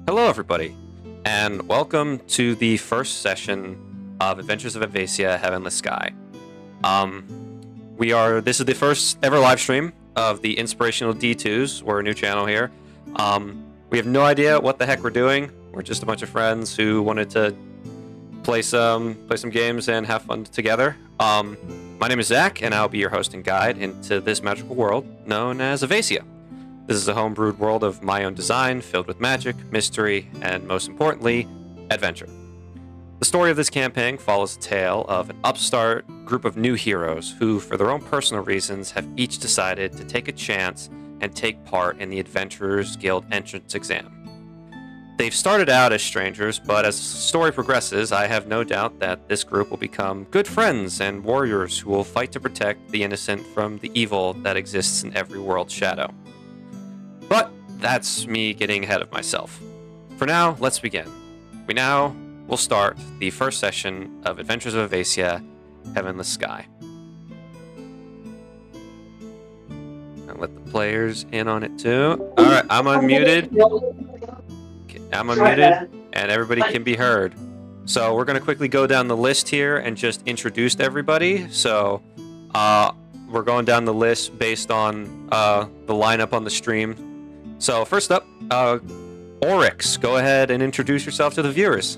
Hello, everybody, and welcome to the first session of Adventures of Avacia, Heavenless Sky. This is the first ever live stream of the Inspirational D2s. We're a new channel here. We have no idea what the heck we're doing. We're just a bunch of friends who wanted to play some games and have fun together. My name is Zach, and I'll be your host and guide into this magical world known as Avacia. This is a homebrewed world of my own design, filled with magic, mystery, and most importantly, adventure. The story of this campaign follows the tale of an upstart group of new heroes who, for their own personal reasons, have each decided to take a chance and take part in the Adventurers Guild entrance exam. They've started out as strangers, but as the story progresses, I have no doubt that this group will become good friends and warriors who will fight to protect the innocent from the evil that exists in every world's shadow. But that's me getting ahead of myself. For now, let's begin. We'll start the first session of Adventures of Avacia, Heavenless Sky. I'll let the players in on it too. Alright, I'm unmuted. And everybody can be heard. So we're going to quickly go down the list here and just introduce everybody. So we're going down the list based on the lineup on the stream. So first up, Oryx, go ahead and introduce yourself to the viewers.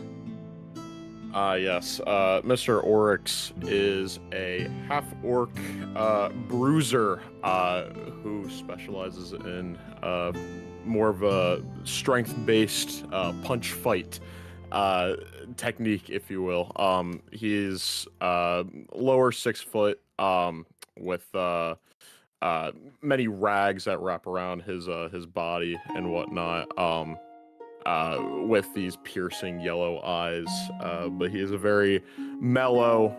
Yes. Mr. Oryx is a half-orc bruiser who specializes in more of a strength-based punch fight technique, if you will. He's lower 6 foot with many rags that wrap around his body and whatnot. With these piercing yellow eyes, but he is a very mellow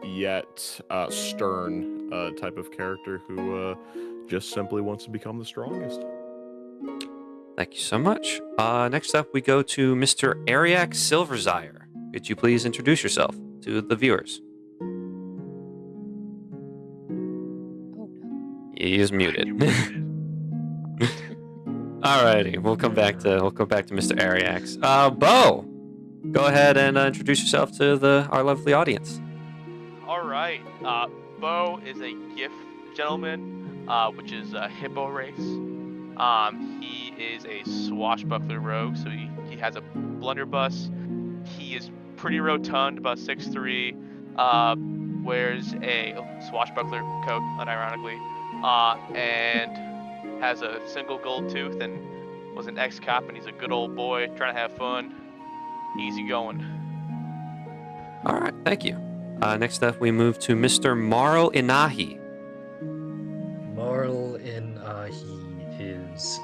yet stern type of character who just simply wants to become the strongest. Thank you so much. Next up, we go to Mr. Ariak Silverzire. Could you please introduce yourself to the viewers? He is muted. Alrighty, we'll come back to Mr. Ariax. Bo, go ahead and introduce yourself to our lovely audience. All right, Bo is a gift gentleman, which is a hippo race. He is a swashbuckler rogue, so he has a blunderbuss. He is pretty rotund, about 6'3", wears a swashbuckler coat, unironically, and has a single gold tooth and was an ex-cop, and he's a good old boy trying to have fun. Easy going. All right, thank you. Next up, we move to Mr. Marl Inahi. Marl Inahi is...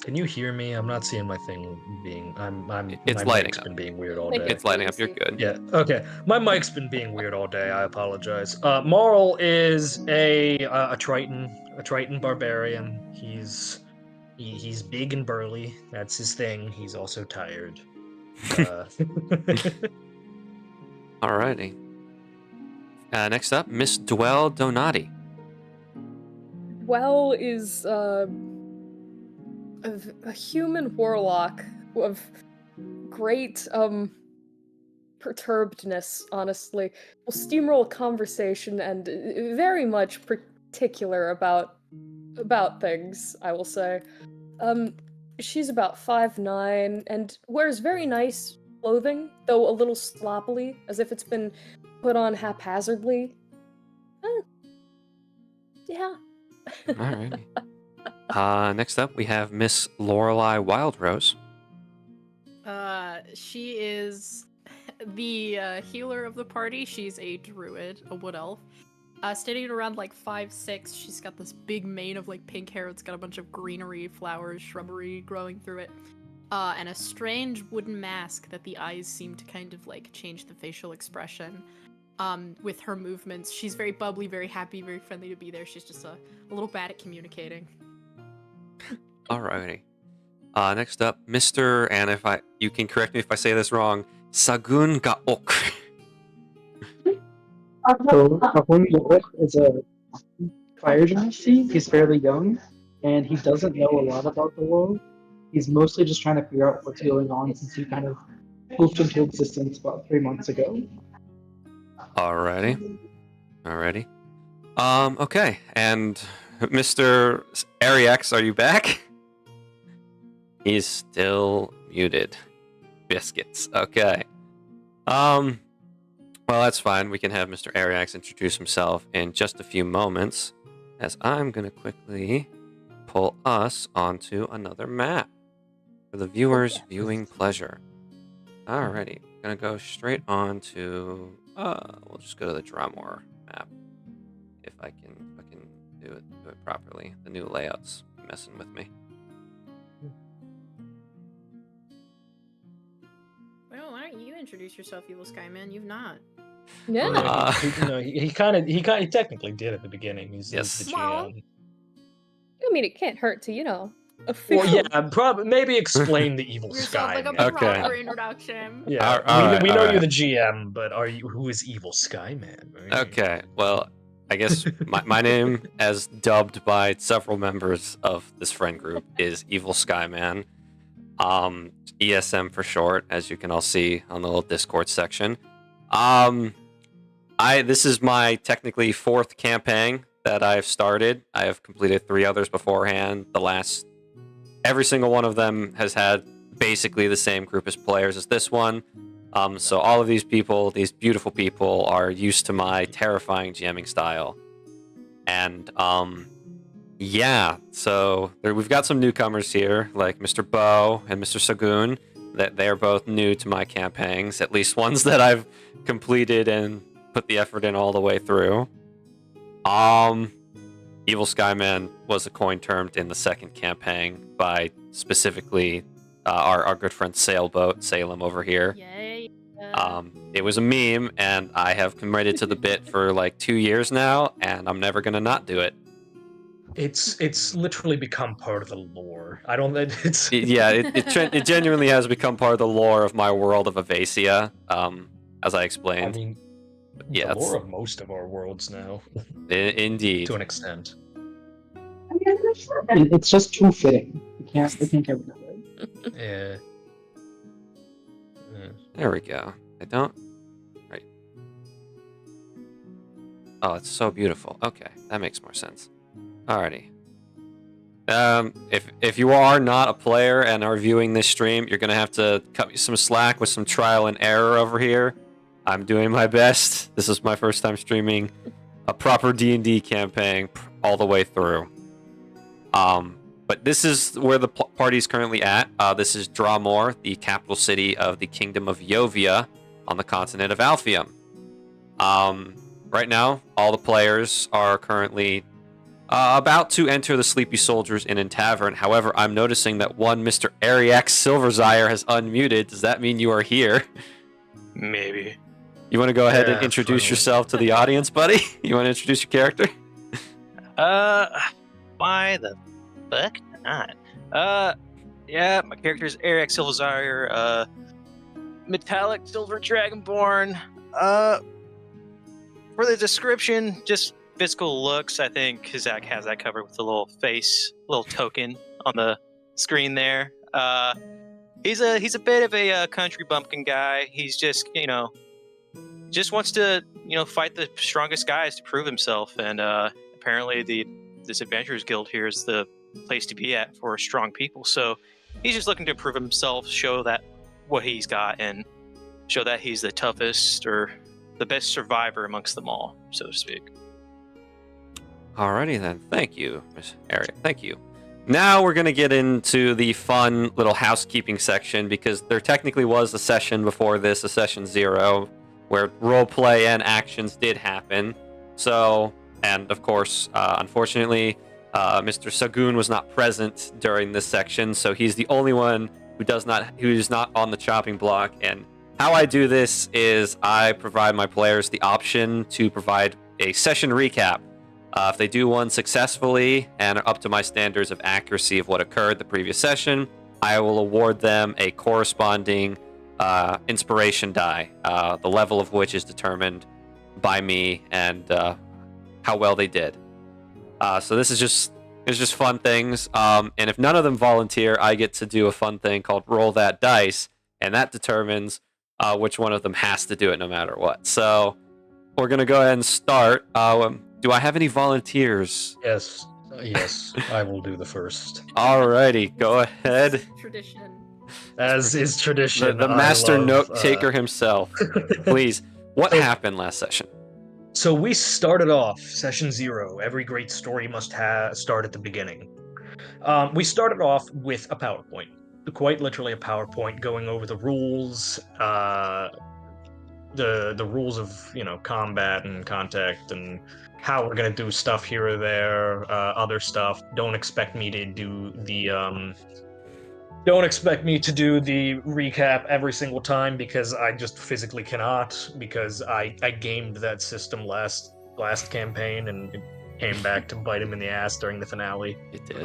Can you hear me? I'm not seeing my thing being... It's my lighting mic's up. been being weird all day. It's lighting up. You're good. Yeah, okay. My mic's been being weird all day. I apologize. Marl is a Triton barbarian. He's big and burly. That's his thing. He's also tired. Alrighty. Next up, Miss Dwell Donati. Dwell is a human warlock of great perturbedness, honestly. Will steamroll conversation and very much particular about things, I will say. She's about 5'9" and wears very nice clothing, though a little sloppily, as if it's been put on haphazardly. Yeah. Alrighty. Next up, we have Miss Lorelei Wildrose. She is the healer of the party. She's a druid, a wood elf. Standing around like 5'6", she's got this big mane of like pink hair. It's got a bunch of greenery, flowers, shrubbery growing through it. And a strange wooden mask that the eyes seem to kind of like change the facial expression. With her movements. She's very bubbly, very happy, very friendly to be there. She's just a little bad at communicating. Alrighty. Next up, Mr. and you can correct me if I say this wrong, Sagun Gaok. So, Sagun Gaok is a fire genasi. He's fairly young, and he doesn't know a lot about the world. He's mostly just trying to figure out what's going on since he kind of poofed into existence about 3 months ago. Alrighty. Okay, and Mr. Ariax, are you back? He's still muted. biscuits. Okay. Well, that's fine. We can have Mr. Ariax introduce himself in just a few moments, as I'm going to quickly pull us onto another map for the viewer's viewing pleasure. Alrighty. Going to go straight on to... we'll just go to the Dramor map. If I can do it properly. The new layout's messing with me. Well, why don't you introduce yourself, Evil Skyman? You've not. Yeah. He technically did at the beginning. He's the GM. Well, I mean, it can't hurt to, Well, official. yeah, probably maybe explain the evil yourself sky. like a Man. Okay. proper introduction. Yeah, we know alright. you're the GM, but who is Evil Skyman? Okay, well, I guess my name, as dubbed by several members of this friend group, is Evil Skyman. ESM for short, as you can all see on the little Discord section. This is my technically 4th campaign that I've started. I have completed 3 others beforehand. Every single one of them has had basically the same group of players as this one. So all of these people, these beautiful people, are used to my terrifying GMing style. And yeah, so we've got some newcomers here, like Mr. Bo and Mr. Sagoon. That they're both new to my campaigns, at least ones that I've completed and put the effort in all the way through. Evil Skyman was a coin termed in the 2nd campaign by specifically our good friend Sailboat, Salem over here. Yay. It was a meme, and I have committed to the bit for like 2 years now, and I'm never gonna not do it. It's literally become part of the lore. I don't. It's It genuinely has become part of the lore of my world of Avacia, as I explained. I mean, Yeah, the lore of most of our worlds now, Indeed. to an extent. And it's just too fitting. We can't get rid of it. Yeah. There we go. I don't. Right. Oh, it's so beautiful. Okay, that makes more sense. Alrighty. If you are not a player and are viewing this stream, you're gonna have to cut me some slack with some trial and error over here. I'm doing my best. This is my first time streaming a proper D&D campaign all the way through. But this is where the party's currently at. This is Dramor, the capital city of the Kingdom of Yovia on the continent of Alphium. Right now, all the players are currently about to enter the Sleepy Soldiers Inn and Tavern. However, I'm noticing that one Mr. Ariax Silverzire has unmuted. Does that mean you are here? Maybe. You want to go ahead and Yeah, introduce finally. yourself to the audience, buddy? You want to introduce your character? Why the fuck not? Yeah, my character is Eric Silverzire, metallic silver dragonborn. For the description, just physical looks, I think Zach has that covered with the little face, little token on the screen there. He's a bit of a country bumpkin guy. He's just, just wants to, fight the strongest guys to prove himself. And apparently this Adventurers Guild here is the place to be at for strong people. So he's just looking to prove himself, show that what he's got, and show that he's the toughest or the best survivor amongst them all, so to speak. Alrighty then. Thank you, Miss Ariax. Thank you. Now we're going to get into the fun little housekeeping section, because there technically was a session before this, a session 0, where roleplay and actions did happen. So, and of course, unfortunately, Mr. Sagoon was not present during this section, so he's the only one who's not on the chopping block. And how I do this is I provide my players the option to provide a session recap. If they do one successfully and are up to my standards of accuracy of what occurred the previous session, I will award them a corresponding inspiration die, the level of which is determined by me and how well they did. So this is just fun things. And if none of them volunteer, I get to do a fun thing called Roll That Dice, and that determines which one of them has to do it no matter what. So we're going to go ahead and start. Do I have any volunteers? Yes, I will do the first. Alrighty, go ahead. Tradition. as is tradition. The I master love, note taker himself. Please, what So- happened last session? So we started off session 0. Every great story must start at the beginning. We started off with a PowerPoint, quite literally a PowerPoint, going over the rules, the rules of combat and contact, and how we're gonna do stuff here or there, other stuff. Don't expect me to do the recap every single time, because I just physically cannot, because I gamed that system last campaign and it came back to bite him in the ass during the finale. It did.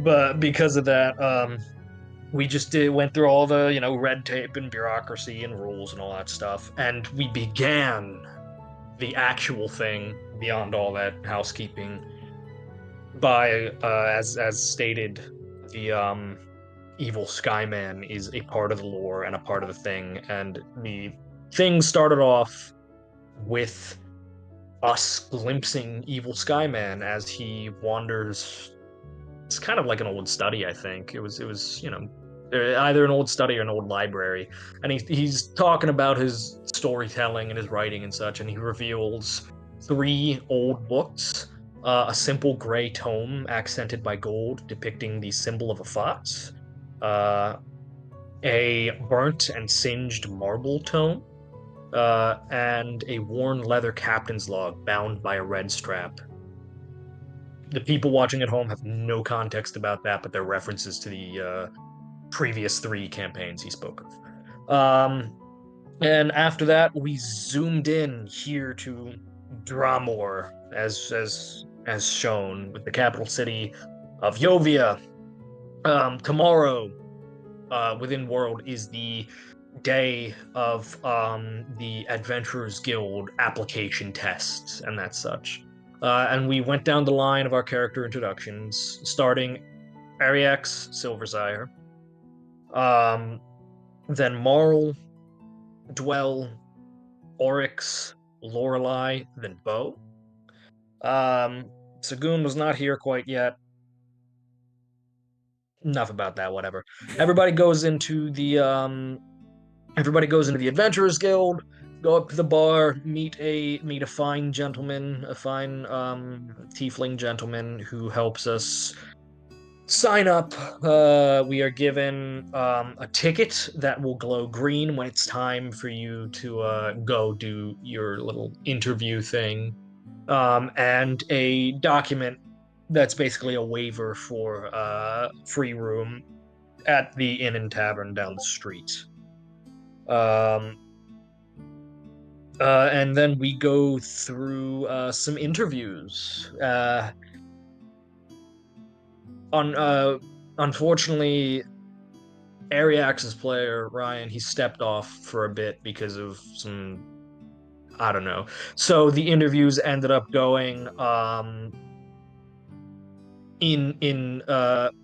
But because of that, we just went through all the red tape and bureaucracy and rules and all that stuff, and we began the actual thing beyond all that housekeeping by as stated, the evil Skyman is a part of the lore and a part of the thing, and the thing started off with us glimpsing evil Skyman as he wanders. It's kind of like an old study, I think. It was either an old study or an old library, and he's talking about his storytelling and his writing and such, and he reveals 3 old books. A simple gray tome accented by gold depicting the symbol of a fox, a burnt and singed marble tome, and a worn leather captain's log bound by a red strap. The people watching at home have no context about that, but they're references to the previous 3 campaigns he spoke of. And after that, we zoomed in here to Dramor, as shown, with the capital city of Yovia. Tomorrow, within world, is the day of the Adventurers Guild application tests and that such. And we went down the line of our character introductions, starting Ariax Silversire, then Marl, Dwell, Oryx, Lorelei, then Bo. Sagoon was not here quite yet. Enough about that, whatever. Everybody goes into the Adventurers Guild, go up to the bar, meet a fine gentleman, a fine tiefling gentleman who helps us sign up. We are given a ticket that will glow green when it's time for you to go do your little interview thing. And a document that's basically a waiver for free room at the Inn and Tavern down the street. And then we go through some interviews. Unfortunately, Ariax's player, Ryan, he stepped off for a bit because of some, I don't know. So the interviews ended up going in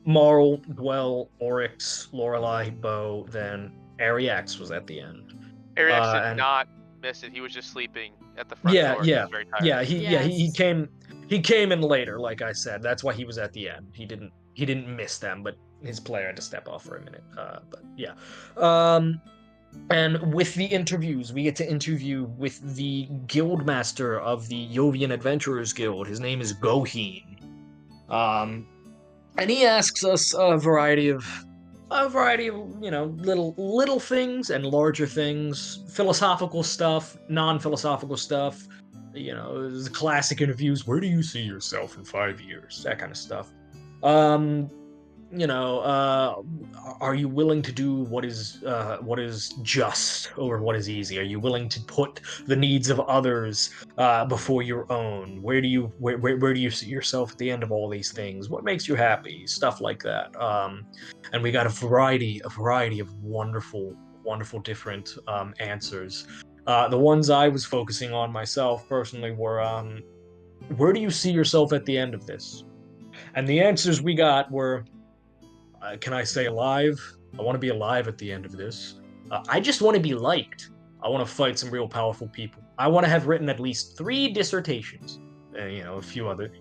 Marl, Dwell, Oryx, Lorelei, Bo, then Ariax was at the end. Ariax did not miss it. He was just sleeping at the front door. He was very tired. He came in later, like I said. That's why he was at the end. He didn't miss them, but his player had to step off for a minute. But yeah. And with the interviews, we get to interview with the guildmaster of the Yovian Adventurers Guild. His name is Goheen. And he asks us a variety of little things and larger things, philosophical stuff, non-philosophical stuff, the classic interviews. Where do you see yourself in 5 years? That kind of stuff. Are you willing to do what is just over what is easy? Are you willing to put the needs of others before your own? Where do you see yourself at the end of all these things? What makes you happy? Stuff like that. And we got a variety of wonderful different answers. The ones I was focusing on myself personally were, where do you see yourself at the end of this? And the answers we got were, can I say alive? I want to be alive at the end of this. I just want to be liked. I want to fight some real powerful people. I want to have written at least 3 dissertations. A few other.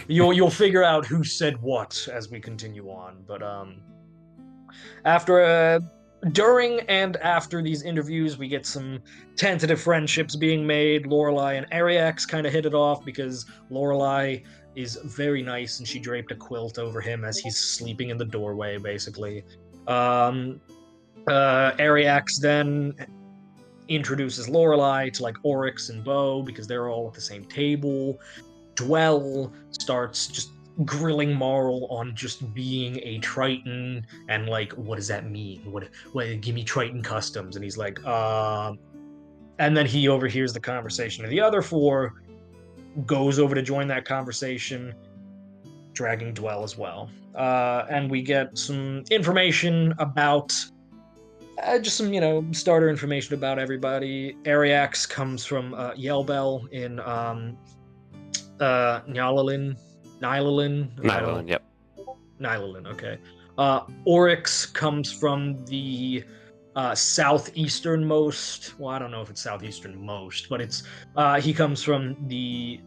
You'll figure out who said what as we continue on. But during and after these interviews, we get some tentative friendships being made. Lorelai and Ariax kind of hit it off because Lorelai is very nice and she draped a quilt over him as he's sleeping in the doorway, basically. Ariax then introduces Lorelai to like Oryx and Bo because they're all at the same table. Dwell starts just grilling Marl on just being a Triton and like, what does that mean? What give me Triton customs? And he's like, and then he overhears the conversation of the other four, goes over to join that conversation, dragging Dwell as well. And we get some information about just some, starter information about everybody. Ariax comes from Yellbell in Nylalin, yep. Nylalin, okay. Oryx comes from the southeasternmost. Well, I don't know if it's southeasternmost, but it's he comes from the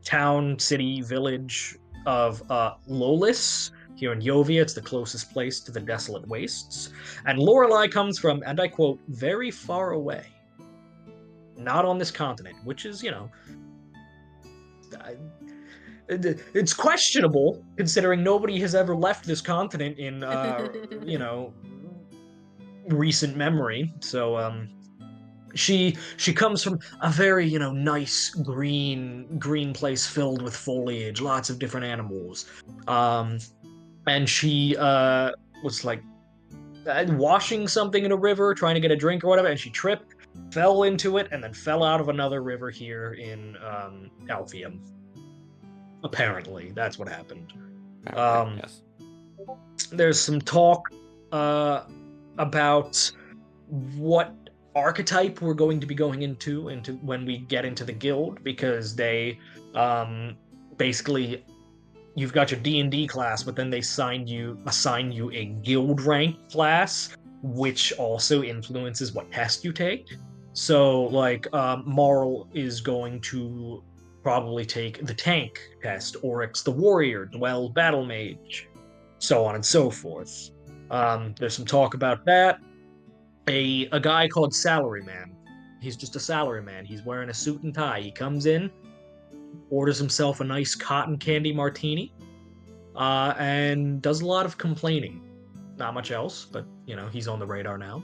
town, city, village of Lolis here in Yovia. It's the closest place to the desolate wastes. And Lorelai comes from, and I quote, very far away. Not on this continent, which is, it's questionable considering nobody has ever left this continent in recent memory. So she comes from a very nice green place filled with foliage, lots of different animals, and she was like washing something in a river, trying to get a drink or whatever, and she tripped, fell into it, and then fell out of another river here in Alphium. Apparently, that's what happened. Yes. There's some talk about what archetype we're going to be going into when we get into the guild, because they basically, you've got your D&D class, but then they assign you a guild rank class, which also influences what test you take. So, like, Marl is going to probably take the tank test, Oryx the warrior, Dwell battle mage, so on and so forth. There's some talk about that. A guy called Salaryman. He's just a salaryman. He's wearing a suit and tie. He comes in, orders himself a nice cotton candy martini, and does a lot of complaining. Not much else, but, he's on the radar now.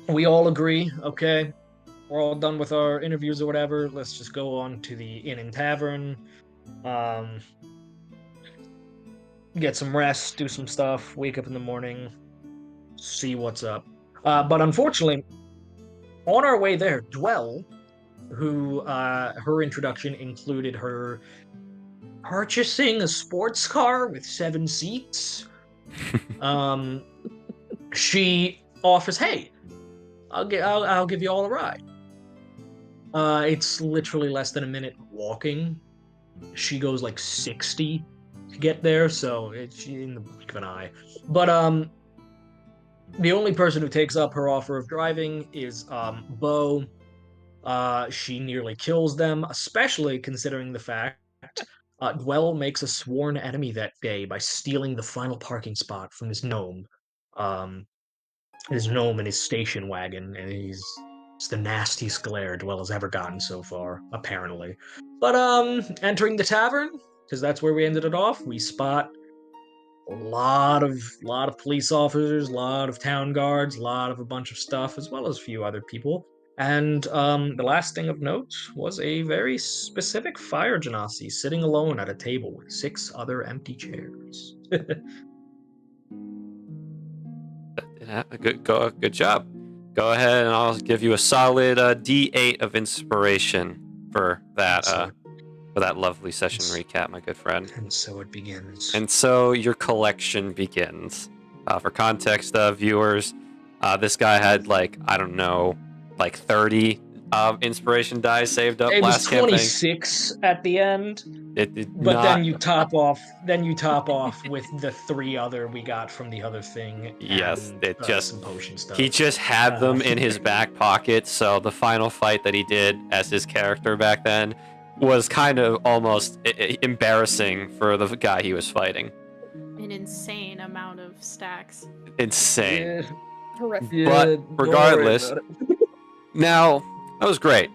We all agree, okay, we're all done with our interviews or whatever. Let's just go on to the inn and tavern, get some rest, do some stuff, wake up in the morning, see what's up. But unfortunately, on our way there, Dwell, who her introduction included her purchasing a sports car with 7 seats, she offers, hey, I'll give you all a ride. It's literally less than a minute walking. She goes like 60 to get there, so it's in the blink of an eye. But the only person who takes up her offer of driving is Bo. She nearly kills them, especially considering the fact Dwell makes a sworn enemy that day by stealing the final parking spot from his gnome. His gnome and his station wagon, and it's the nastiest glare Dwell has ever gotten so far, apparently. But entering the tavern, because that's where we ended it off, we spot a lot of police officers, a lot of town guards, a bunch of stuff, as well as a few other people. And the last thing of note was a very specific fire genasi sitting alone at a table with 6 other empty chairs. Good job. Go ahead, and I'll give you a solid D8 of inspiration for that lovely session recap, my good friend. And so it begins. And so your collection begins. For context, viewers, this guy had 30 inspiration dice saved up. It was last campaign. 26 at the end. Then you top off with the 3 other we got from the other thing. Yes, and, it just some potion stuff. He just had them in his back pocket. So the final fight that he did as his character back then, was kind of almost embarrassing for the guy he was fighting. An insane amount of stacks. Insane. Horrific. Yeah, But don't worry regardless, about it. now that was great.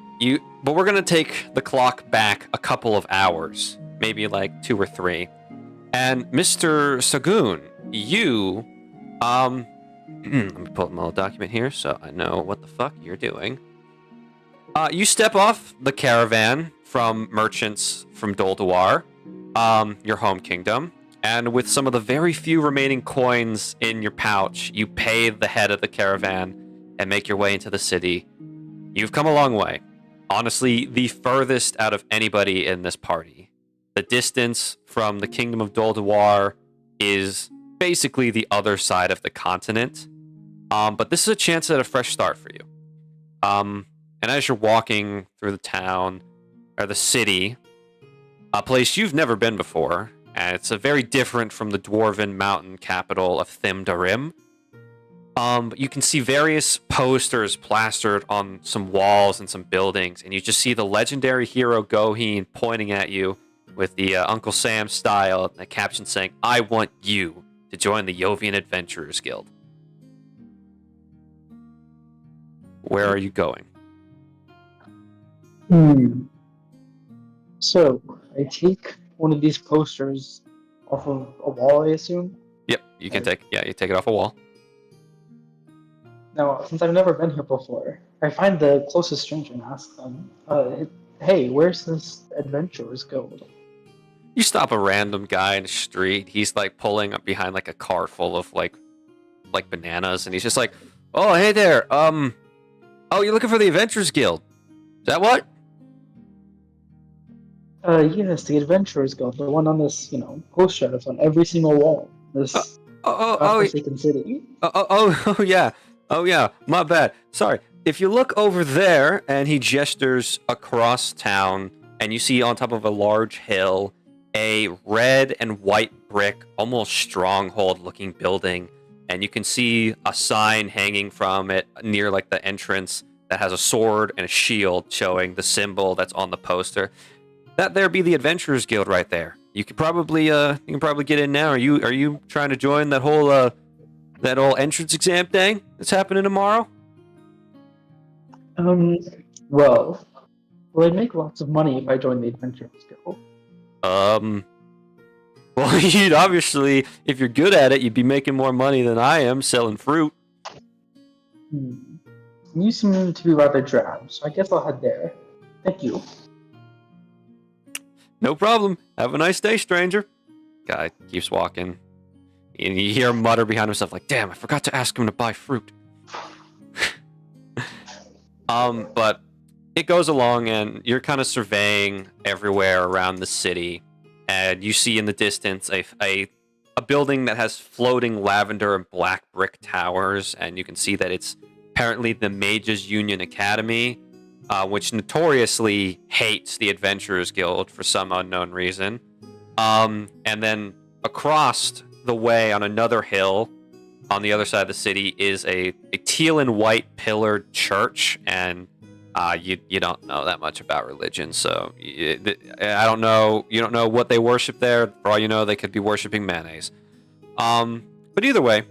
But we're gonna take the clock back a couple of hours, maybe like 2 or 3. And Mr. Sagoon, you, let me pull up my little document here so I know what the fuck you're doing. You step off the caravan from merchants from Dolduar, your home kingdom, and with some of the very few remaining coins in your pouch, you pay the head of the caravan and make your way into the city. You've come a long way. Honestly, the furthest out of anybody in this party. The distance from the kingdom of Dolduar is basically the other side of the continent. But this is a chance at a fresh start for you. And as you're walking through the town, or the city, a place you've never been before, and it's a very different from the dwarven mountain capital of Thimdarim. But you can see various posters plastered on some walls and some buildings, and you just see the legendary hero Goheen pointing at you with the Uncle Sam style, and the caption saying, "I want you to join the Yovian Adventurers Guild." Where are you going? So, I take one of these posters off of a wall, I assume. Yep, you can take it off a wall. Now, since I've never been here before, I find the closest stranger and ask them, hey, where's this Adventurers Guild? You stop a random guy in the street. He's like pulling up behind like a car full of like bananas, and he's just like, "Oh, hey there. Oh, you're looking for the Adventurers Guild? Is that what?" Yes, the Adventurers Guild, the one on this, poster that's on every single wall. This godforsaken city. Oh yeah, my bad. Sorry. If you look over there, and he gestures across town, and you see on top of a large hill a red and white brick, almost stronghold-looking building, and you can see a sign hanging from it near like the entrance that has a sword and a shield showing the symbol that's on the poster. That there be the Adventurers Guild right there. You could probably get in now. Are you trying to join that whole entrance exam thing that's happening tomorrow? Well, will I make lots of money if I join the Adventurers Guild? Well, you'd obviously, if you're good at it, you'd be making more money than I am selling fruit. You seem to be rather drab, so I guess I'll head there. Thank you. No problem. Have a nice day, stranger. Guy keeps walking. And you hear him mutter behind himself like, "Damn, I forgot to ask him to buy fruit." But it goes along, and you're kind of surveying everywhere around the city, and you see in the distance a building that has floating lavender and black brick towers, and you can see that it's apparently the Mages Union Academy, which notoriously hates the Adventurers Guild for some unknown reason. And then across the way on another hill on the other side of the city is a teal and white pillared church, and you don't know that much about religion, so I don't know. You don't know what they worship there. For all you know, they could be worshiping mayonnaise. But either way,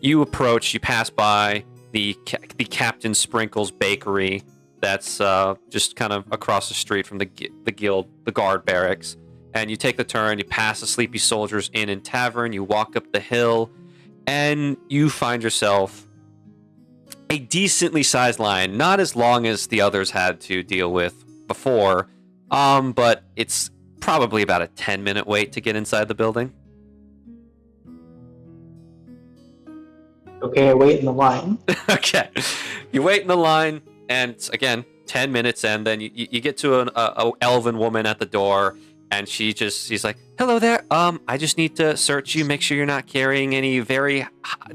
you approach. You pass by the Captain Sprinkles Bakery. That's just kind of across the street from the guild, the guard barracks. And you take the turn, you pass the Sleepy Soldiers Inn and Tavern, you walk up the hill, and you find yourself a decently sized line. Not as long as the others had to deal with before, but it's probably about a 10-minute wait to get inside the building. Okay, I wait in the line. Okay. You wait in the line, and again, 10 minutes, and then you get to an elven woman at the door, and she's like, "Hello there. I just need to search you, make sure you're not carrying any very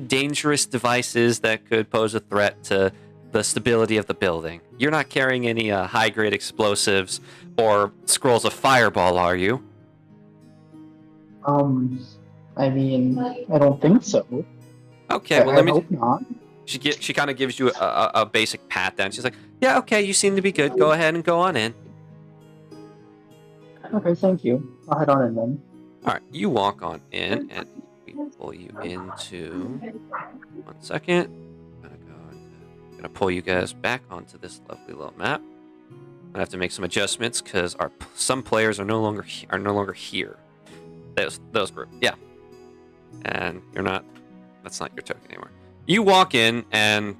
dangerous devices that could pose a threat to the stability of the building. You're not carrying any high-grade explosives or scrolls of fireball, are you?" I mean, I don't think so. Okay, well, let me. I hope not. She kind of gives you a basic pat down. She's like, "Yeah, okay, you seem to be good. Go ahead and go on in." Okay, thank you. I'll head on in then. All right, you walk on in, and we pull you into. 1 second. Gonna pull you guys back onto this lovely little map. I have to make some adjustments because some players are no longer here. Those group, yeah. And you're not. That's not your token anymore. You walk in and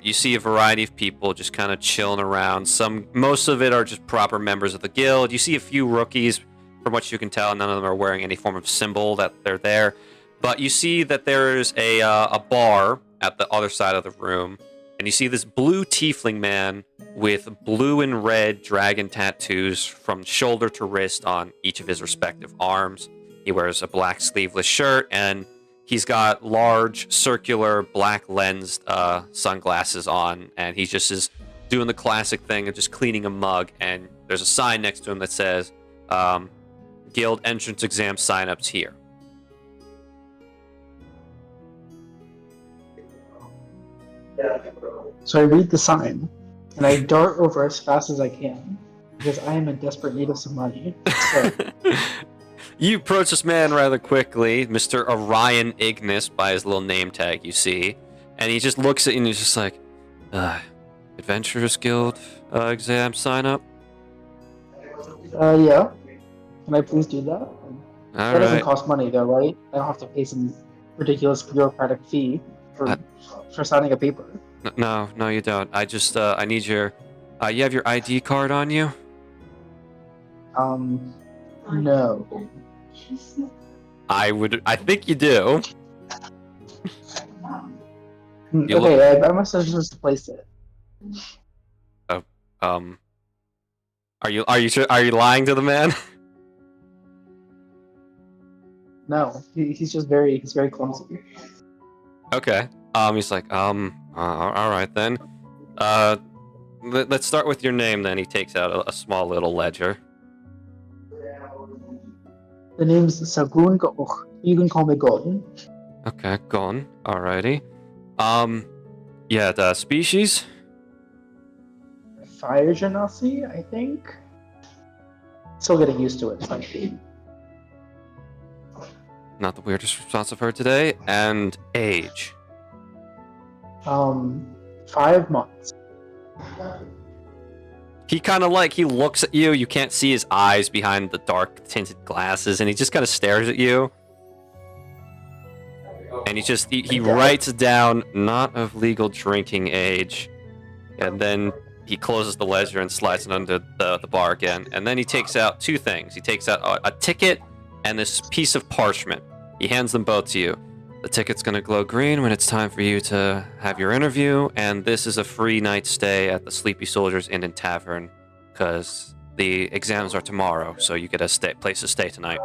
you see a variety of people just kind of chilling around. Most of it are just proper members of the guild. You see a few rookies, from what you can tell. None of them are wearing any form of symbol that they're there. But you see that there's a bar at the other side of the room, and you see this blue tiefling man with blue and red dragon tattoos from shoulder to wrist on each of his respective arms. He wears a black sleeveless shirt, and he's got large, circular, black lensed sunglasses on, and he just is doing the classic thing of just cleaning a mug, and there's a sign next to him that says, Guild entrance exam signups here. So I read the sign, and I dart over as fast as I can, because I am in desperate need of some money. So, you approach this man rather quickly, Mr. Orion Ignis, by his little name tag you see, and he just looks at you and he's just like, Adventurers Guild exam sign up? yeah. Can I please do that? All that doesn't right. cost money, though, right? I don't have to pay some ridiculous bureaucratic fee for signing a paper. No, you don't. I just, I need your, you have your ID card on you? No. I think you do. You Okay, I must have just placed it. Are you lying to the man? No, he's very clumsy. Okay. He's like, all right then. Let's start with your name then. He takes out a small little ledger. The name's Sagun Goch. You can call me Gordon. Okay, gone. Alrighty. Yeah, the species? Fire genasi, I think. Still getting used to it, frankly. Not the weirdest response I've heard today. And age? 5 months. He kind of he looks at you. You can't see his eyes behind the dark tinted glasses, and he just kind of stares at you. And he writes down not of legal drinking age, and then he closes the ledger and slides it under the bar again. And then he takes out 2 things. He takes out a ticket and this piece of parchment. He hands them both to you. The ticket's going to glow green when it's time for you to have your interview, and this is a free night stay at the Sleepy Soldiers Inn and Tavern, because the exams are tomorrow, so you get a place to stay tonight.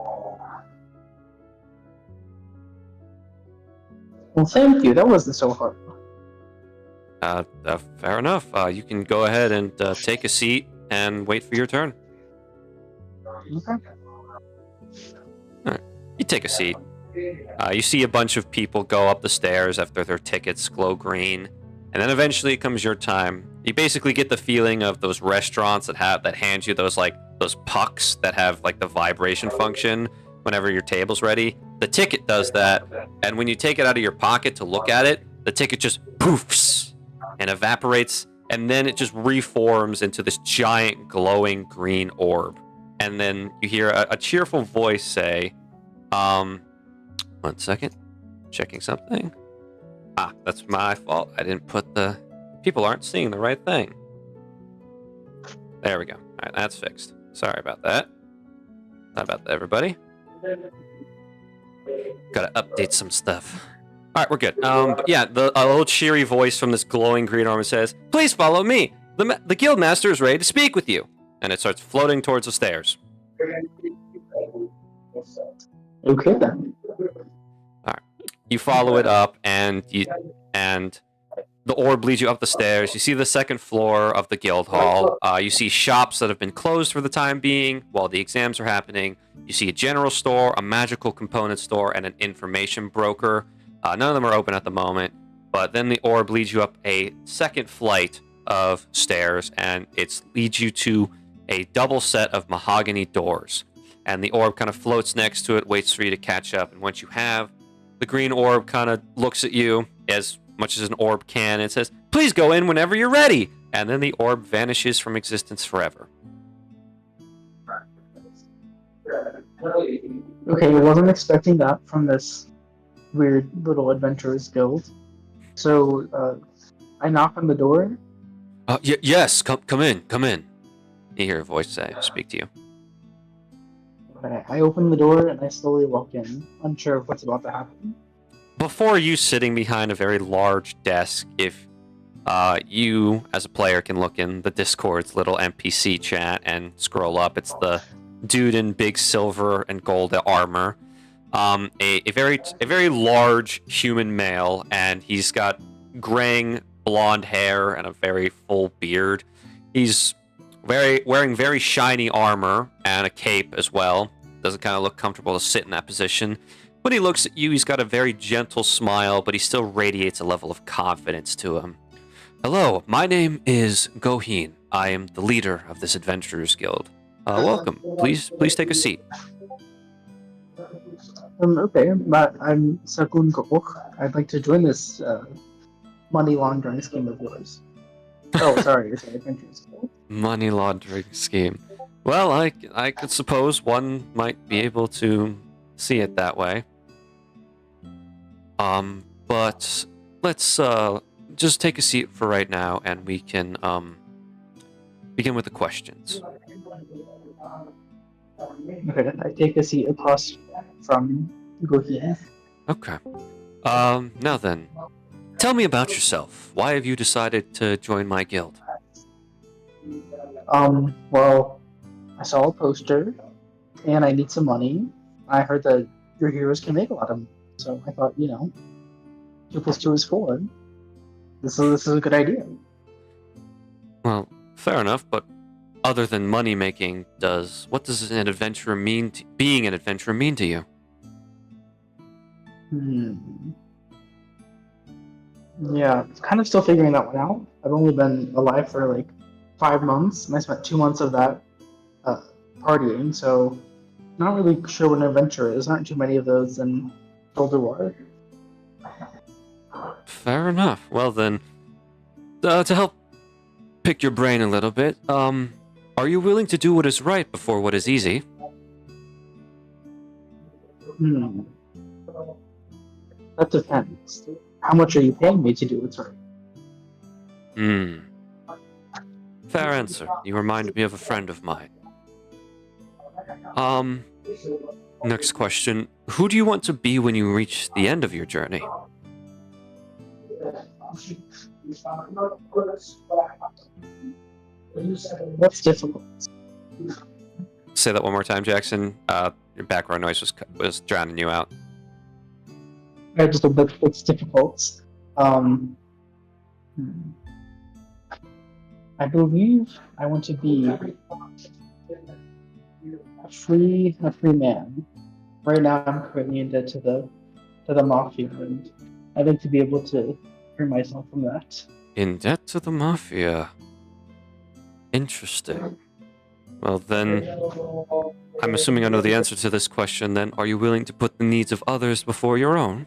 Well, thank you. That wasn't so hard. Fair enough. You can go ahead and take a seat and wait for your turn. Okay. All right. You take a seat. You see a bunch of people go up the stairs after their tickets glow green, and then eventually it comes your time. You basically get the feeling of those restaurants that hand you those pucks that have the vibration function whenever your table's ready. The ticket does that, and when you take it out of your pocket to look at it, the ticket just poofs and evaporates, and then it just reforms into this giant glowing green orb. And then you hear a cheerful voice say, 1 second. Checking something. That's my fault. I didn't put the... People aren't seeing the right thing. There we go. All right, that's fixed. Sorry about that. Sorry about that, everybody. Gotta update some stuff. All right, we're good. But yeah, a little cheery voice from this glowing green orb says, "Please follow me. The guild master is ready to speak with you." And it starts floating towards the stairs. Okay then. You follow it up, and the orb leads you up the stairs. You see the second floor of the guild hall. You see shops that have been closed for the time being while the exams are happening. You see a general store, a magical component store, and an information broker. None of them are open at the moment, but then the orb leads you up a second flight of stairs, and it leads you to a double set of mahogany doors. And the orb kind of floats next to it, waits for you to catch up. And once you have, the green orb kind of looks at you as much as an orb can and says, "Please go in whenever you're ready." And then the orb vanishes from existence forever. Okay, I wasn't expecting that from this weird little adventurers guild. So, I knock on the door. Yes, come in. You hear a voice speak to you. I open the door and I slowly walk in, unsure of what's about to happen. Before you sitting behind a very large desk, if you as a player can look in the Discord's little NPC chat and scroll up, it's the dude in big silver and gold armor. A very large human male, and he's got graying blonde hair and a very full beard. He's wearing very shiny armor and a cape as well. Doesn't kind of look comfortable to sit in that position. When he looks at you, he's got a very gentle smile, but he still radiates a level of confidence to him. "Hello, my name is Goheen. I am the leader of this Adventurers Guild. Welcome. Please take a seat." Okay, but I'm Sakun Gokok. I'd like to join this money laundering scheme of yours. Oh, sorry, it's an Adventurers Guild. Money laundering scheme. Well, I could suppose one might be able to see it that way. But let's just take a seat for right now, and we can begin with the questions. Okay, I take a seat across from Goheen. Okay. Now then, tell me about yourself. Why have you decided to join my guild? Well, I saw a poster, and I need some money. I heard that your heroes can make a lot of money, so I thought, 2 + 2 is 4. This is a good idea. Well, fair enough, but other than money making, what does an adventurer mean? Being an adventurer mean to you? Yeah, kind of still figuring that one out. I've only been alive for like 5 months, and I spent 2 months of that partying, so not really sure what an adventure is. Aren't too many of those in Shoulder War. Fair enough. Well then, to help pick your brain a little bit, are you willing to do what is right before what is easy? That depends. How much are you paying me to do what's right? Fair answer. You remind me of a friend of mine. Next question. Who do you want to be when you reach the end of your journey? What's difficult? Say that one more time, Jackson. Your background noise was drowning you out. Just a bit. What's difficult? I believe I want to be a free man. Right now, I'm currently in debt to the mafia, and I'd like to be able to free myself from that. In debt to the mafia. Interesting. Well then, I'm assuming I know the answer to this question then. Are you willing to put the needs of others before your own?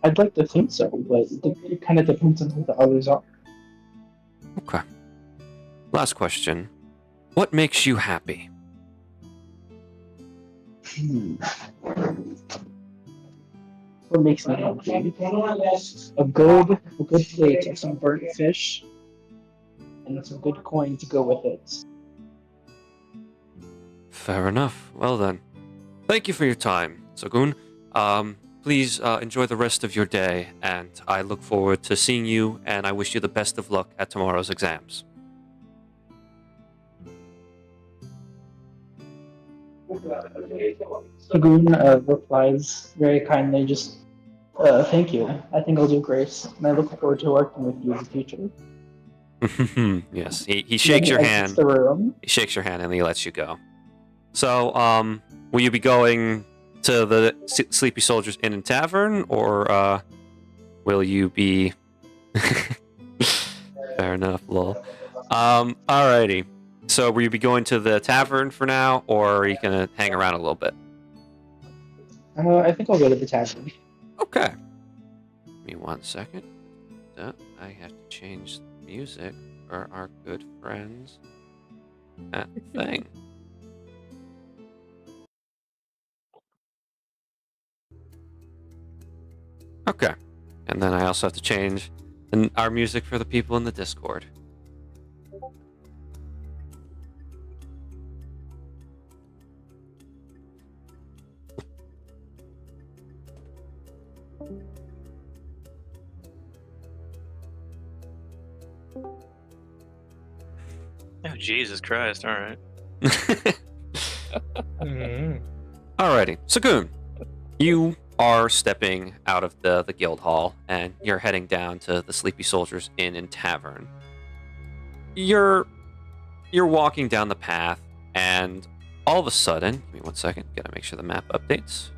I'd like to think so, but it kind of depends on who the others are. Okay. Last question. What makes you happy? What makes me happy? A good plate of some burnt fish, and some good coin to go with it. Fair enough. Well then, thank you for your time, Sagun. Please enjoy the rest of your day, and I look forward to seeing you, and I wish you the best of luck at tomorrow's exams. Sagun replies very kindly, just, thank you. I think I'll do great, and I look forward to working with you in the future. Yes, he shakes your hand. The room. He shakes your hand and he lets you go. So, will you be going to the Sleepy Soldiers Inn and Tavern, or will you be Fair enough, lol. Alrighty. So will you be going to the tavern for now, or are you gonna hang around a little bit? I think I'll go to the tavern. Okay. Give me 1 second. I have to change the music for our good friends. That thing. Okay. And then I also have to change our music for the people in the Discord. Oh, Jesus Christ. All right. Alrighty. Sagoon, you are stepping out of the guild hall and you're heading down to the Sleepy Soldiers Inn and Tavern. You're walking down the path and all of a sudden, give me 1 second, gotta make sure the map updates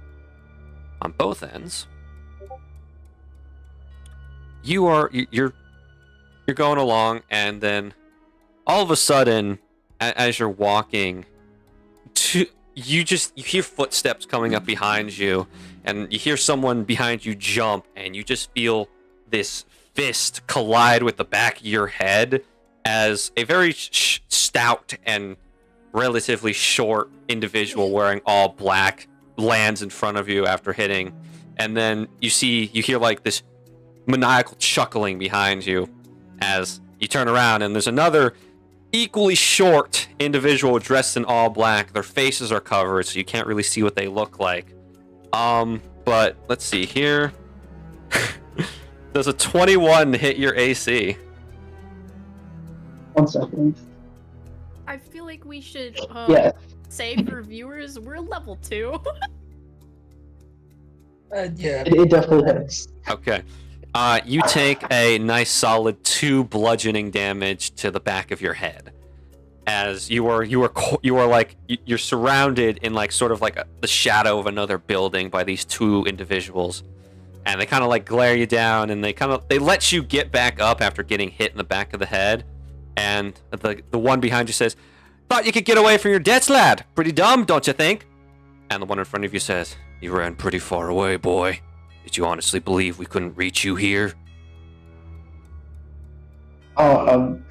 on both ends. You're going along and then all of a sudden, as you're walking, you hear footsteps coming up behind you, and you hear someone behind you jump, and you just feel this fist collide with the back of your head as a very stout and relatively short individual wearing all black lands in front of you after hitting, and then you hear like this maniacal chuckling behind you as you turn around, and there's another equally short individual dressed in all black. Their faces are covered, so you can't really see what they look like. But let's see here. Does a 21 hit your AC? 1 second. I feel like we should Yeah. say for viewers, we're level 2. Yeah. It definitely hits. Okay. You take a nice solid 2 bludgeoning damage to the back of your head, as you're surrounded in like sort of like the shadow of another building by these 2 individuals, and they kind of like glare you down, and they let you get back up after getting hit in the back of the head, and the one behind you says, "Thought you could get away from your debts, lad. Pretty dumb, don't you think?" And the one in front of you says, "You ran pretty far away, boy. Did you honestly believe we couldn't reach you here?"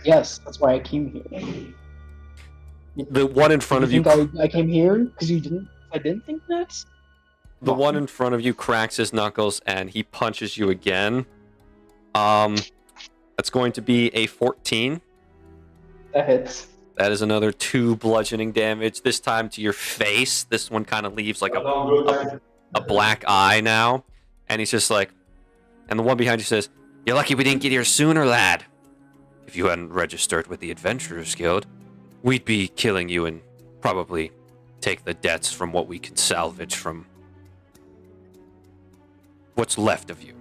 Yes, that's why I came here. The one in front of you. I came here because I didn't think that? The one in front of you cracks his knuckles and he punches you again. That's going to be a 14. That hits. That is another 2 bludgeoning damage. This time to your face. This one kind of leaves like a black eye now. And he's just like, and the one behind you says, "You're lucky we didn't get here sooner, lad. If you hadn't registered with the Adventurers Guild, we'd be killing you and probably take the debts from what we can salvage from what's left of you.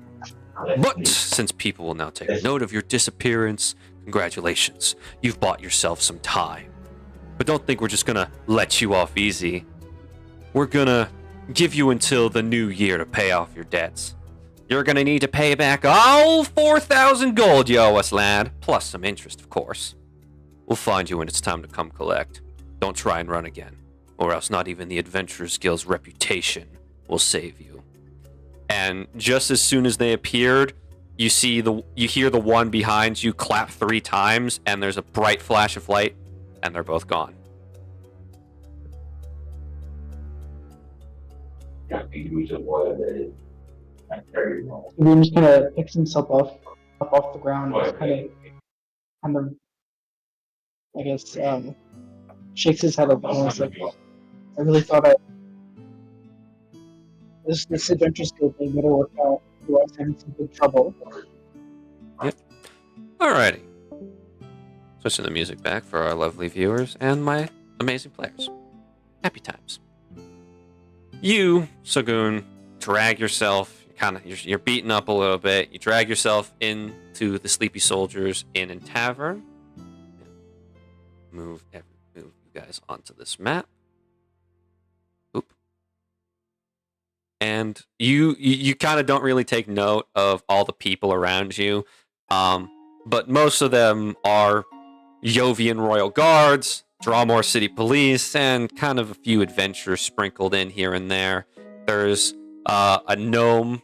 But since people will now take note of your disappearance, congratulations, you've bought yourself some time. But don't think we're just gonna let you off easy. We're gonna give you until the new year to pay off your debts. You're gonna need to pay back all 4,000 gold you owe us, lad, plus some interest, of course. We'll find you when it's time to come collect. Don't try and run again, or else not even the Adventurers Guild's reputation will save you." And just as soon as they appeared, you hear the one behind you clap 3 times, and there's a bright flash of light, and they're both gone. He just kind of picks himself up off the ground, and kind of, I guess, shakes his head almost like, I really thought this adventure skill thing would have worked out. I was having some big trouble. Yep. Alrighty. Switching the music back for our lovely viewers and my amazing players. Happy times. You, Sagoon, drag yourself, you're beaten up a little bit. You drag yourself into the Sleepy Soldiers Inn and Tavern. Move you guys onto this map. Oop. And you kind of don't really take note of all the people around you. but most of them are Yovian royal guards, Drawmore City Police, and kind of a few adventurers sprinkled in here and there. There's a gnome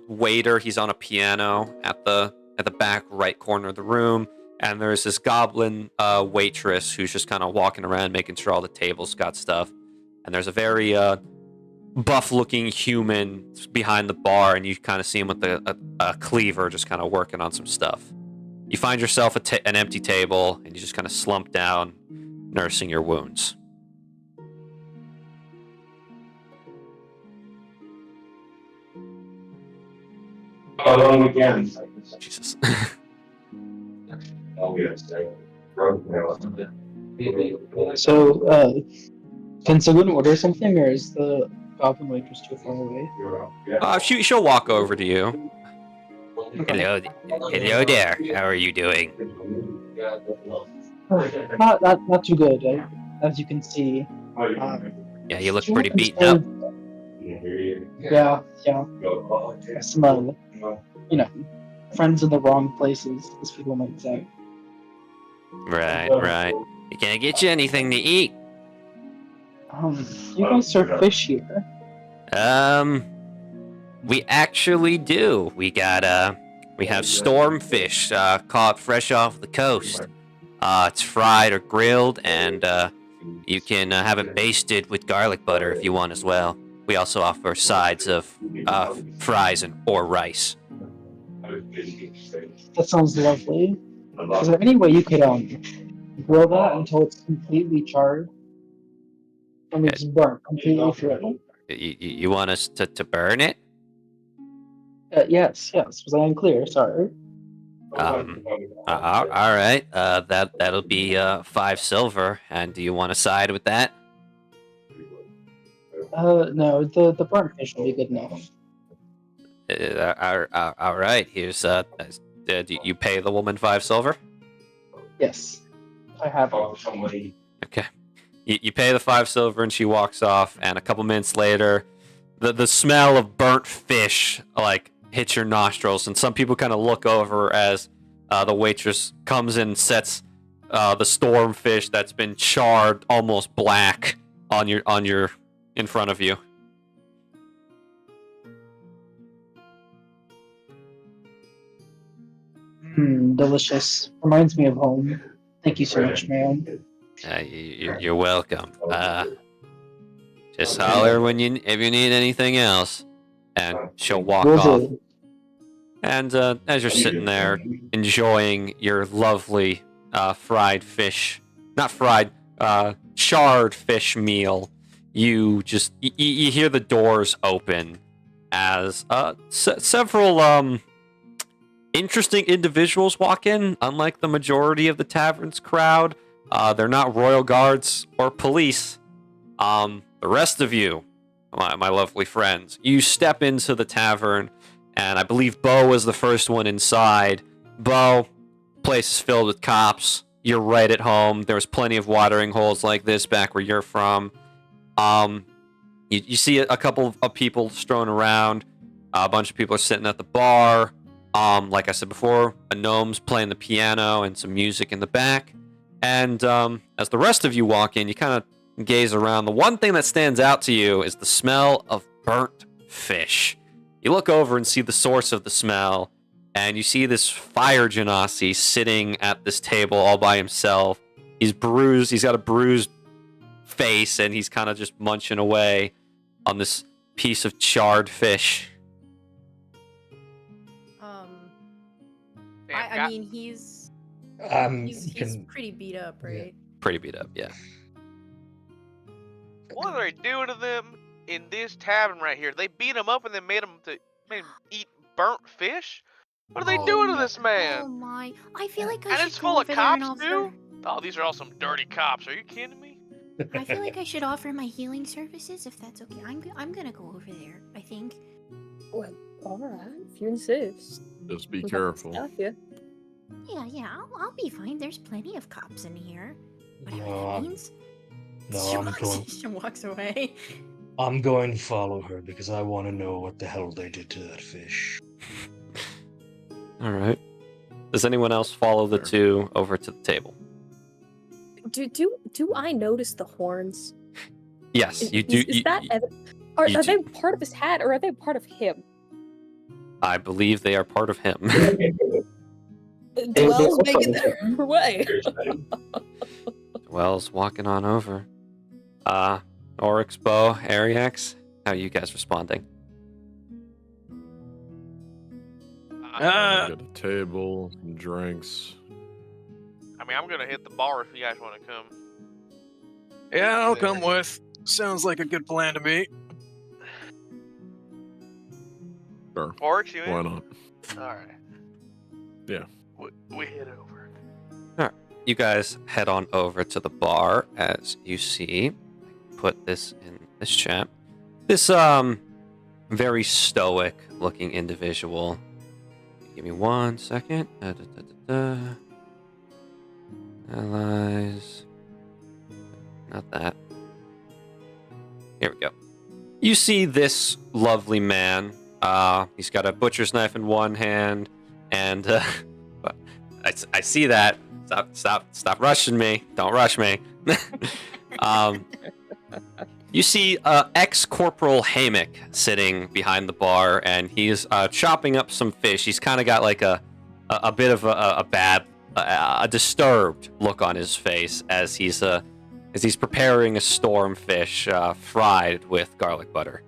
waiter. He's on a piano at the back right corner of the room, and there's this goblin waitress who's just kind of walking around making sure all the tables got stuff. And there's a very buff-looking human behind the bar, and you kind of see him with a cleaver just kind of working on some stuff. You find yourself an empty table, and you just kind of slump down, nursing your wounds. Again. Jesus. So, can someone order something, or is the goblin waitress too far away? She'll walk over to you. Hello there. How are you doing? Not too good, as you can see. Yeah, you look pretty beaten up. Yeah. Some, friends in the wrong places, as people might say. Right. Can I get you anything to eat? You guys serve fish here. We actually do. We have stormfish caught fresh off the coast. It's fried or grilled, and you can have it basted with garlic butter if you want as well. We also offer sides of fries or rice. That sounds lovely. Is there any way you could grill that until it's completely charred? I mean, it's burnt completely through. You want us to burn it? Yes. Was I unclear? Sorry. All right. That'll be 5 silver. And do you want a side with that? No. The burnt fish will be good enough. All right. Here's do you pay the woman 5 silver? Yes, I have it. Okay. You pay the 5 silver, and she walks off. And a couple minutes later, the smell of burnt fish hits your nostrils, and some people kind of look over as the waitress comes in and sets the stormfish that's been charred almost black on your in front of you. Delicious. Reminds me of home. Thank you so much, ma'am. You're welcome. Just holler if you need anything else, and she'll walk off. And as you're sitting there enjoying your lovely charred fish meal, you hear the doors open as several interesting individuals walk in. Unlike the majority of the tavern's crowd, they're not royal guards or police. The rest of you, my lovely friends, you step into the tavern, and I believe Bo was the first one inside. Bo, place is filled with cops. You're right at home. There's plenty of watering holes like this back where you're from. You see a couple of people strewn around. A bunch of people are sitting at the bar. Like I said before, a gnome's playing the piano and some music in the back. And as the rest of you walk in, you kind of gaze around. The one thing that stands out to you is the smell of burnt fish. You look over and see the source of the smell, and you see this fire genasi sitting at this table all by himself. He's bruised. He's got a bruised face, and he's kind of just munching away on this piece of charred fish. I mean, he's pretty beat up, right? Yeah. Pretty beat up, yeah. What are they doing to them in this tavern right here? They beat him up and then made him eat burnt fish? What are they doing to this man? Oh my! I feel like and it's full of cops too. Oh, these are all some dirty cops. Are you kidding me? I feel like I should offer my healing services if that's okay. I'm gonna go over there. I think. Well, all right, if you insist. Just be careful. Yeah. Yeah, I'll be fine. There's plenty of cops in here. Whatever No, that means. No, She walks away. I'm going to follow her because I want to know what the hell they did to that fish. All right. Does anyone else follow the Sure. two over to the table? Do I notice the horns? Yes, you do. Is that you are do. they part of his hat or are they part of him? I believe they are part of him. Dwell's making their way. Wells walking on over. Oryx, Bo, Ariax, how are you guys responding? Get a table, some drinks. I mean, I'm gonna hit the bar if you guys want to come. Yeah, I'll come with. Sounds like a good plan to me. Sure. Oryx, you in? Why not? All right. Yeah. We head over. You guys head on over to the bar as you see. Put this in this chat. This very stoic looking individual. Give me 1 second. Allies. Not that. Here we go. You see this lovely man. He's got a butcher's knife in one hand, and I see that. Stop rushing me. Don't rush me. You see ex-Corporal Hammock sitting behind the bar, and he's chopping up some fish. He's kind of got like a bit of a disturbed look on his face as he's preparing a stormfish fried with garlic butter.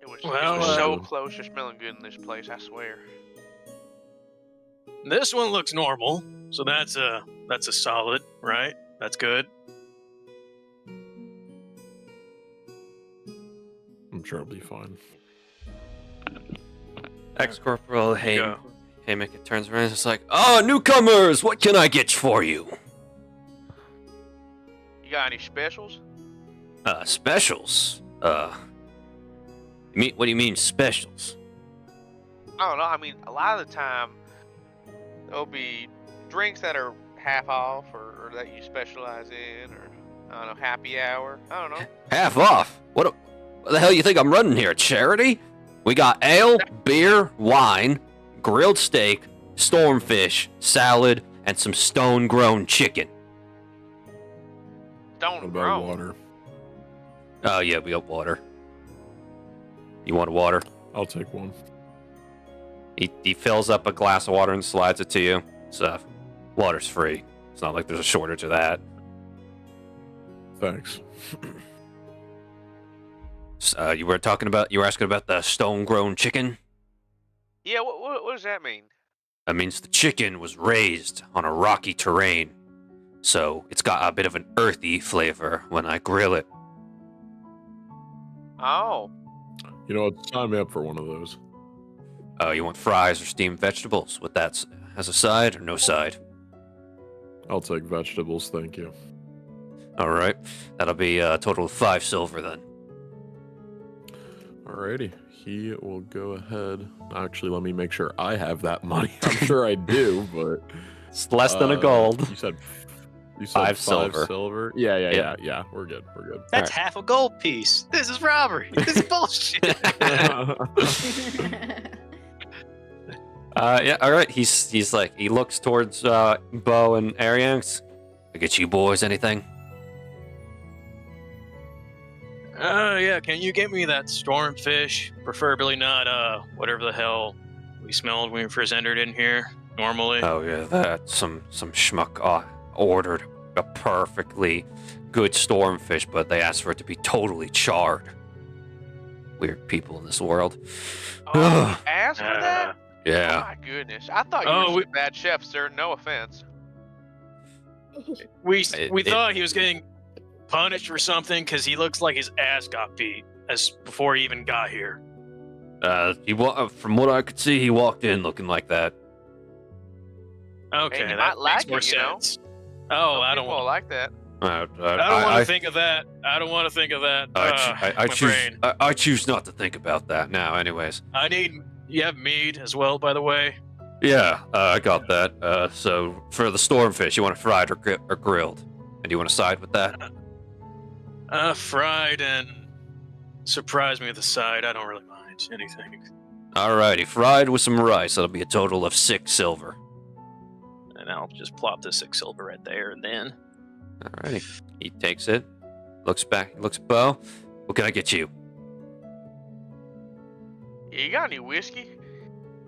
It was Well, so close to smelling good in this place, I swear. This one looks normal, so that's a solid, right? That's good. I'm sure it'll be fine. Ex-Corporal Go. Hammock turns around and is like, "Oh, newcomers, what can I get for you?" You got any specials? Specials? What do you mean specials? I don't know. I mean, a lot of the time, there'll be drinks that are half off or that you specialize in, or, I don't know, happy hour. I don't know. Half off? What the hell you think I'm running here? Charity? We got ale, beer, wine, grilled steak, stormfish, salad, and some stone-grown chicken. What Stone about grown. water? Oh, yeah, we got water. You want water? I'll take one. He fills up a glass of water and slides it to you. So, water's free. It's not like there's a shortage of that. Thanks. You were asking about the stone-grown chicken? Yeah, what does that mean? That means the chicken was raised on a rocky terrain. So, it's got a bit of an earthy flavor when I grill it. Oh, You know what? Sign me up for one of those. You want fries or steamed vegetables with that as a side or no side? I'll take vegetables, thank you. All right. That'll be a total of 5 silver then. Alrighty. He will go ahead. Actually, let me make sure I have that money. I'm sure I do, but It's less than a gold. You said 5 silver. silver. Yeah. Yeah. We're good. That's half a gold piece. This is robbery. This is bullshit. Yeah, all right. He's like, he looks towards Bo and Arians. I get you boys anything? Yeah, can you get me that stormfish? Preferably not, whatever the hell we smelled when we first entered in here, normally. Oh, yeah, that. Some schmuck ordered a perfectly good stormfish, but they asked for it to be totally charred. Weird people in this world. oh, you asked for that? Yeah. Oh my goodness! I thought you Oh, were such a bad chef, sir. No offense. We It- thought he was getting punished for something because he looks like his ass got beat before he even got here. From what I could see, he walked in looking like that. Okay, Hey, you that might makes like more it, you know? sense. Oh, Some I don't people want. like that. I don't want to think of that. I don't want to think of that. I my choose. brain. I choose not to think about that now. Anyways. I need. You have mead as well, by the way. Yeah, I got that. So for the stormfish, you want it fried or grilled? And do you want to side with that? Fried and surprise me with a side. I don't really mind anything. Alrighty, fried with some rice. That'll be a total of 6 silver. And I'll just plop the 6 silver right there and then. Alrighty. He takes it, looks back, looks at Bo. What can I get you? You got any whiskey?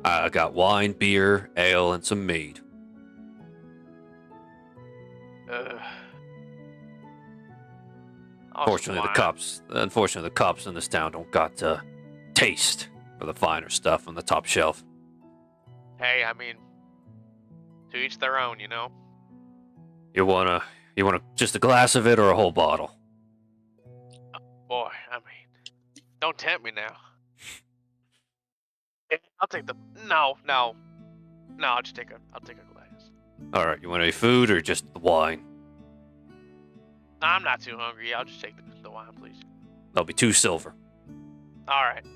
I got wine, beer, ale, and some mead. Unfortunately, the cops in this town don't got taste for the finer stuff on the top shelf. Hey, I mean, to each their own, you know. You wanna just a glass of it or a whole bottle? Boy, I mean, don't tempt me now. I'll take the no. I'll take a glass. All right, you want any food or just the wine? I'm not too hungry. I'll just take the wine, please. That'll be 2 silver. All right.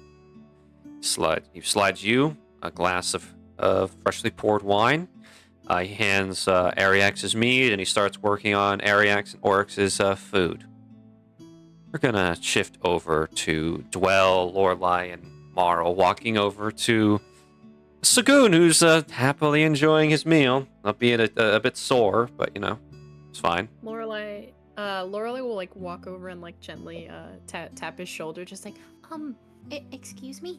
He slides you a glass of freshly poured wine. He hands Ariax his mead, and he starts working on Ariax and Oryx's food. We're gonna shift over to Dwell, Lorelei, and Marl, walking over to Sagoon, who's happily enjoying his meal, albeit a bit sore, but it's fine. Lorelei will like walk over and like gently tap his shoulder, just like, excuse me.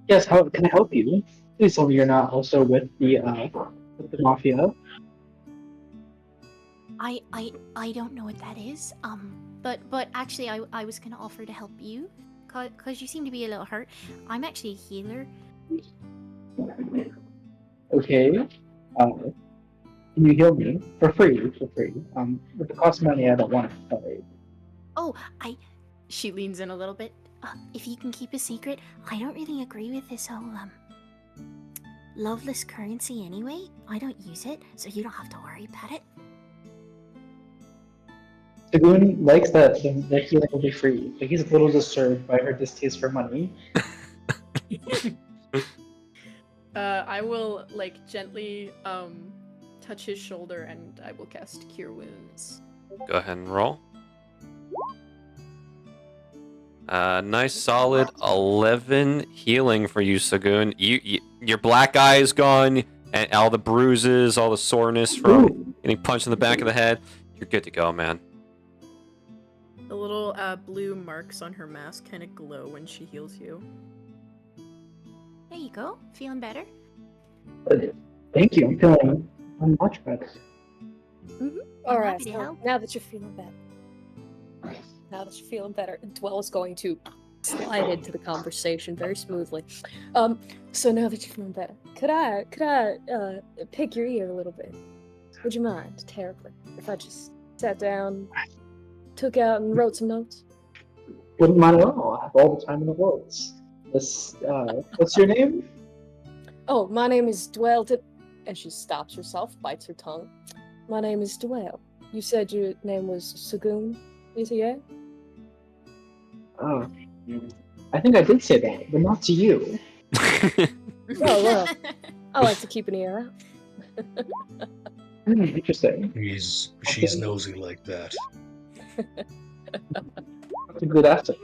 Yes, how can I help you? Please tell me you're not also with the mafia. I don't know what that is. But actually, I was gonna offer to help you, cause you seem to be a little hurt. I'm actually a healer. Okay. Can you heal me for free? With the cost of money, I don't want it. Sorry. Oh, She leans in a little bit. If you can keep a secret, I don't really agree with this whole loveless currency anyway. I don't use it, so you don't have to worry about it. Sagoon likes that healing will be free, but he's a little disturbed by her distaste for money. I will like gently touch his shoulder and I will cast Cure Wounds. Go ahead and roll. Nice solid 11 healing for you, Sagoon. Your black eye is gone, and all the bruises, all the soreness from getting punched in the back of the head. You're good to go, man. The little blue marks on her mask kind of glow when she heals you. There you go. Feeling better? Thank you. I'm much better. All right. happy to So help. now that you're feeling better, Dwell is going to slide into the conversation very smoothly. So now that you're feeling better, could I pick your ear a little bit? Would you mind terribly if I just sat down, took out and wrote some notes? Wouldn't mind at all. I have all the time in the world. What's your name? Oh, my name is Dwell. And she stops herself, bites her tongue. My name is Dwell. You said your name was Sagoon, is it? Oh, I think I did say that, but not to you. Oh, well, I like to keep an ear out. Interesting. She's nosy like that. That's a good answer.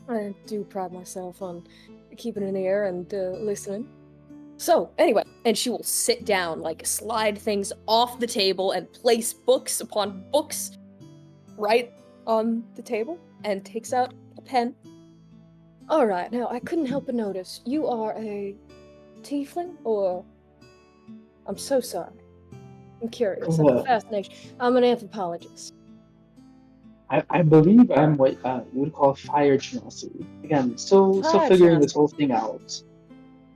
I do pride myself on keeping an ear and listening. So, anyway, and she will sit down, like slide things off the table and place books upon books right on the table and takes out a pen. Alright, now I couldn't help but notice, you are a tiefling, or... I'm so sorry. I'm curious, I'm a fascination. I'm an anthropologist. I believe I'm what you would call fire genasi. Again, still figuring this whole thing out.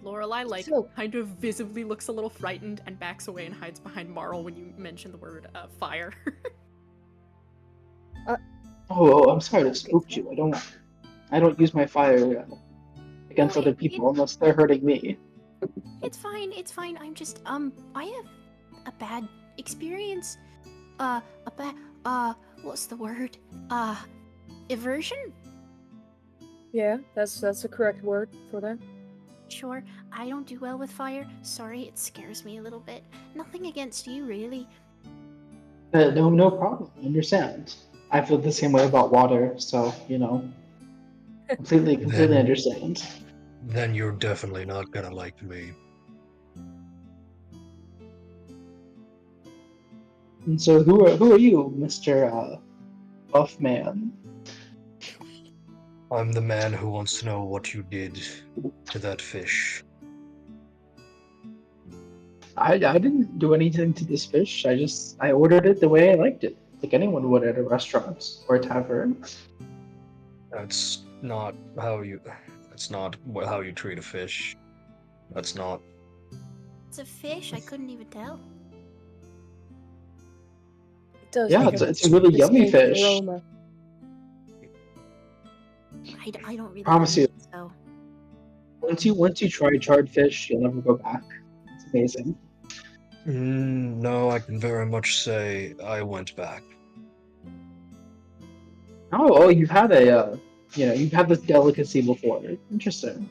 Lorelei kind of visibly looks a little frightened and backs away and hides behind Marl when you mention the word fire. I'm sorry to spook you. I don't use my fire against other people unless they're hurting me. It's fine. I'm just I have a bad experience. What's the word? Aversion? Yeah, that's the correct word for that. Sure, I don't do well with fire. Sorry, it scares me a little bit. Nothing against you, really. No problem. I understand. I feel the same way about water, so completely Then- understand. Then you're definitely not gonna like me. And so, who are you, Mister Buff Man? I'm the man who wants to know what you did to that fish. I didn't do anything to this fish. I ordered it the way I liked it, like anyone would at a restaurant or a tavern. That's not how you. That's not how you treat a fish. That's not. It's a fish. I couldn't even tell. It does Yeah, have it's a really yummy distinct fish. aroma. I don't really Promise like you. it, so. Once you try charred fish, you'll never go back. It's amazing. No, I can very much say I went back. Oh, you've had you've had this delicacy before. Interesting.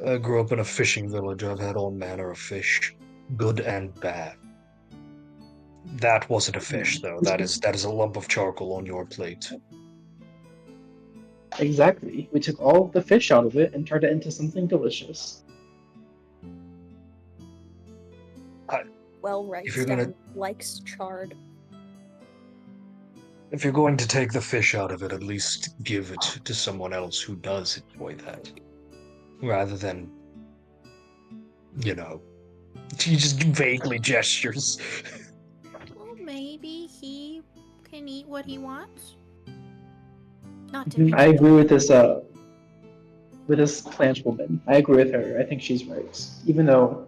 I grew up in a fishing village. I've had all manner of fish, good and bad. That wasn't a fish, though. That is a lump of charcoal on your plate. Exactly. We took all of the fish out of it and turned it into something delicious. Well, right If you're gonna- down likes charred. If you're going to take the fish out of it, at least give it to someone else who does enjoy that. Rather than, he just vaguely gestures. Well, maybe he can eat what he wants. Not to be I agree with this plant woman. I agree with her. I think she's right. Even though,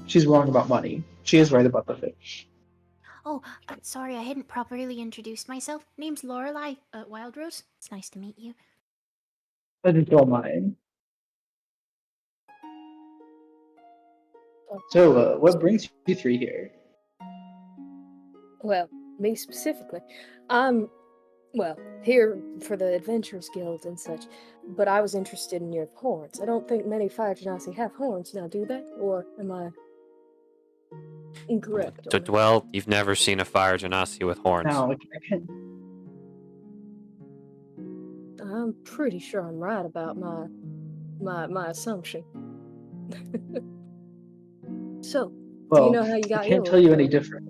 she's wrong about money. She is right about the fish. Oh, I'm sorry, I hadn't properly introduced myself. Name's Lorelei, Wildrose. It's nice to meet you. I just don't mind. So, what brings you three here? Well, me specifically. I'm, here for the Adventurers Guild and such, but I was interested in your horns. I don't think many Fire Genasi have horns now, do they? Or am I incorrect on that? Dwell, you've never seen a fire genasi with horns. Now, I can't. I'm pretty sure I'm right about my assumption. So, Well, do you know how you got I can't yours? tell you any different.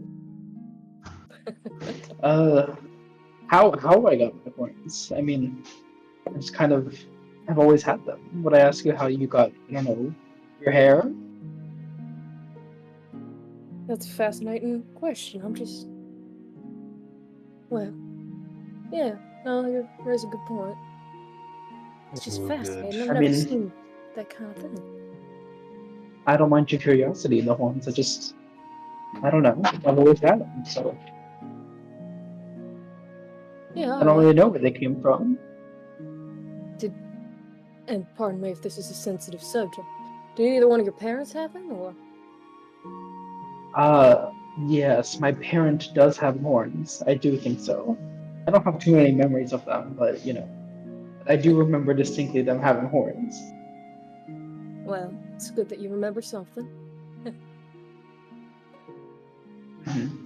How I got my horns? I mean, I just kind of have always had them. Would I ask you how you got, your hair? That's a fascinating question. I'm just... Well, yeah, no, you raise a good point. It's just We're fascinating. good. I've I never mean- seen that kind of thing. I don't mind your curiosity in the horns. I don't know. I've always had them, so Yeah, I don't really know where they came from. and pardon me if this is a sensitive subject. Do either one of your parents have them, or...? Yes, my parent does have horns. I do think so. I don't have too many memories of them, but I do remember distinctly them having horns. Well, it's good that you remember something. Mhm.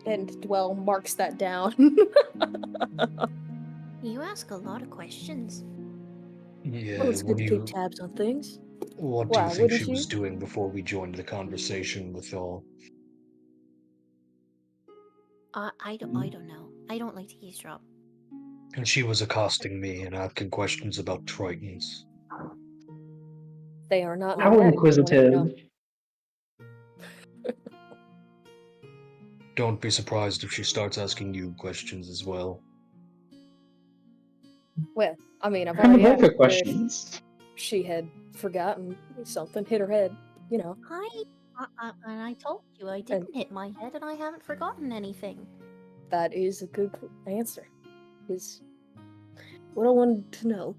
And Dwell marks that down. You ask a lot of questions. Yeah, Well, it's good what to do keep you, tabs on things. what do you Wow, think wouldn't she you? was doing before we joined the conversation with all? I don't know. I don't like to eavesdrop. And she was accosting me and asking questions about Tritons. They are not How nomadic, inquisitive. Don't be surprised if she starts asking you questions as well. Well, I mean, I've What kind of already perfect asked her if questions? she had forgotten something, hit her head, And I told you I didn't hit my head and I haven't forgotten anything. That is a good answer. Is what I wanted to know.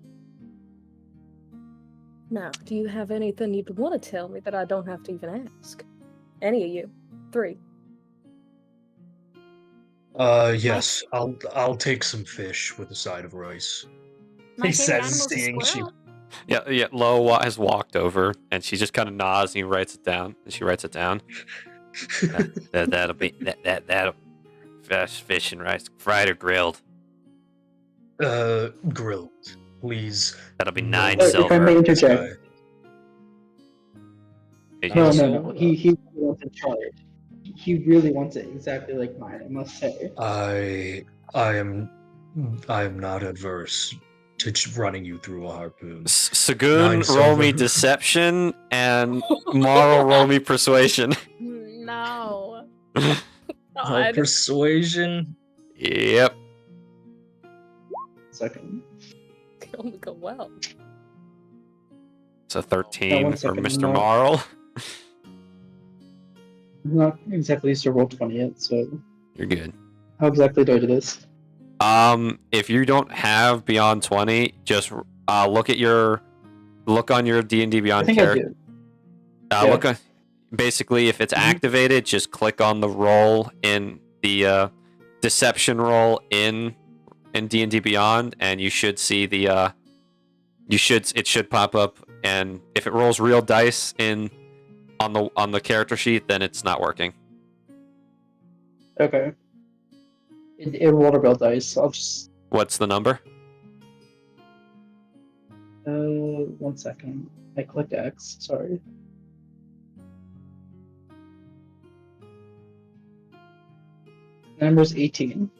Now, do you have anything you'd want to tell me that I don't have to even ask? Any of you? 3. Yes, I'll take some fish with a side of rice. My He favorite says, animal's a seeing she- squirrel. Yeah, Lo has walked over, and she just kind of nods, and he writes it down, and she writes it down. That'll be that'll fish and rice, fried or grilled. Grilled, please. That'll be No. 9 If I may silver. interject. Did No, you- no. He wants a charge. He really wants it exactly like mine, I must say. I am not adverse to running you through a harpoon. Sagoon, 9 roll me silver. deception, and Marl, roll me persuasion. No. Oh, God. persuasion. Yep. Second. Can only go well. It's a 13 one for second, Mr. no. Marl. I'm not exactly used to roll 20 yet, so You're good. how exactly do I do this? If you don't have Beyond 20, just look on your D&D I Beyond think I character. do. Yeah. Look on. Basically, if it's activated, just click on the roll in the deception roll in D&D Beyond, and you should see the it should pop up. And if it rolls real dice on the character sheet, then it's not working. Okay. It rolled a real dice. I'll just What's the number? 1 second. I clicked X. Sorry. Number's 18.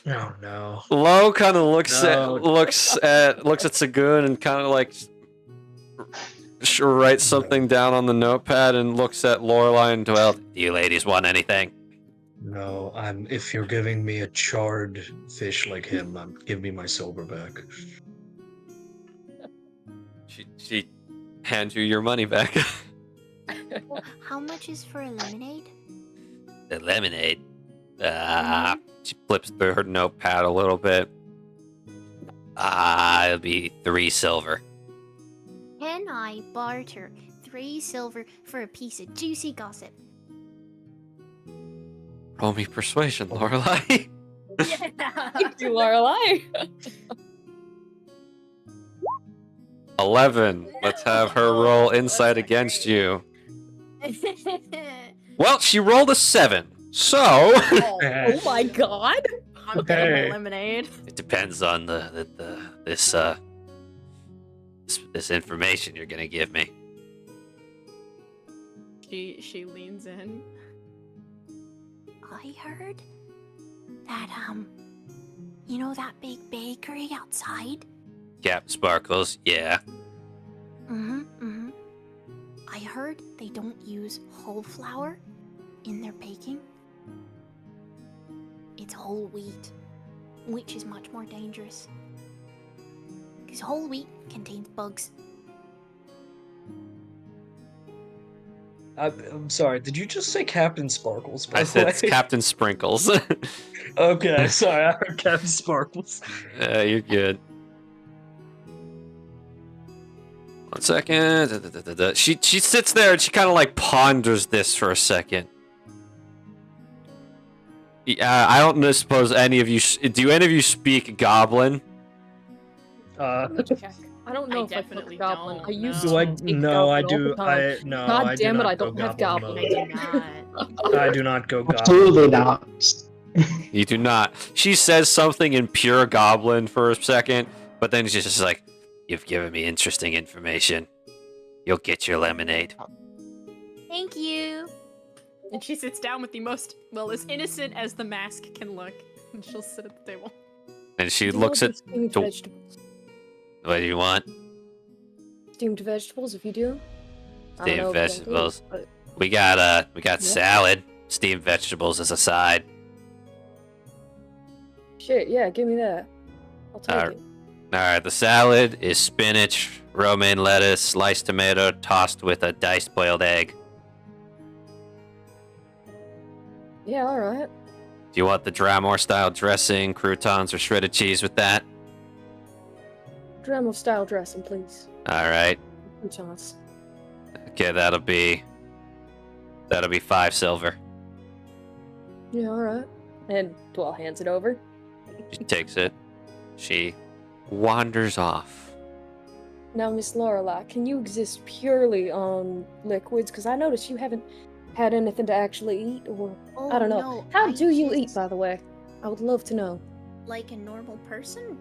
Oh no. Lo kind of looks No. looks at Sagoon and kind of like writes something down on the notepad and looks at Lorelai and Well, do you ladies want anything? No, if you're giving me a charred fish like him, give me my silver back. She hands you your money back. Well, how much is for a lemonade? The lemonade. She flips through her notepad a little bit. It'll be 3 silver. Can I barter 3 silver for a piece of juicy gossip? Roll me persuasion, Lorelai. Thank you, Lorelai. 11. Let's have her roll insight against you. Well, she rolled a 7. So Oh my god. I'm getting Hey. my lemonade. it depends on this information you're gonna give me. She leans in. I heard that, you know that big bakery outside? Cap Sparkles, yeah. Mm-hmm. I heard they don't use whole flour in their baking. It's whole wheat, which is much more dangerous. Because whole wheat contains bugs. I'm sorry, did you just say Captain Sparkles? By I the said way? it's Captain Sprinkles. Okay, sorry, I heard Captain Sparkles. You're good. 1 second. She sits there and she kind of like ponders this for a second. I don't suppose any of you. Do any of you speak Goblin? Check. I don't know I if I definitely spoke Goblin. don't, I used no. Do I? to speak No, I Goblin all do. the time. No, God I do damn it, not I go don't have Goblin Goblin. I mode. do not. I do not go Goblin. Absolutely not. You do not. She says something in pure Goblin for a second, but then she's just like, "You've given me interesting information. You'll get your lemonade." Thank you. And she sits down with the most, well, as innocent as the mask can look. And she'll sit at the table. And she You looks know at. the steamed to- vegetables. What do you want? Steamed vegetables, if you do. I don't Steamed know if you don't do it, vegetables. but- We got Yeah. salad, steamed vegetables as a side. Shit, yeah, give me that. I'll take Alright. it. All right, the salad is spinach, romaine lettuce, sliced tomato, tossed with a diced boiled egg. Yeah, alright. Do you want the Dramor style dressing, croutons, or shredded cheese with that? Dremel style dressing, please. All right. Croutons. Okay, that'll be 5 silver. Yeah, alright. And Dwell hands it over. She takes it. She wanders off. Now, Miss Lorelai, can you exist purely on liquids? Because I noticed you haven't had anything to actually eat, or Oh, I don't know. no, How I do you eat, just- by the way? I would love to know. Like a normal person?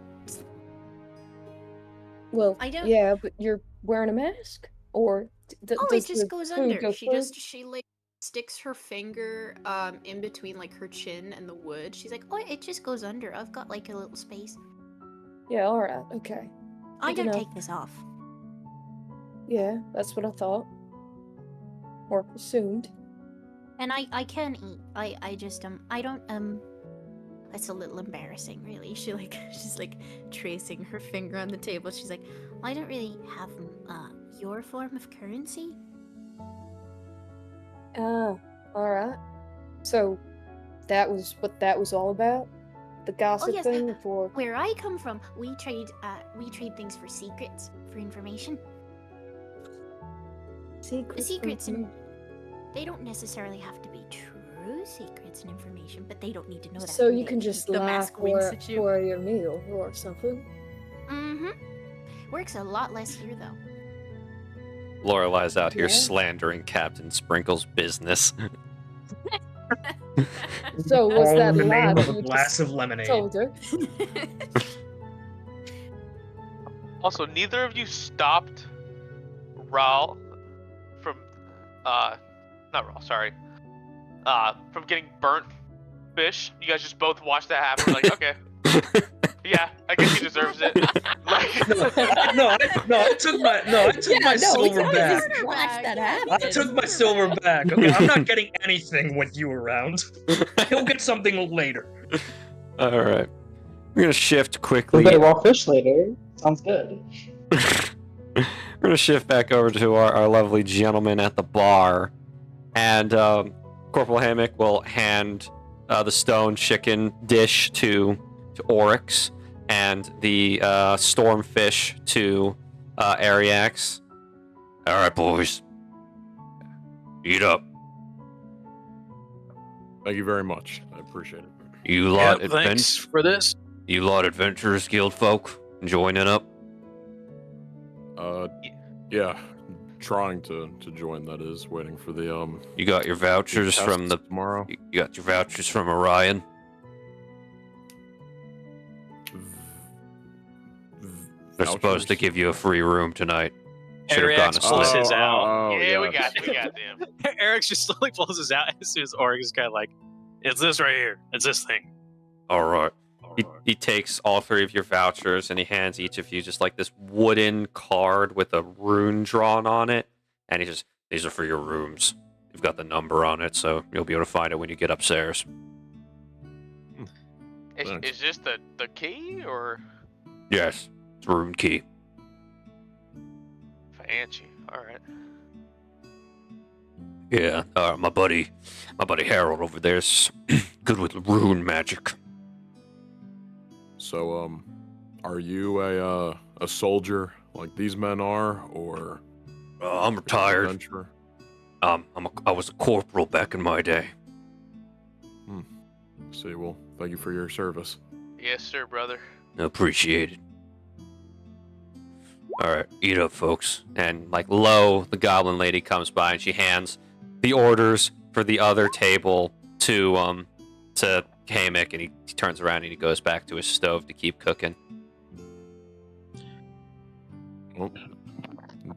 Well, I don't- yeah, but you're wearing a mask, or Oh, does it just the goes food under. go through? She like sticks her finger in between like her chin and the wood. She's like, Oh, it just goes under. I've got like a little space. Yeah, all right, okay. I Good to don't know. take this off. Yeah, that's what I thought, or assumed. And I can eat. I just I don't it's a little embarrassing, really. She's like tracing her finger on the table. She's like, I don't really have your form of currency. Ah, all right. So, that was what that was all about? The gossip yes. thing, for Where I come from, we trade things for secrets, for information. secrets? Secrets from- and they don't necessarily have to be true secrets and information, but they don't need to know that. So who you they can keep. just The lie mask winks for, at you. for your meal or something. Mm-hmm. Works a lot less here though. Lorelai's out here Yeah. slandering Captain Sprinkle's business. So was All that in the lie name that of a you glass just of lemonade. told her? Also, neither of you stopped Raul from not Raul, sorry. From getting burnt fish. You guys just both watched that happen. We're like, okay. Yeah, I guess he deserves it. Like, I took my silver back. Watch that I took my silver back. Okay, I'm not getting anything with you around. He'll get something later. All right. We're going to shift We quickly. better raw fish later. Sounds good. We're going to shift back over to our lovely gentleman at the bar. And Corporal Hammock will hand the stone chicken dish to Oryx and the stormfish to Ariax. All right, boys. Eat up. Thank you very much. I appreciate it. You lot, thanks for this. you lot Adventurers Guild folk joining up. Yeah, trying to join. That is waiting for the You got your vouchers tests from the tomorrow. you got your vouchers from Orion. They're supposed to Vouchers? give you a free room tonight. Should have gone to Ariax pulls sleep. his out. yeah, we yes. got them. Eric's just slowly pulls his out as soon as Oryx is kind of like, it's this right here. It's this thing. All right. He takes all three of your vouchers and he hands each of you just like this wooden card with a rune drawn on it. And he just, these are for your rooms. You've got the number on it, so you'll be able to find it when you get upstairs. Thanks. Is this the key or Yes, it's a rune key. fancy? All right. Yeah, my buddy Harold over there's good with rune magic. So, are you a soldier like these men are, or I'm retired. adventurer? I was a corporal back in my day. See, well, thank you for your service. Yes, sir, brother. Appreciate it. All right, eat up, folks. And like Lo, the goblin lady comes by and she hands the orders for the other table to Hammock, and he turns around and he goes back to his stove to keep cooking. Well,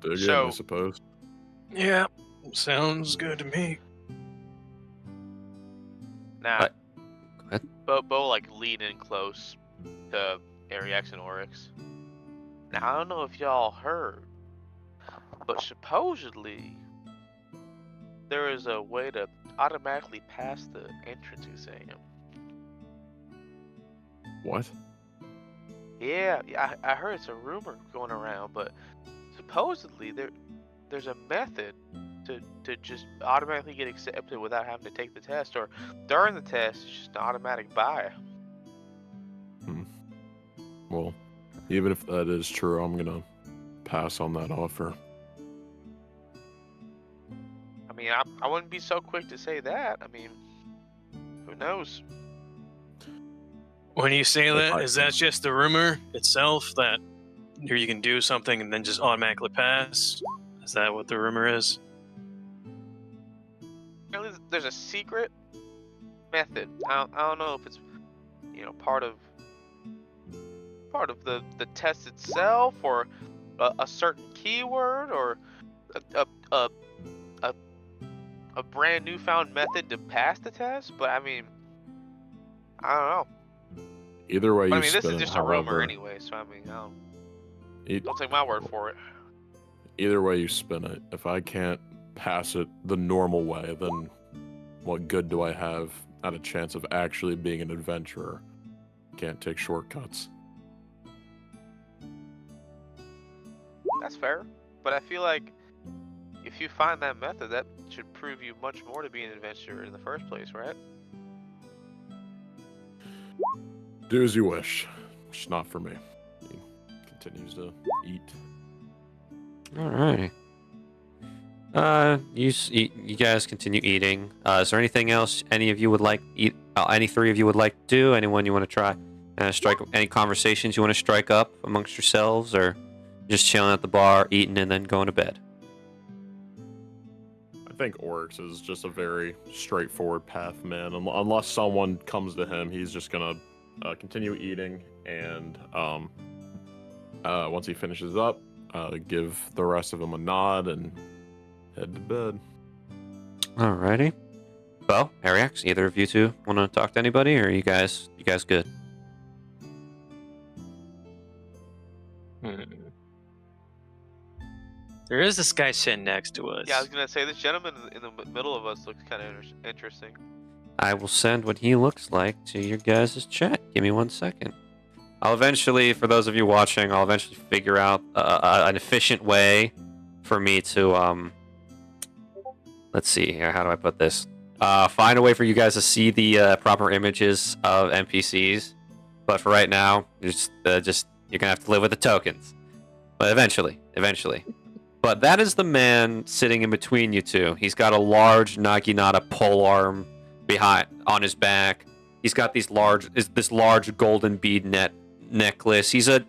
dig in, So- I suppose. Yeah, sounds good to me. Now, Go ahead. Bo like lean in close to Ariax and Oryx. Now I don't know if y'all heard, but supposedly there is a way to automatically pass the entrance exam. What? Yeah, I heard it's a rumor going around, but supposedly there's a method to just automatically get accepted without having to take the test, or during the test it's just an automatic buy. Well, even if that is true, I'm gonna pass on that offer. I mean, I wouldn't be so quick to say that. I mean, who knows? When you say Like, that, is that just the rumor itself that you can do something and then just automatically pass? Is that what the rumor is? there's a secret method. I don't know if it's part of the test itself, or a certain keyword, or a brand new found method to pass the test. But I mean, I don't know. Either way, But, you I mean, this spin is it, just a rumor however, anyway, so I mean, don't take my word for it. either way you spin it, if I can't pass it the normal way, then what good do I have at a chance of actually being an adventurer? Can't take shortcuts. That's fair, but I feel like if you find that method, that should prove you much more to be an adventurer in the first place, right? Do as you wish. Just not for me. He continues to eat. Alrighty. You guys continue eating. Is there anything else any of you would like eat? Any three of you would like to do? Anyone you want to try? Strike any conversations you want to strike up amongst yourselves, or just chilling at the bar, eating, and then going to bed? I think Oryx is just a very straightforward path man. Unless someone comes to him, he's just gonna continue eating, and once he finishes up, give the rest of them a nod and head to bed. Alrighty. Well, Ariax, either of you two want to talk to anybody, or are you guys good? There is this guy sitting next to us. Yeah, I was gonna say this gentleman in the middle of us looks kind of interesting. I will send what he looks like to your guys' chat. Give me 1 second. I'll eventually, for those of you watching, I'll eventually figure out an efficient way for me to, let's see here, how do I put this? Find a way for you guys to see the proper images of NPCs. But for right now, you're gonna have to live with the tokens. But eventually. But that is the man sitting in between you two. He's got a large Naginata polearm on his back. He's got this large golden bead necklace. He's an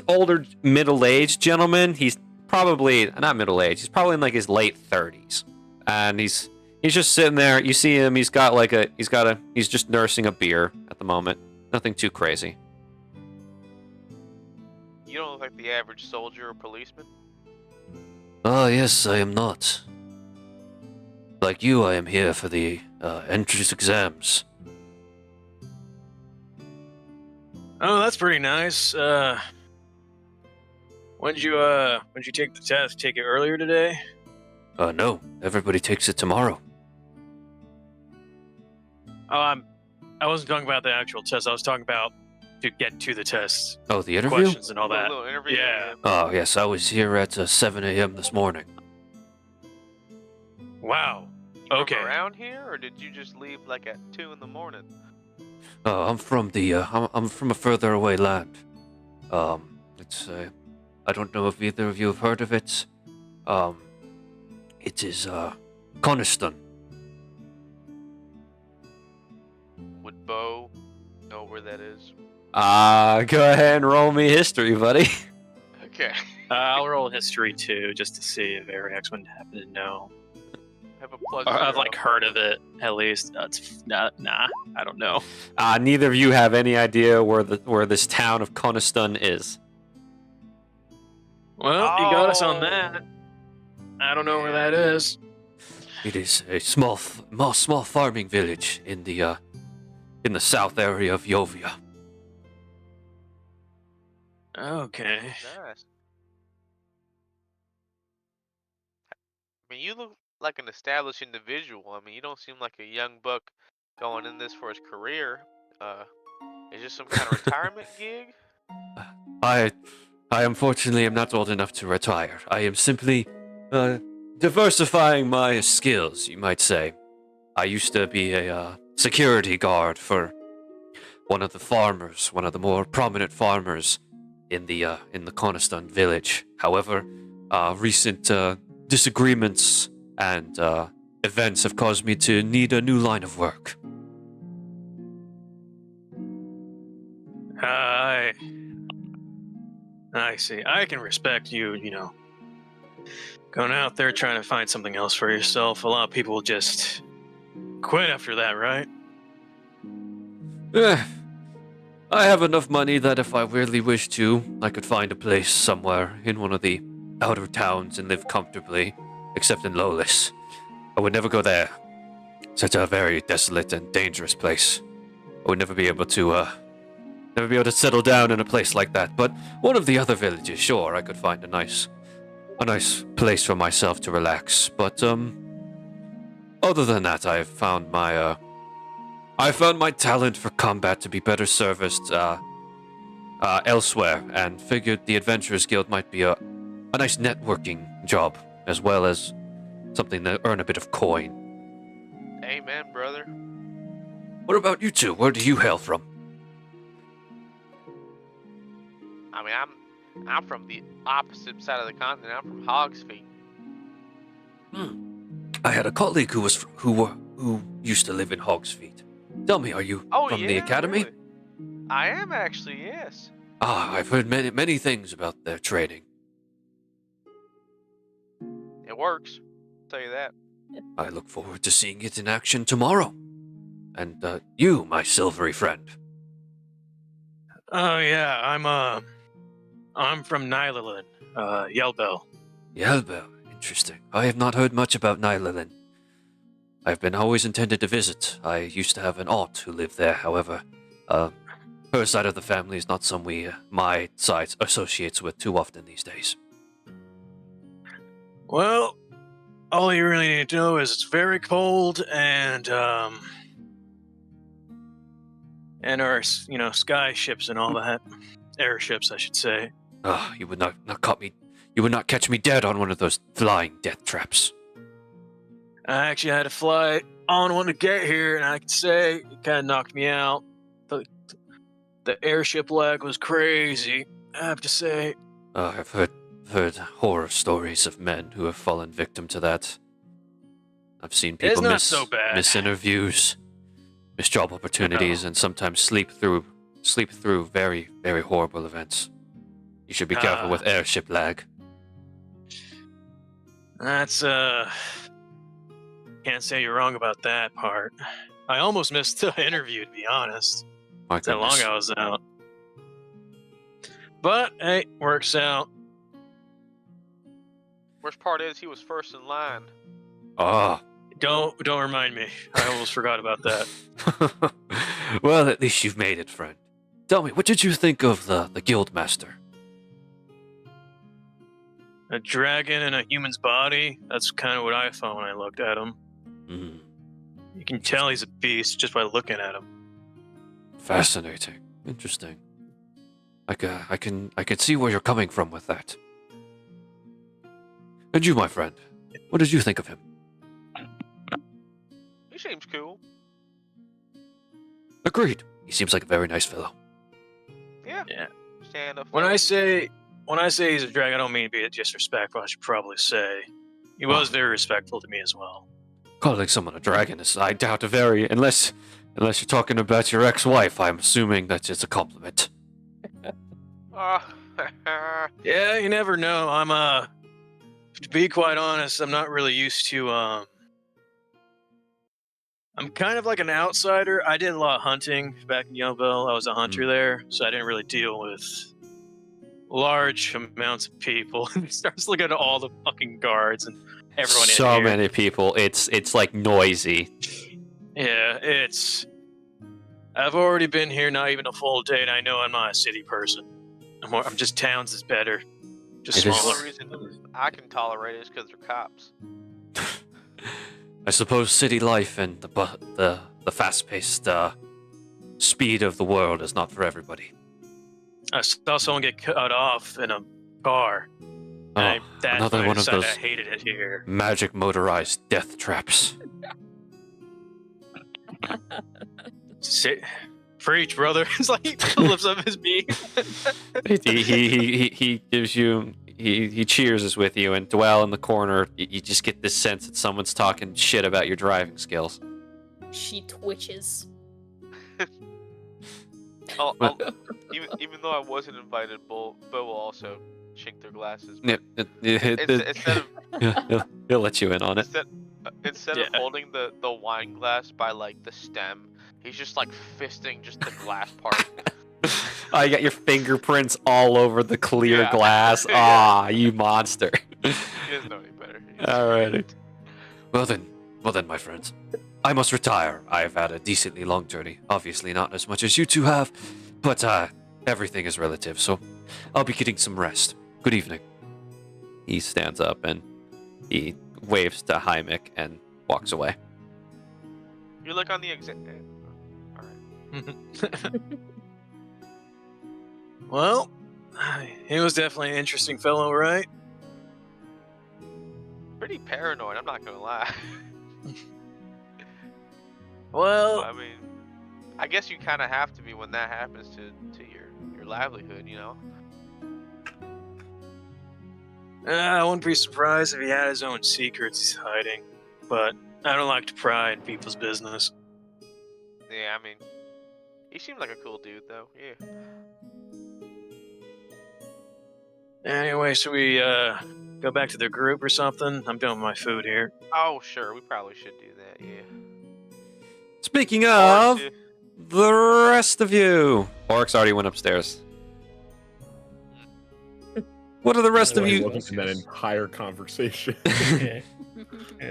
older middle-aged gentleman. He's probably not middle-aged. He's probably in like his late 30s, and he's just sitting there. You see him. He's just nursing a beer at the moment. Nothing too crazy. You don't look like the average soldier or policeman. Ah, yes, I am not. Like you, I am here for the entrance exams. Oh, that's pretty nice. When'd you take the test? Take it earlier today? No, everybody takes it tomorrow. Oh, I wasn't talking about the actual test. I was talking about to get to the test. Oh, the interview? Questions and all that. Little interview. Yeah. Oh, yes, I was here at 7 a.m. this morning. Wow. You Okay. from around here, or did you just leave like at 2 in the morning? I'm from I'm from a further away land. It's I don't know if either of you have heard of it. It is Coniston. Would Bo know where that is? Go ahead and roll me history, buddy. Okay. I'll roll history too, just to see if Ariax would happen to know. Have a plus. Or I've 0. like heard of it at least. Nah, I don't know. Neither of you have any idea where this town of Coniston is. Well, you got us on that. I don't know where that is. It is a small farming village in the south area of Yovia. Okay. Nice. I mean, you look like an established individual. I mean, you don't seem like a young buck going in this for his career. Is this some kind of retirement gig? I unfortunately am not old enough to retire. I am simply diversifying my skills, you might say. I used to be a security guard for one of the more prominent farmers in the Coniston village. However, recent disagreements and events have caused me to need a new line of work. I see. I can respect you, going out there trying to find something else for yourself. A lot of people just quit after that, right? Eh, I have enough money that if I really wished to, I could find a place somewhere in one of the outer towns and live comfortably, except in Lowless. I would never go there. Such a very desolate and dangerous place. I would never be able to settle down in a place like that. But one of the other villages, sure, I could find a nice place for myself to relax. But other than that, I found my talent for combat to be better serviced elsewhere, and figured the Adventurers Guild might be a nice networking job, as well as something to earn a bit of coin. Amen, brother. What about you two? Where do you hail from? I mean, I'm from the opposite side of the continent. I'm from Hog's Feet. I had a colleague who used to live in Hog's Feet. Tell me, are you from the academy? Really? I am actually, yes. Ah, I've heard many things about their training. It works. I'll tell you that. I look forward to seeing it in action tomorrow. And you, my silvery friend. Oh yeah, I'm from Nylilin, Yelbel. Yelbel, interesting. I have not heard much about Nylilin. I've been always intended to visit. I used to have an aunt who lived there, however. Her side of the family is not some my side associates with too often these days. Well, all you really need to know is it's very cold, and our sky ships and all that, airships, I should say. Ah, you would not catch me dead on one of those flying death traps. I actually had to fly on one to get here, and I can say it kind of knocked me out. The airship lag was crazy, I have to say. I've heard horror stories of men who have fallen victim to that. I've seen people miss interviews, miss job opportunities, and sometimes sleep through very, very horrible events. You should be careful with airship lag. That's can't say you're wrong about that part. I almost missed the interview, to be honest. That's how long I was out. But hey, works out. Worst part is he was first in line. Ah. Don't remind me. I almost forgot about that. Well, at least you've made it, friend. Tell me, what did you think of the guild master? A dragon in a human's body? That's kind of what I thought when I looked at him. You can tell he's a beast just by looking at him. Fascinating. Interesting. I can see where you're coming from with that. And you, my friend, what did you think of him? He seems cool. Agreed. He seems like a very nice fellow. Yeah. Stand up. When I say he's a dragon, I don't mean to be disrespectful. I should probably say he was very respectful to me as well. Calling someone a dragon is, I doubt, unless you're talking about your ex-wife. I'm assuming that it's a compliment. Yeah, you never know. To be quite honest, I'm not really used to. I'm kind of like an outsider. I did a lot of hunting back in Yellville. I was a hunter there, so I didn't really deal with large amounts of people. He starts looking at all the fucking guards and everyone in here. So many people. It's like noisy. Yeah, I've already been here not even a full day, and I know I'm not a city person. I'm just towns is better. Just The smaller. only reason I can tolerate it is because they're cops. I suppose city life and the fast-paced speed of the world is not for everybody. I saw someone get cut off in a car. That's another when I one of decided those I hated it here. magic motorized death traps. Preach, brother. It's like he lifts up his beak. he gives you he cheers with you, and Dwell in the corner, you just get this sense that someone's talking shit about your driving skills. She twitches. Even though I wasn't invited, Bo will also chink their glasses. He'll let you in on it. Instead of holding the wine glass by like the stem, he's just like fisting just the glass part. Oh, you got your fingerprints all over the clear glass. Yeah. Ah, you monster. He doesn't know any better. Alrighty. Well then, my friends. I must retire. I have had a decently long journey. Obviously not as much as you two have, but everything is relative, so I'll be getting some rest. Good evening. He stands up and he waves to Hymick and walks away. You look on the exit. Alright. Well, he was definitely an interesting fellow, right? Pretty paranoid, I'm not gonna lie. Well, I mean, I guess you kind of have to be when that happens to your livelihood, you know? I wouldn't be surprised if he had his own secrets he's hiding, but I don't like to pry in people's business. Yeah, I mean, he seemed like a cool dude, though. Yeah. Anyway, should we go back to the group or something? I'm done with my food here. Oh, sure, we probably should do that, yeah. Speaking of, Or the rest of you. Oryx already went upstairs. What are the rest of you? Wasn't in that entire conversation. Yeah.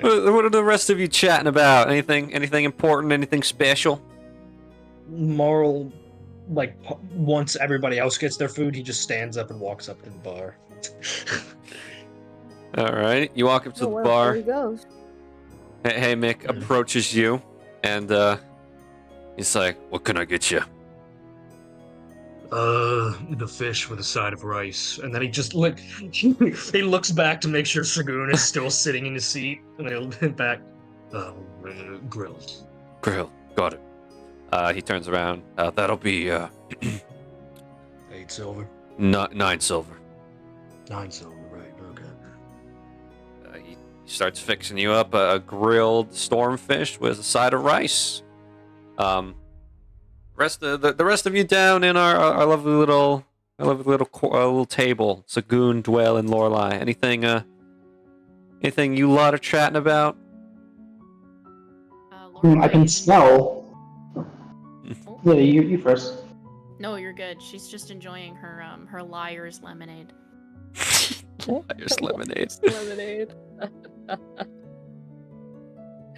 What are the rest of you chatting about? Anything important? Anything special? Marl, like, once everybody else gets their food, he just stands up and walks up to the bar. All right, you walk up to the well, bar. There he goes. Hey, Mick approaches you, and he's like, "What can I get you?" The fish with a side of rice. And then he just he looks back to make sure Sagoon is still sitting in his seat. And he'll look back. Grilled. Grill, got it. He turns around. That'll be 8 silver. 9 silver. 9 silver, right, okay. He starts fixing you up a grilled stormfish with a side of rice. The rest of you down in our lovely little little table. Sagoon, Dwell, and Lorelei. Anything you lot are chatting about? I can smell. Yeah, you first. No, you're good. She's just enjoying her liar's lemonade. Liar's lemonade. Lemonade. I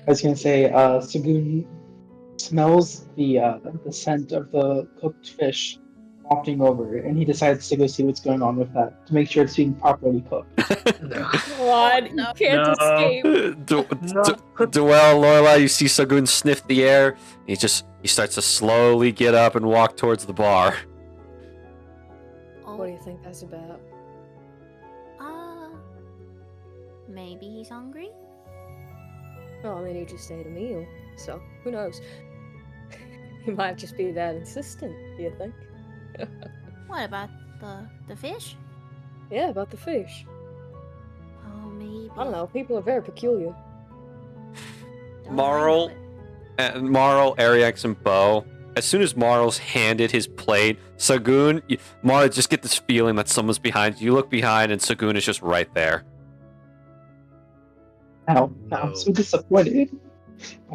was gonna say, Sagoon smells the scent of the cooked fish wafting over, and he decides to go see what's going on with that to make sure it's being properly cooked. God, you No. can't No. escape. Dwell, Lorelei, you see Sagoon sniff the air. He starts to slowly get up and walk towards the bar. What do you think that's about? Maybe he's hungry? Well, I mean, he just ate a meal, so who knows? He might just be that insistent, do you think? What about the fish? Yeah, about the fish. Oh, maybe. I don't know, people are very peculiar. Don't Marl, I know it? Marl, Ariax, and Bo. As soon as Marl's handed his plate, Sagoon, Marl just get this feeling that someone's behind you. You look behind, and Sagoon is just right there. Now, No. I'm so disappointed.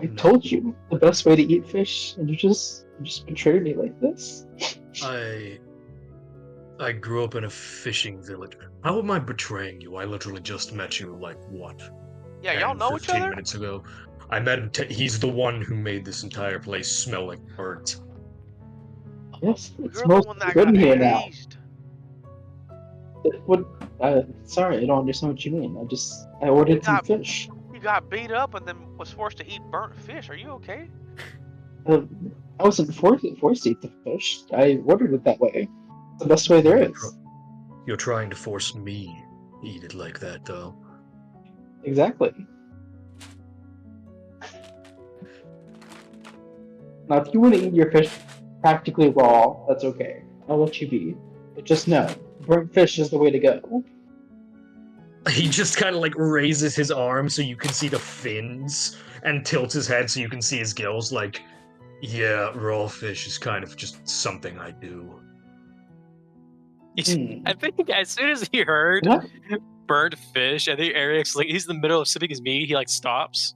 I told you the best way to eat fish, and you just betrayed me like this. I grew up in a fishing village. How am I betraying you? I literally just met you, like, what? Yeah, y'all 10, know each 15 other? minutes ago. I met him. He's the one who made this entire place smell like birds. Yes, it You're the smells one that good got in here now. hazed. What? Sorry, I don't understand what you mean. I ordered some got- fish. You got beat up and then was forced to eat burnt fish. Are you okay? I wasn't forced to eat the fish. I ordered it that way. It's the best way there is. You're trying to force me to eat it like that, though. Exactly. Now, if you want to eat your fish practically raw, that's okay. I'll let you be. But just know, burnt fish is the way to go. He just kind of like raises his arm so you can see the fins and tilts his head so you can see his gills. Like, yeah, raw fish is kind of just something I do. I think as soon as he heard What? burnt fish, I think Eric's like he's in the middle of sipping his meat. He like stops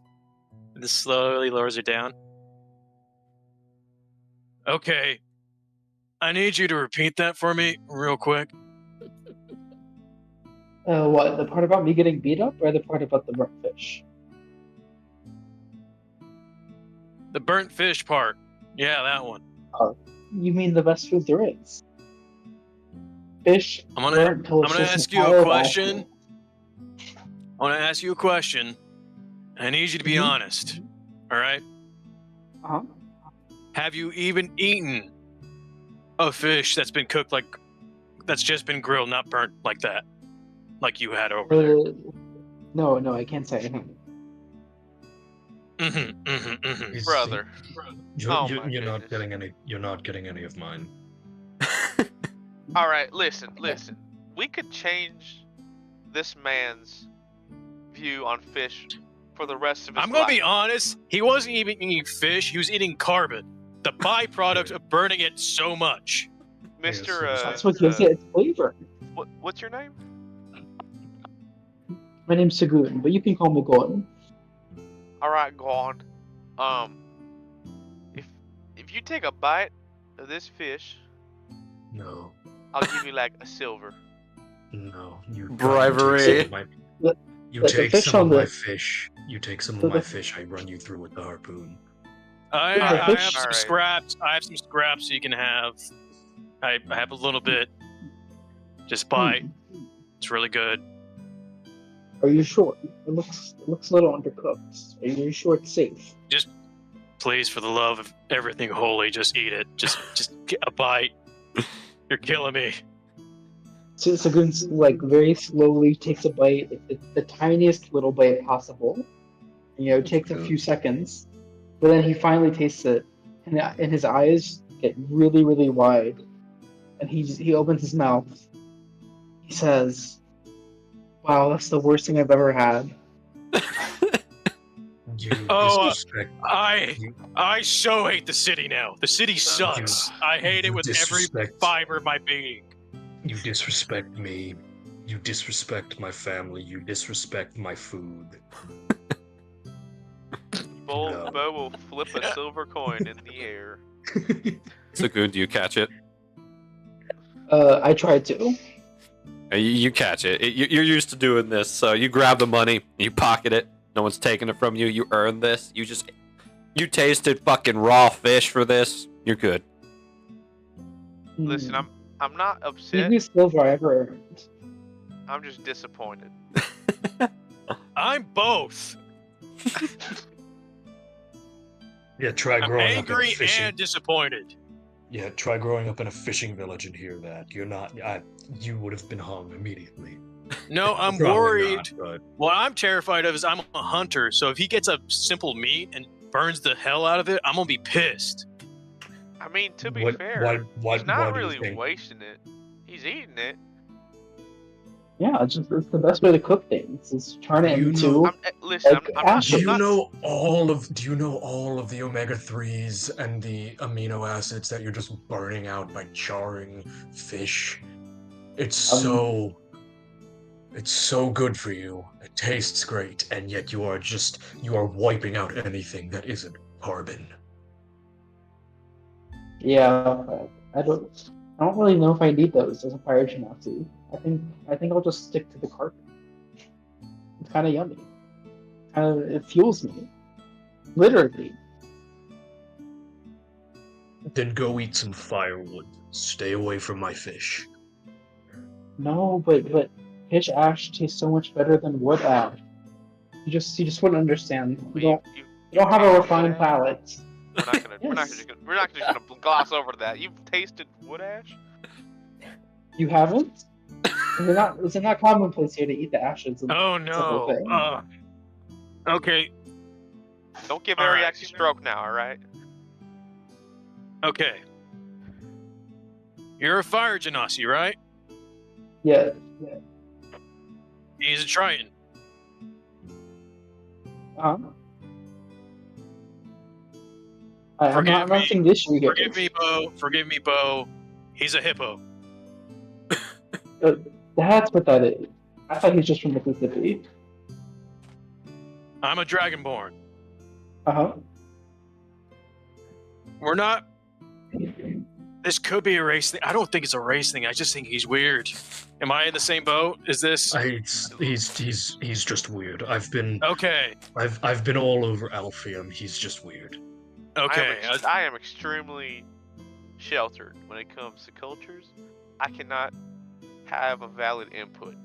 This slowly lowers her down. Okay. I need you to repeat that for me real quick. What? The part about me getting beat up, or the part about the burnt fish? The burnt fish part. Yeah, that one. You mean the best food there is? Fish. I'm gonna burnt till it's I'm gonna just ask you pile a of question. ashes. I want to ask you a question. I need you to be Mhm. honest. All right? Uh-huh. Have you even eaten a fish that's been cooked that's just been grilled, not burnt like that, like you had over there? No, I can't say I haven't. He's- Brother. You're, Oh you're, my you're not goodness. getting any. You're not getting any of mine. All right, listen. We could change this man's view on fish for the rest of his I'm gonna life. be honest. He wasn't even eating fish. He was eating carbon, the byproduct of burning it so much. Mr. Yes, That's what gives it its flavor. What's your name? My name's Sagoon, but you can call me Gordon. All right, go on. If you take a bite of this fish, No, I'll give you like a silver. no. You Bribery. You take some of my, you The take fish some on of my the- fish. You take some the- of my fish. I run you through with the harpoon. I Yeah, have fish- some Alright. scraps. I have some scraps you can have. I have a little bit. Just bite. It's really good. Are you sure? It looks a little undercooked. Are you sure it's safe? Please, for the love of everything holy, just eat it. Just get a bite. You're killing me. So Sagoon very slowly takes a bite, the tiniest little bite possible. It takes a few seconds, but then he finally tastes it, and his eyes get really, really wide, and he opens his mouth. He says, "Wow, that's the worst thing I've ever had." You Oh, disrespect. I so hate the city now. The city sucks. I hate it you with every disrespect- fiber of my being. You disrespect me. You disrespect my family. You disrespect my food. No. Bo will flip a silver coin in the air. So good, do you catch it? I tried to. You catch it. You're used to doing this, so you grab the money, you pocket it. No one's taking it from you. You earn this. You tasted fucking raw fish for this. You're good. Listen, I'm not upset. Easiest silver I ever earned. I'm just disappointed. I'm both. Yeah, try I'm growing up in angry a fishing. and disappointed. Yeah, try growing up in a fishing village and hear that. You're not. You would have been hung immediately. No, I'm Probably worried. not, but What I'm terrified of is I'm a hunter, so if he gets a simple meat and burns the hell out of it, I'm gonna be pissed. I mean, to be what, fair, what he's not do you really think? wasting it. He's eating it. Yeah, it's the best way to cook things is turn it You into. know- Listen, Like I'm not. Do I'm you not know all of the omega-3s and the amino acids that you're just burning out by charring fish? It's so good for you. It tastes great, and yet you are wiping out anything that isn't carbon. Yeah, I don't really know if I need those as a fire genasi. I think I'll just stick to the carpet. It's kind of yummy. It fuels me, literally. Then go eat some firewood. Stay away from my fish. No, but fish ash tastes so much better than wood ash. You just wouldn't understand. You don't have a refined palate. We're not just gonna gloss over that. You've tasted wood ash? You haven't? Is it not commonplace here to eat the ashes? Oh It's a whole no. thing. Okay. Don't give Alright. Ariax a stroke now, alright? Okay. You're a fire genasi, right? Yeah. He's a Triton. Uh-huh. I'm Forgive not me. seeing the issue here. Forgive me, Bo. He's a hippo. That's what that is. I thought he was just from Mississippi. I'm a dragonborn. Uh-huh. We're not. This could be a race thing. I don't think it's a race thing. I just think he's weird. Am I in the same boat? Is this He's just weird. I've been okay? I've been all over Alphium. He's just weird. Okay. I am extremely sheltered when it comes to cultures. I cannot have a valid input.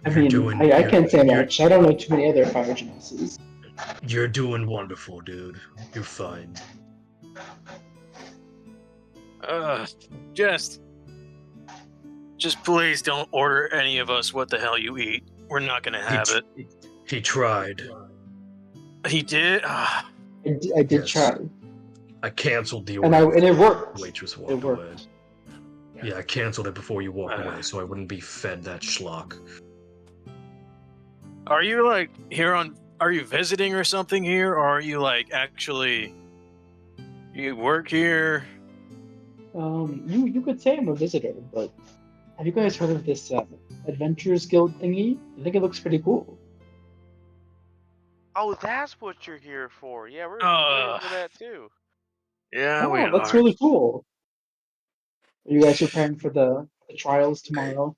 I mean, I can't say much. I don't know too many other fire genesis. You're doing wonderful, dude. You're fine. Just please don't order any of us what the hell you eat. We're not gonna have it. He tried. He did? I did try. I canceled the And order. and it worked. The waitress It walked away. worked. Yeah, I canceled it before you walked away, so I wouldn't be fed that schlock. Are you like here on? Are you visiting or something here, or are you like actually? You work here? You could say I'm a visitor, but have you guys heard of this Adventures Guild thingy? I think it looks pretty cool. Oh, that's what you're here for. Yeah, we're here for that too. Yeah, Oh, that's really cool. Are you guys preparing for the trials tomorrow?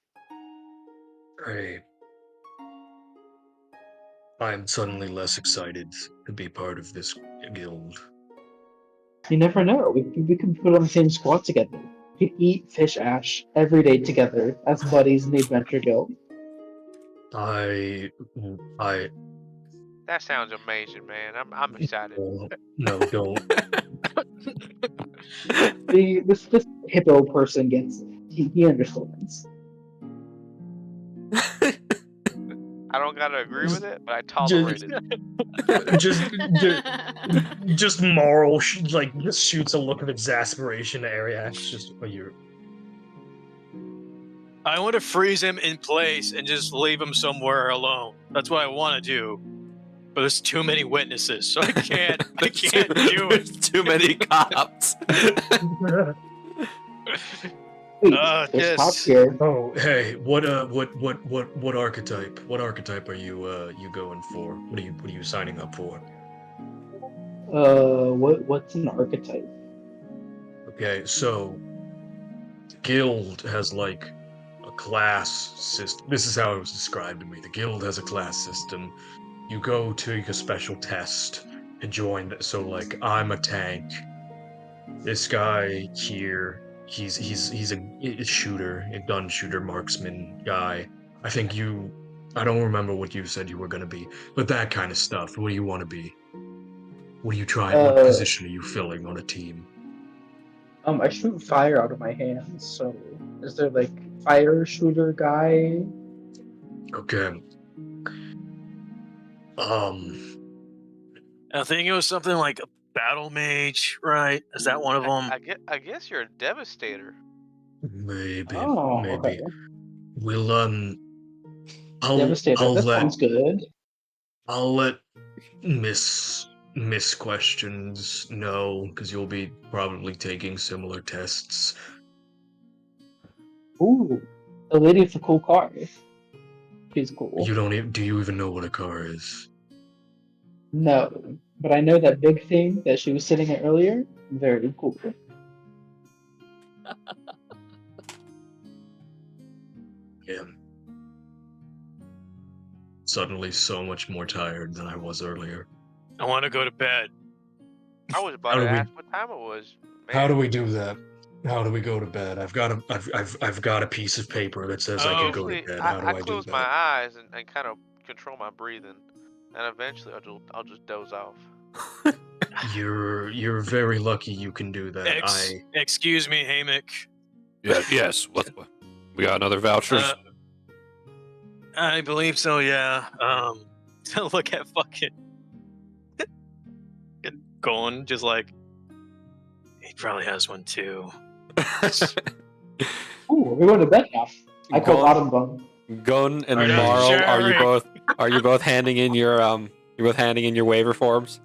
I'm suddenly less excited to be part of this guild. You never know. We could put on the same squad together. We could eat fish ash every day together as buddies in the Adventure Guild. I That sounds amazing, man. I'm excited. No, don't. This hippo person gets it. He understands. I don't gotta agree with it, but I tolerate it. Just moral just shoots a look of exasperation at Ariax. Just you're. I want to freeze him in place and just leave him somewhere alone. That's what I want to do. But there's too many witnesses, so I can't. I can't do it. Too many cops. There's cops here. Oh, hey, what archetype? What archetype are you going for? What are you signing up for? What's an archetype? Okay, so the guild has like a class system. This is how it was described to me. The guild has a class system. You go take a special test and join. So like, I'm a tank. This guy here, he's a shooter, a gun shooter, marksman guy. I don't remember what you said you were gonna be, but that kind of stuff. What do you want to be? What are you trying? What position are you filling on a team? I shoot fire out of my hands. So, is there like fire shooter guy? Okay. I think it was something like a battle mage, right? Is that one of them? I guess you're a devastator. Maybe. Okay. We'll Devastator. That sounds good. I'll let Miss Questions know, because you'll be probably taking similar tests. Ooh, the lady with the cool car. She's cool. Do you even know what a car is? No, but I know that big thing that she was sitting at earlier. Very cool. Yeah. Suddenly so much more tired than I was earlier. I want to go to bed. I was about to ask what time it was. Man. How do we do that? How do we go to bed? I've got a piece of paper that says I can go to bed. How do I do close that? my eyes and kind of control my breathing, and eventually I'll just doze off. You're very lucky you can do that. Excuse me, Hamick. Yeah, yes. What? We got another vouchers? I believe so, yeah. Look at fucking going, just like he probably has one too. Ooh, we're going to bed now. I call Autumn Bum. Gun and Alright, Marl, sure, are you both handing in your waiver forms?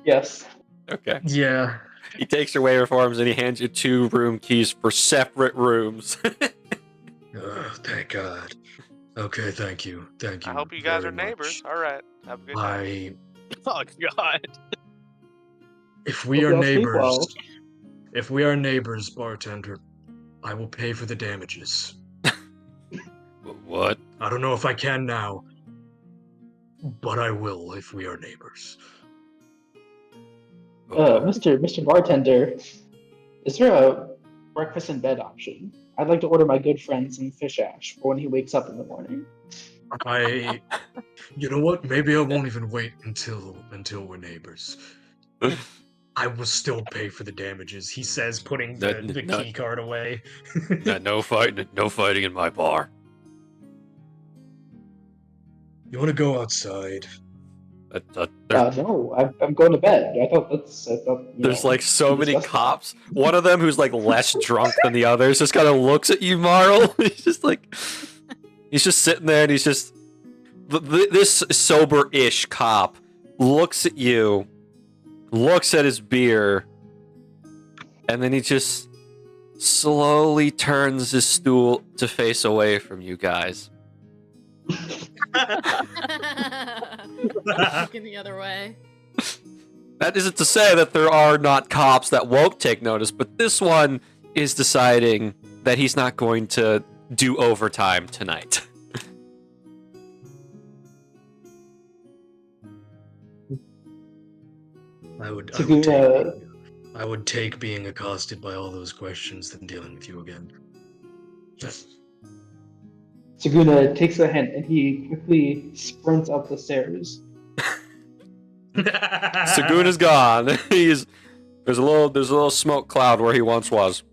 Yes. Okay. Yeah. He takes your waiver forms and he hands you 2 room keys for separate rooms. Thank God. Okay, thank you. Thank you. I hope you guys very are neighbors. much. All right. Have a good night. Oh God. If we Hope are y'all sleep neighbors, well. if we are neighbors, bartender, I will pay for the damages. What? I don't know if I can now, but I will if we are neighbors. Mr. Bartender, is there a breakfast in bed option? I'd like to order my good friend some fish ash for when he wakes up in the morning. You know what? Maybe I won't even wait until we're neighbors. I will still pay for the damages, he says, putting the key card away. No fighting in my bar. You want to go outside? No, I'm going to bed. There's like so we many discussed that. cops. One of them who's like less drunk than the others just kind of looks at you, Marl. He's just sitting there and he's just this sober-ish cop looks at you, looks at his beer, and then he just slowly turns his stool to face away from you guys. Looking the other way. That isn't to say that there are not cops that won't take notice, but this one is deciding that he's not going to do overtime tonight. I would take being accosted by all those questions than dealing with you again. Saguna takes a hint and he quickly sprints up the stairs. Saguna's gone. There's a little smoke cloud where he once was.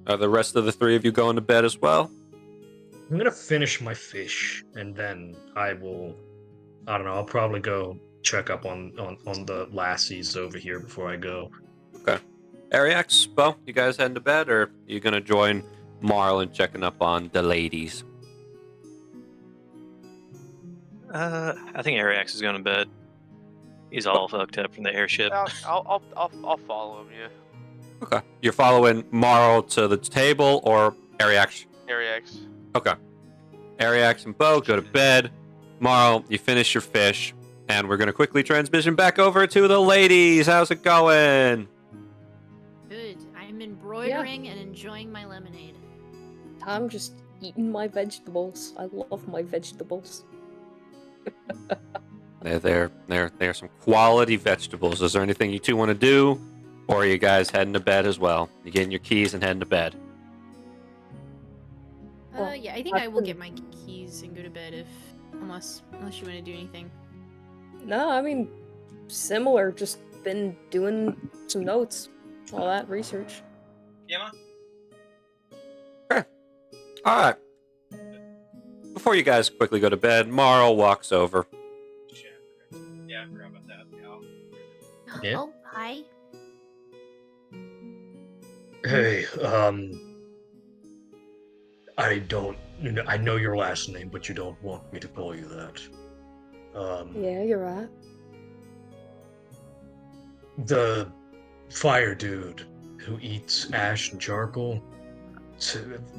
Are the rest of the three of you going to bed as well? I'm gonna finish my fish, and then I don't know, I'll probably go check up on the lassies over here before I go. Okay. Ariax, Bo, you guys heading to bed, or are you gonna join Marl in checking up on the ladies? I think Ariax is going to bed. He's all fucked up from the airship. I'll follow him. Yeah. Okay. You're following Marl to the table, or Ariax? Ariax. Okay. Ariax and Bo go to bed. Marl, you finish your fish, and we're gonna quickly transition back over to the ladies. How's it going? Good. I'm embroidering and enjoying my lemonade. I'm just eating my vegetables. I love my vegetables. They're some quality vegetables. Is there anything you two want to do, or are you guys heading to bed as well? You getting your keys and heading to bed? Yeah, I think I will get my keys and go to bed unless you want to do anything. No, I mean, similar. Just been doing some notes, all that research. Yeah, Sure. All right. Before you guys quickly go to bed, Marl walks over. Yeah, I forgot about that. Yeah. Oh, hi. Hey, I know your last name, but you don't want me to call you that. Yeah, you're right. The fire dude who eats ash and charcoal,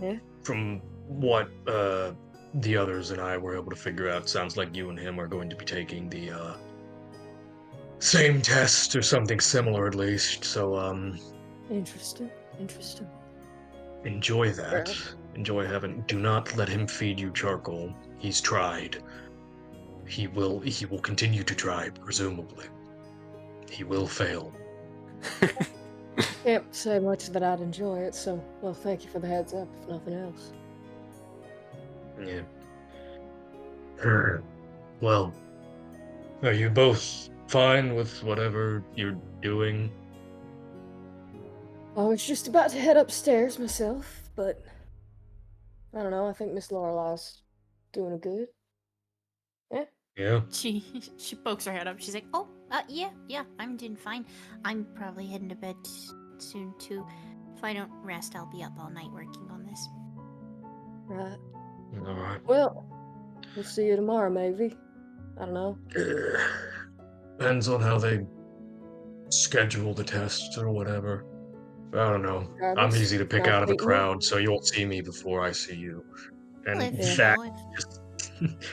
Yeah. from what the others and I were able to figure out, sounds like you and him are going to be taking the same test or something similar, at least. So Interesting. enjoy that. Fair. Enjoy having. Do not let him feed you charcoal. He's tried. He will continue to try, presumably. He will fail. Can't say much that I'd enjoy it, so, well, thank you for the heads up, if nothing else. Yeah. Well, are you both fine with whatever you're doing? I was just about to head upstairs myself, but I don't know, I think Miss Lorelei's doing good. Yeah. She pokes her head up. She's like, "Oh, yeah, I'm doing fine. I'm probably heading to bed soon too. If I don't rest, I'll be up all night working on this." Right. All right. Well, we'll see you tomorrow, maybe. I don't know. Depends on how they schedule the tests or whatever. I don't know. I'm Travis, easy to pick not out of the Peyton. crowd, so you'll see me before I see you. Well, And if, Zach if just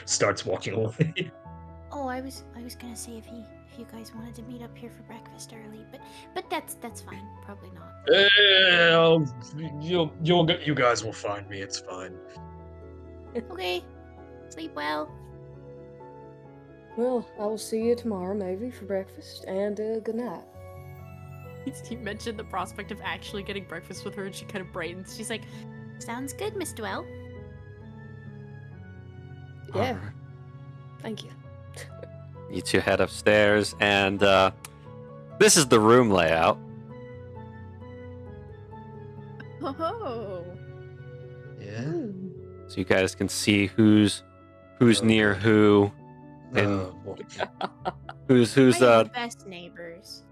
starts walking away. Oh, I was gonna say if you guys wanted to meet up here for breakfast early, but that's fine. Probably not. You guys will find me. It's fine. Okay. Sleep well. Well, I will see you tomorrow, maybe, for breakfast, and good night. You mentioned the prospect of actually getting breakfast with her, and she kind of brightens. She's like, Sounds good, Miss Dwell. Yeah. Alright. Thank you. You two head upstairs, and this is the room layout. oh. Yeah. So you guys can see who's near good. who, and Boy. who's I have the best neighbors.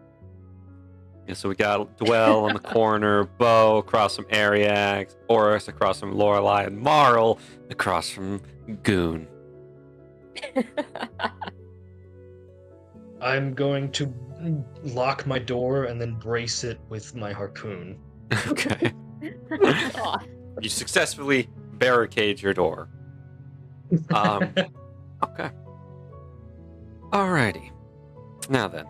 Yeah, so we got Dwell in the corner, Bo across from Ariax, Oris across from Lorelei, and Marl across from Goon. I'm going to lock my door and then brace it with my harpoon. Okay. Aw. You successfully barricade your door. Okay. Alrighty. Now then,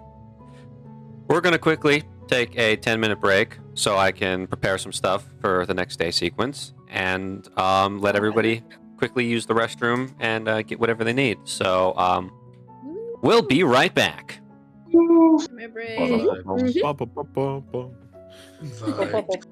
we're going to quickly take a 10-minute break so I can prepare some stuff for the next day sequence and let everybody quickly use the restroom and get whatever they need. So we'll be right back. My brain. Vibe.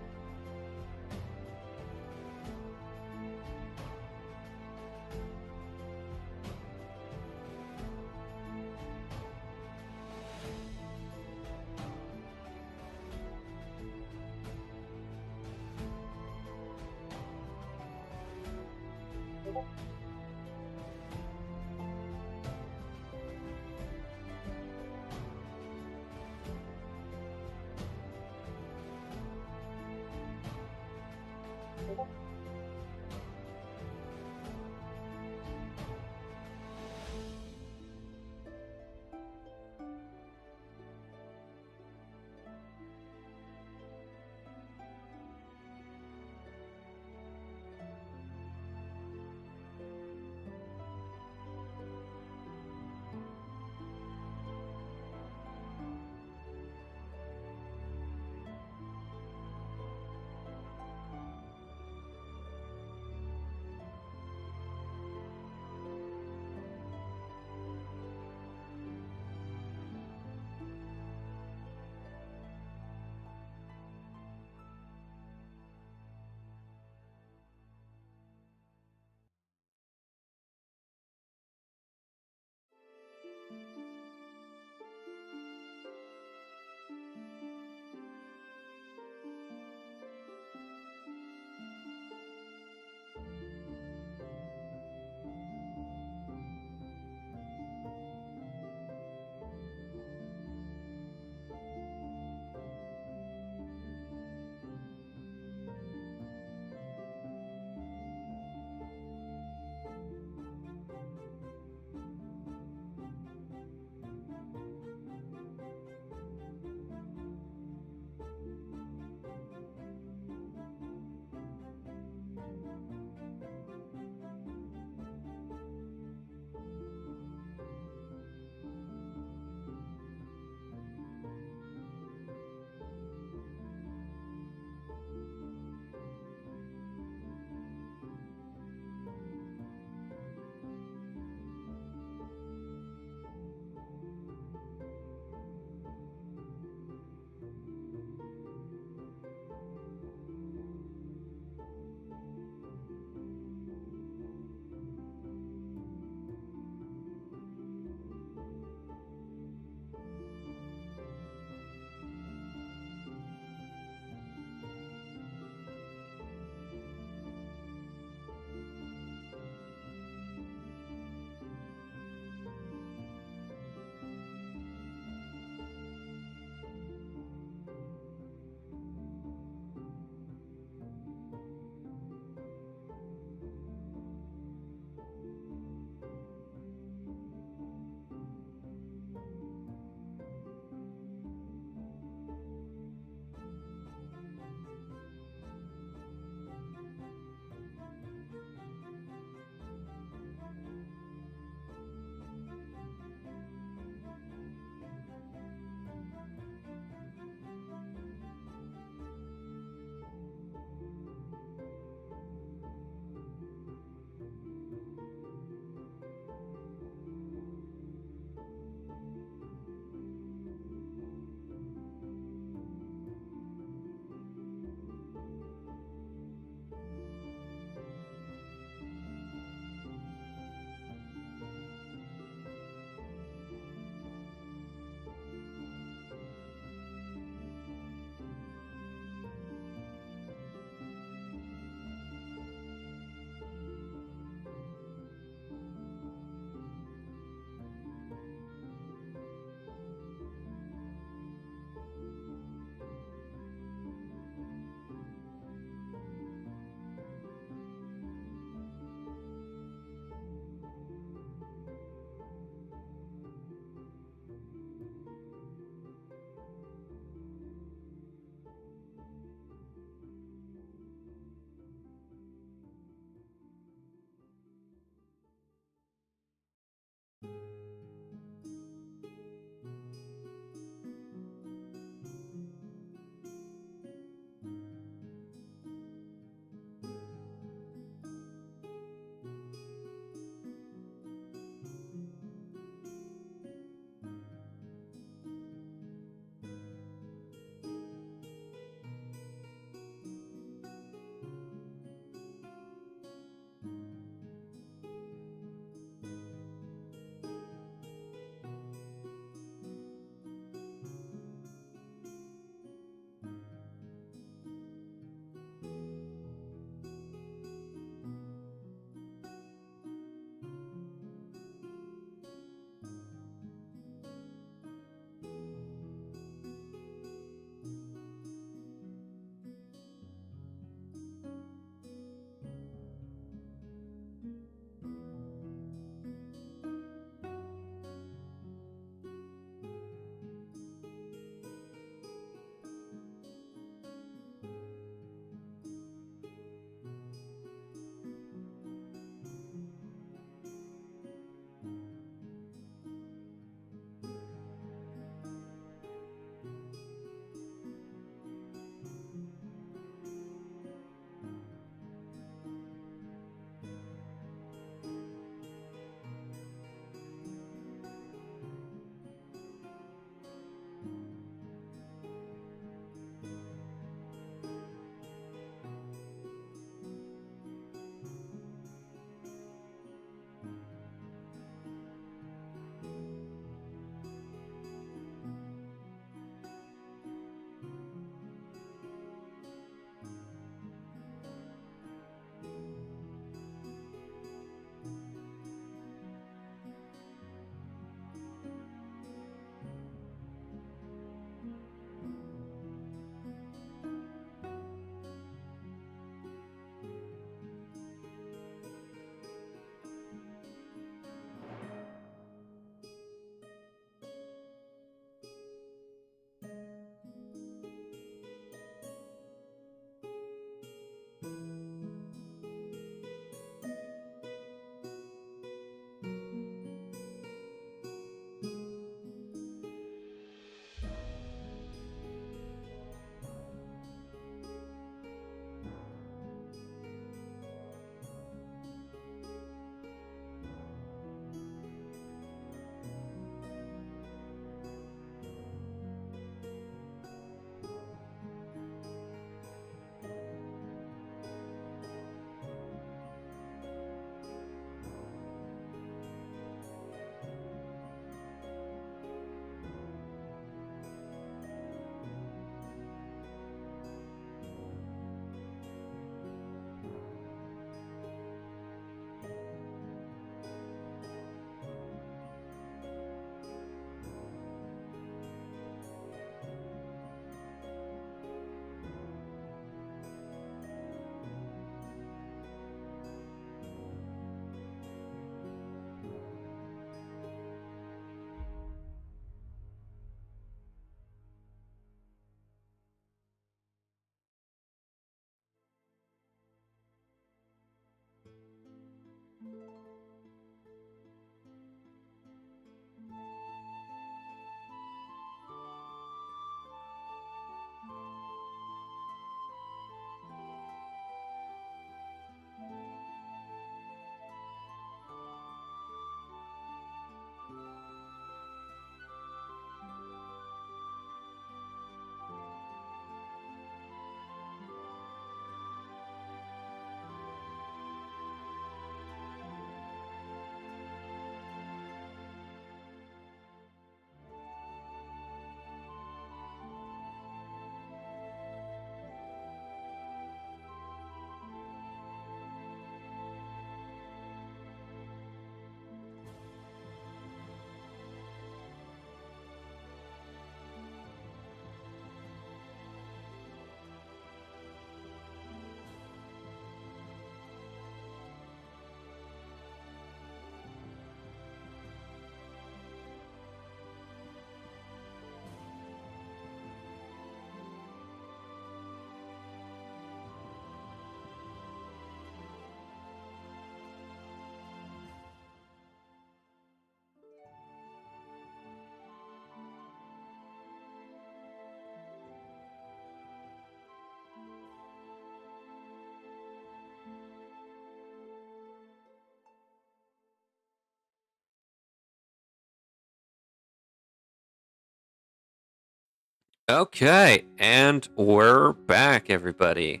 Okay, and we're back, everybody.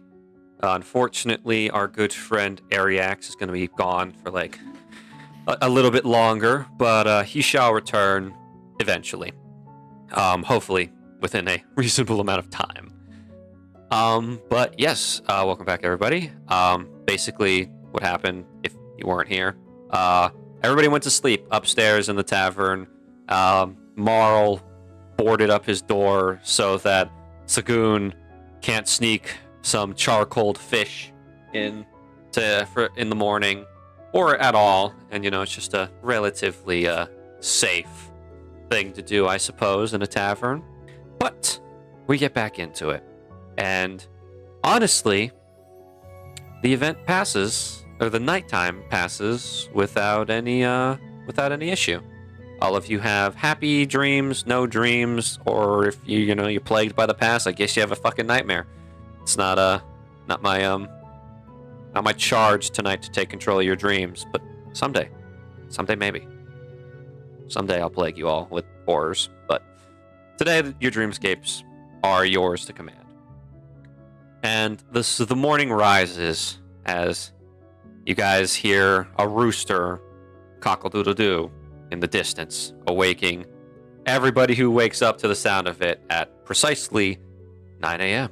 Unfortunately, our good friend Ariax is going to be gone for like a little bit longer, but he shall return eventually. Hopefully within a reasonable amount of time. But yes, welcome back, everybody. Basically, what happened if you weren't here? Everybody went to sleep upstairs in the tavern. Marl boarded up his door so that Sagoon can't sneak some charcoaled fish in the morning or at all, and it's just a relatively safe thing to do, I suppose, in a tavern. But we get back into it, and honestly, the event passes, or the nighttime passes, without any issue. All of you have happy dreams, no dreams, or if you're plagued by the past, I guess you have a fucking nightmare. It's not my charge tonight to take control of your dreams, but someday maybe. Someday I'll plague you all with horrors, but today your dreamscapes are yours to command. And the morning rises as you guys hear a rooster cockle-doodle-doo in the distance, awaking everybody who wakes up to the sound of it at precisely 9 a.m.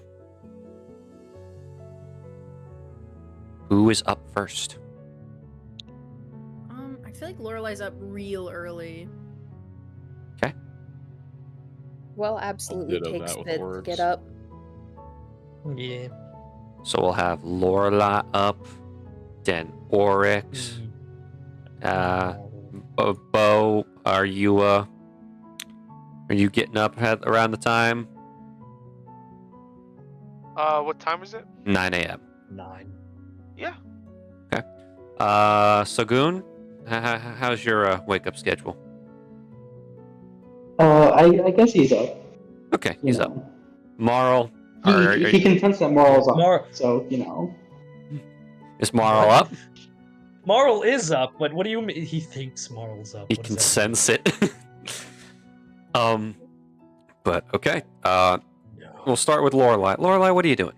Who is up first? I feel like Lorelai's up real early. Okay. Well, absolutely ditto takes that with bit to words. get up. Yeah. So we'll have Lorelai up, then Oryx. Bo, are you getting up around the time? What time is it? 9 a.m. 9. Yeah. Sagoon, how's your wake up schedule? I guess he's up. Okay, You he's know. up. Marl, He can sense that Marl's up. Mar- So, is Marl up? Marl is up, but what do you mean? He thinks Marl's up. He What does can that sense it. But okay. mean? We'll start with Lorelai. Lorelai, what are you doing?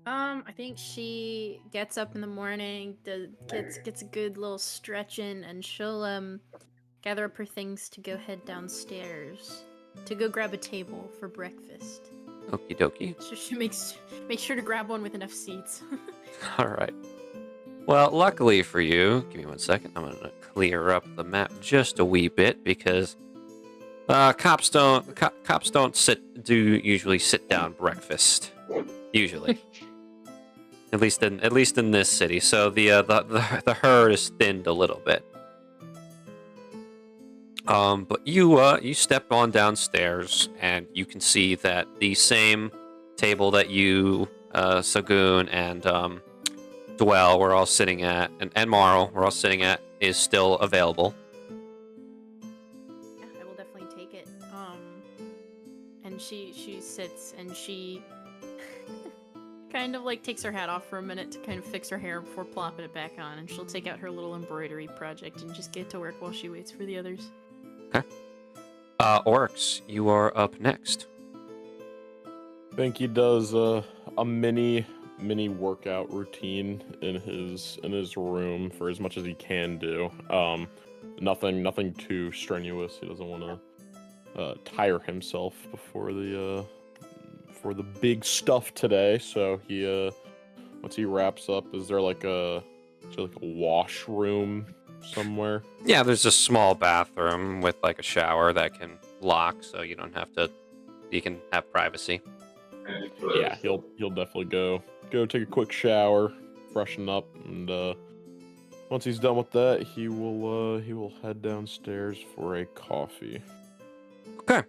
I think she gets up in the morning, gets a good little stretch in, and she'll gather up her things to go head downstairs to go grab a table for breakfast. Okie dokie. So she makes sure to grab one with enough seats. All right. Well, luckily for you, give me 1 second. I'm going to clear up the map just a wee bit because cops don't usually sit down breakfast. Usually, at least in this city. So the herd is thinned a little bit. But you step on downstairs and you can see that the same table that you, Sagoon, and Dwell were all sitting at, and Marl were all sitting at, is still available. Yeah, I will definitely take it. And she sits and she kind of like takes her hat off for a minute to kind of fix her hair before plopping it back on, and she'll take out her little embroidery project and just get to work while she waits for the others. Okay. Oryx, you are up next. I think he does a mini workout routine in his room for as much as he can do. Nothing too strenuous. He doesn't want to tire himself before the big stuff today. So he once he wraps up, is there like a washroom somewhere? Yeah, there's a small bathroom with like a shower that can lock, so you can have privacy. Yeah, he'll definitely go take a quick shower, freshen up, and once he's done with that, he will head downstairs for a coffee. Okay.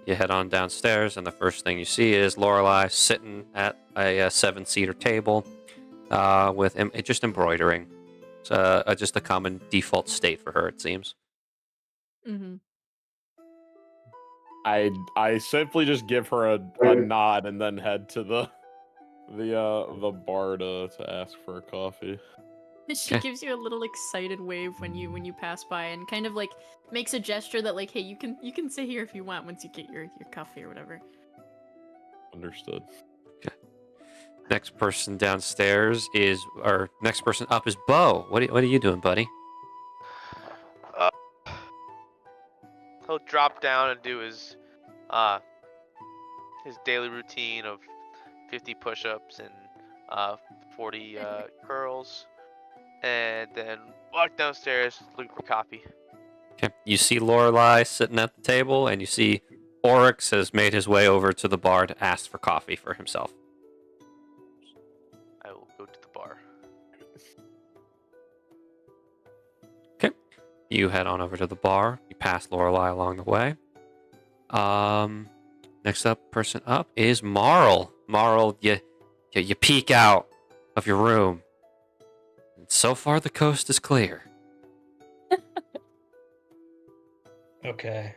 You head on downstairs, and the first thing you see is Lorelai sitting at a 7-seater table with just embroidering. It's just a common default state for her, it seems. Mm-hmm. I simply just give her a nod and then head to the bar to ask for a coffee. She Okay. gives you a little excited wave when you pass by, and kind of like makes a gesture that like, hey, you can sit here if you want once you get your coffee or whatever. Understood. Next person downstairs is, or next person up is Bo. What are you doing, buddy? He'll drop down and do his daily routine of 50 push-ups and 40 curls, and then walk downstairs looking for coffee. Okay. You see Lorelei sitting at the table, and you see Oryx has made his way over to the bar to ask for coffee for himself. I will go to the bar. You head on over to the bar. You pass Lorelei along the way. Next person up is Marl. Marl, you peek out of your room. And so far, the coast is clear. Okay.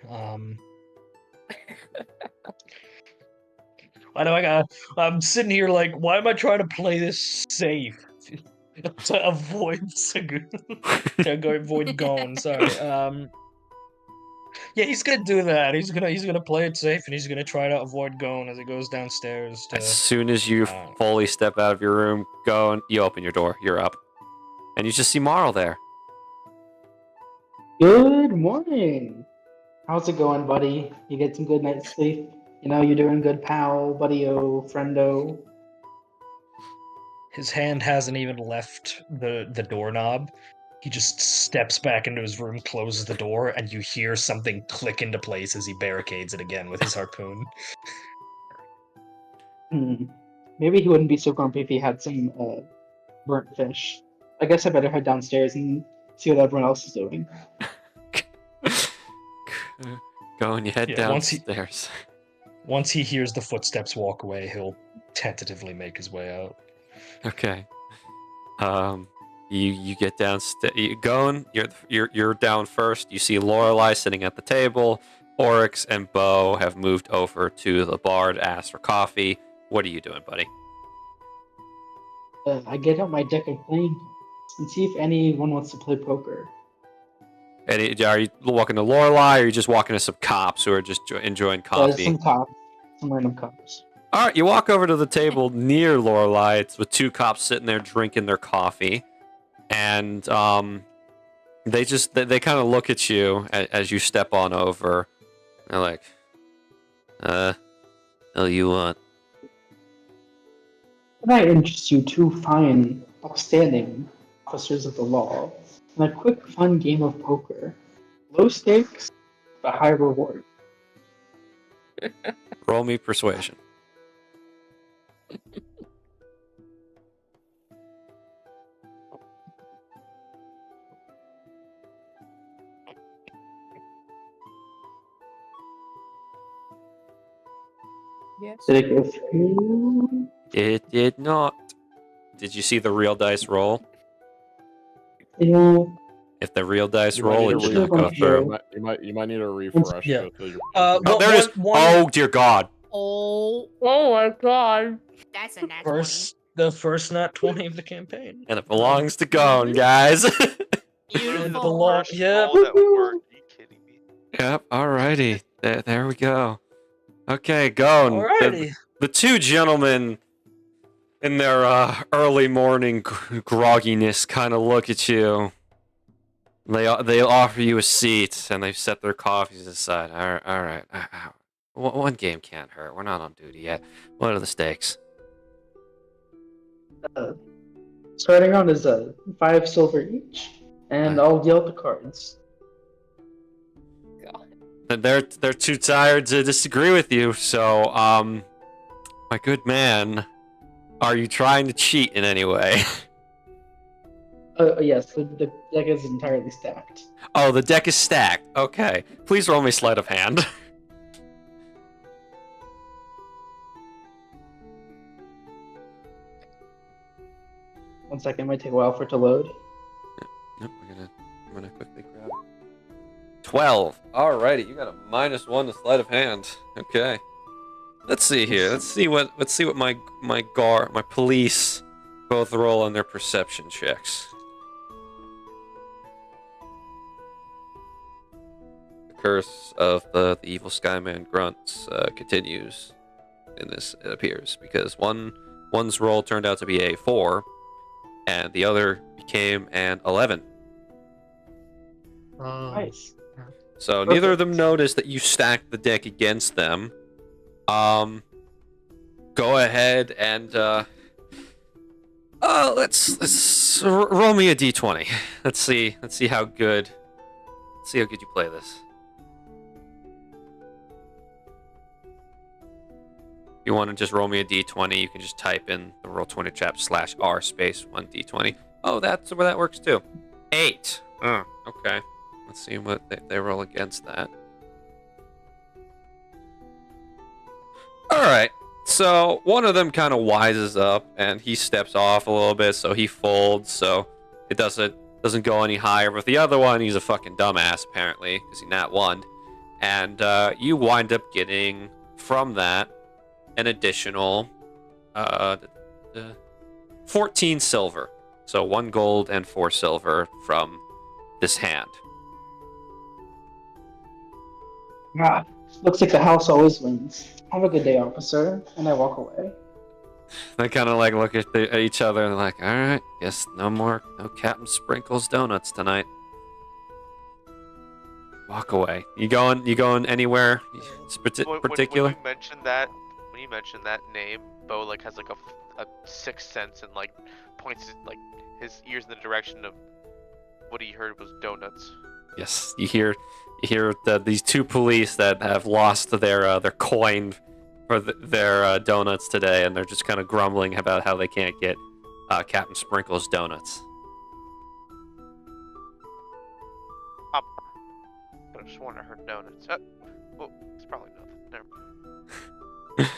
I know I'm sitting here like, why am I trying to play this safe? To avoid to avoid going. Sorry. Yeah, he's gonna do that. He's gonna play it safe, and he's gonna try to avoid going as he goes downstairs. As soon as you fully step out of your room, go and you open your door. You're up, and you just see Marl there. Good morning. How's it going, buddy? You get some good night's sleep? You know, you're doing good, pal, buddy-o, friendo. His hand hasn't even left the doorknob. He just steps back into his room, closes the door, and you hear something click into place as he barricades it again with his harpoon. Maybe he wouldn't be so grumpy if he had some burnt fish. I guess I better head downstairs and see what everyone else is doing. Go and you head downstairs. Once he hears the footsteps walk away, he'll tentatively make his way out. Okay. You get downstairs. You going? You're down first. You see Lorelei sitting at the table. Oryx and Bo have moved over to the bar to ask for coffee. What are you doing, buddy? I get out my deck of playing cards and see if anyone wants to play poker. Are you walking to Lorelei, or are you just walking to some cops who are just enjoying coffee? Some cops. Some random cops. All right, you walk over to the table near Lorelei. It's with two cops sitting there drinking their coffee, and they kind of look at you as you step on over. They're like, hell you want? Can I interest you two fine, upstanding officers of the law in a quick, fun game of poker? Low stakes, but high reward. Roll me persuasion. Yes. Did it go through? It did not. Did you see the real dice roll? Yeah. If the real dice You might roll, need it a did not go refresh. through. You might need a refresh. Yeah. to Oh, there it is. Oh, dear God. Oh, Oh my god. That's a nat The first nat 20 of the campaign. And it belongs to Gone, guys. beautiful. First yeah. roll that worked. Are you kidding me? Yep, alrighty. There we go. Okay, Gone. Alrighty. The two gentlemen in their early morning grogginess kind of look at you. They offer you a seat, and they set their coffees aside. All right. One game can't hurt. We're not on duty yet. What are the stakes? Starting on is 5 silver each, and I'll deal out the cards. They're too tired to disagree with you. So, my good man, are you trying to cheat in any way? Yes, the deck is entirely stacked. Oh, the deck is stacked. Okay. Please roll me sleight of hand. One second, it might take a while for it to load. Nope, I'm gonna quickly grab 12. Alrighty, you got a -1 to sleight of hand. Okay. Let's see here. Let's see what my police both roll on their perception checks. curse of the evil Skyman grunts continues in this, it appears, because one's roll turned out to be a 4, and the other became an 11. Nice. So neither of them notice that you stacked the deck against them. Go ahead and let's roll me a d20. Let's see how good you play this. If you want to just roll me a d20, you can just type in the Roll20 chat /r space 1d20. Oh, that's where that works too. 8. Oh, okay. Let's see what they roll against that. All right. So one of them kind of wises up and he steps off a little bit, so he folds, so it doesn't go any higher. But the other one, he's a fucking dumbass apparently, because he nat 1, and you wind up getting from that an additional 14 silver. So 1 gold and 4 silver from this hand. Ah, looks like the house always wins. Have a good day, officer. And I walk away. They kind of like look at each other and like, all right, guess no Captain Sprinkles donuts tonight. Walk away. You going anywhere particular? When you mentioned that name, Bo like has like a sixth sense and like points like his ears in the direction of what he heard was donuts. Yes, you hear these 2 police that have lost their coin for their donuts today, and they're just kind of grumbling about how they can't get Captain Sprinkles donuts. I just wanted to heard donuts. Well, it's probably nothing. Never mind.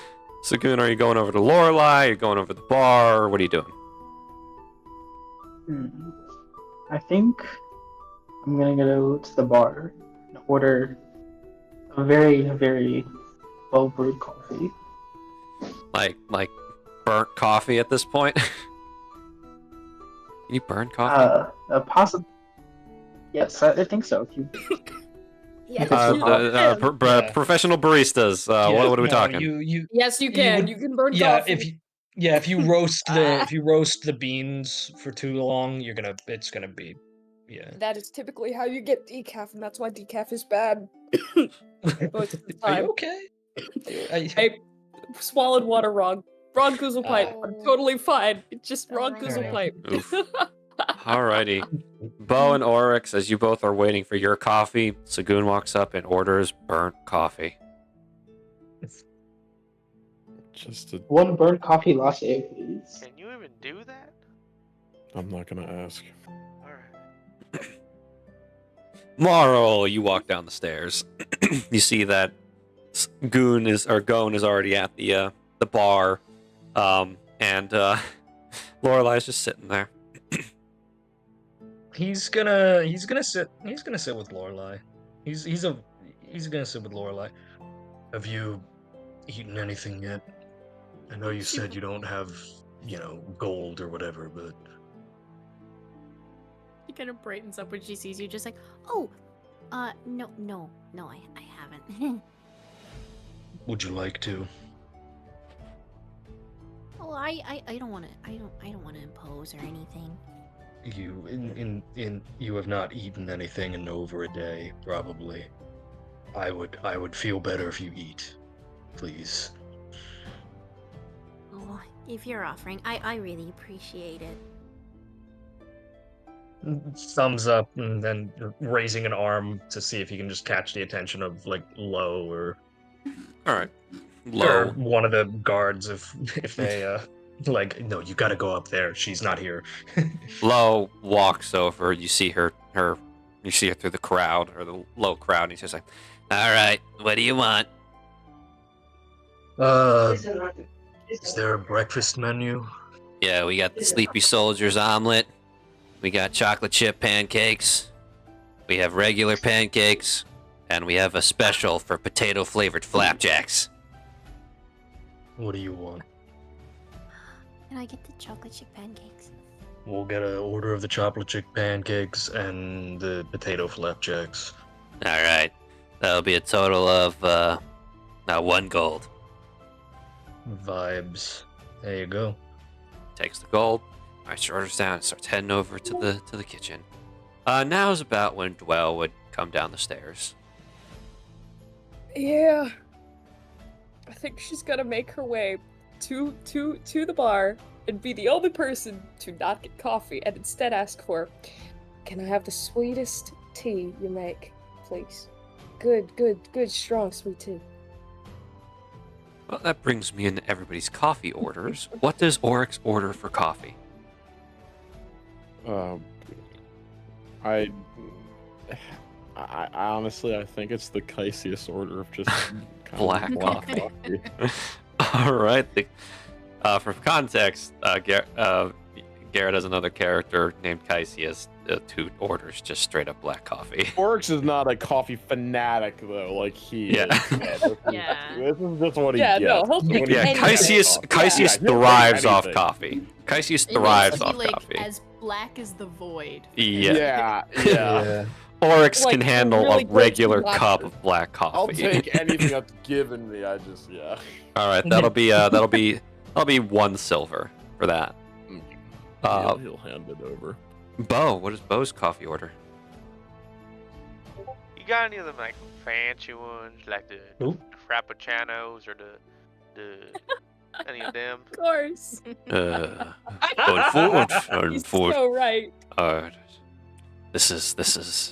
Sagoon, are you going over to Lorelei? You're going over to the bar? What are you doing? I think I'm gonna go to the bar and order a very, very well brewed coffee. Like burnt coffee at this point? Can you burn coffee? Possibly. Yes, I think so. If you Yes, professional baristas. What are we talking? yes, you can. You can burn coffee. If you roast the beans for too long, it's gonna be. Yeah. That is typically how you get decaf, and that's why decaf is bad. Most of the Are you time. okay? I swallowed water wrong. Wrong goozle pipe. I'm totally fine. It's just wrong Alright. goozle pipe. Oof. Alrighty. Bo and Oryx, as you both are waiting for your coffee, Sagoon walks up and orders burnt coffee. Just a, 1 burnt coffee latte, please. Can you even do that? I'm not gonna ask. Alright. Marl, you walk down the stairs. You see that Goon is already at the bar, and Lorelei's just sitting there. He's gonna sit with Lorelei. He's gonna sit with Lorelei. Have you eaten anything yet? I know you said you don't have, gold or whatever, but She kind of brightens up when she sees you, just like, Oh, no, I haven't. would you like to? Oh, I don't want to impose or anything. You have not eaten anything in over a day, probably. I would feel better if you eat, please. Oh, if you're offering, I really appreciate it. Thumbs up, and then raising an arm to see if he can just catch the attention of like Lo or All right. or Low. one of the guards if they like, no, you gotta go up there. She's not here. Low walks over. You see her. You see her through the crowd or the low crowd. And he's just like, "All right, what do you want?" Is there a breakfast menu? Yeah, we got the Sleepy Soldier's omelet. We got chocolate chip pancakes. We have regular pancakes, and we have a special for potato flavored flapjacks. What do you want? Can I get the chocolate chip pancakes? We'll get an order of the chocolate chip pancakes and the potato flapjacks. All right, That'll be a total of 1 gold. Vibes. There you go. Takes the gold. Alright, she orders down and starts heading over to the kitchen. Now's about when Dwell would come down the stairs. Yeah. I think she's gonna make her way to the bar and be the only person to not get coffee and instead ask for, "Can I have the sweetest tea you make, please? Good, strong sweet tea." Well, that brings me into everybody's coffee orders. What does Oryx order for coffee? I honestly, I think it's the Caesius order of just kind of Black coffee. All right. For context, Garrett has another character named Caesius who orders just straight up black coffee. Oryx is not a coffee fanatic though, like he Yeah. is. Yeah. This is just what he Yeah, gets. no, he'll take Yeah, any Caesius coffee. Caesius Yeah, he'll thrives take off anything. coffee. Caesius It thrives needs to off be, like, coffee. as black as the void. Yeah. Yeah. Oryx Like, can handle really a good regular latte. cup of black coffee. I'll take anything that's given me. I just All right, that'll be 1 silver for that. He'll hand it over. Bo, what is Bo's coffee order? You got any of them like fancy ones, like the Nope. frappuccinos or the any of them? Of course. He's so right. This is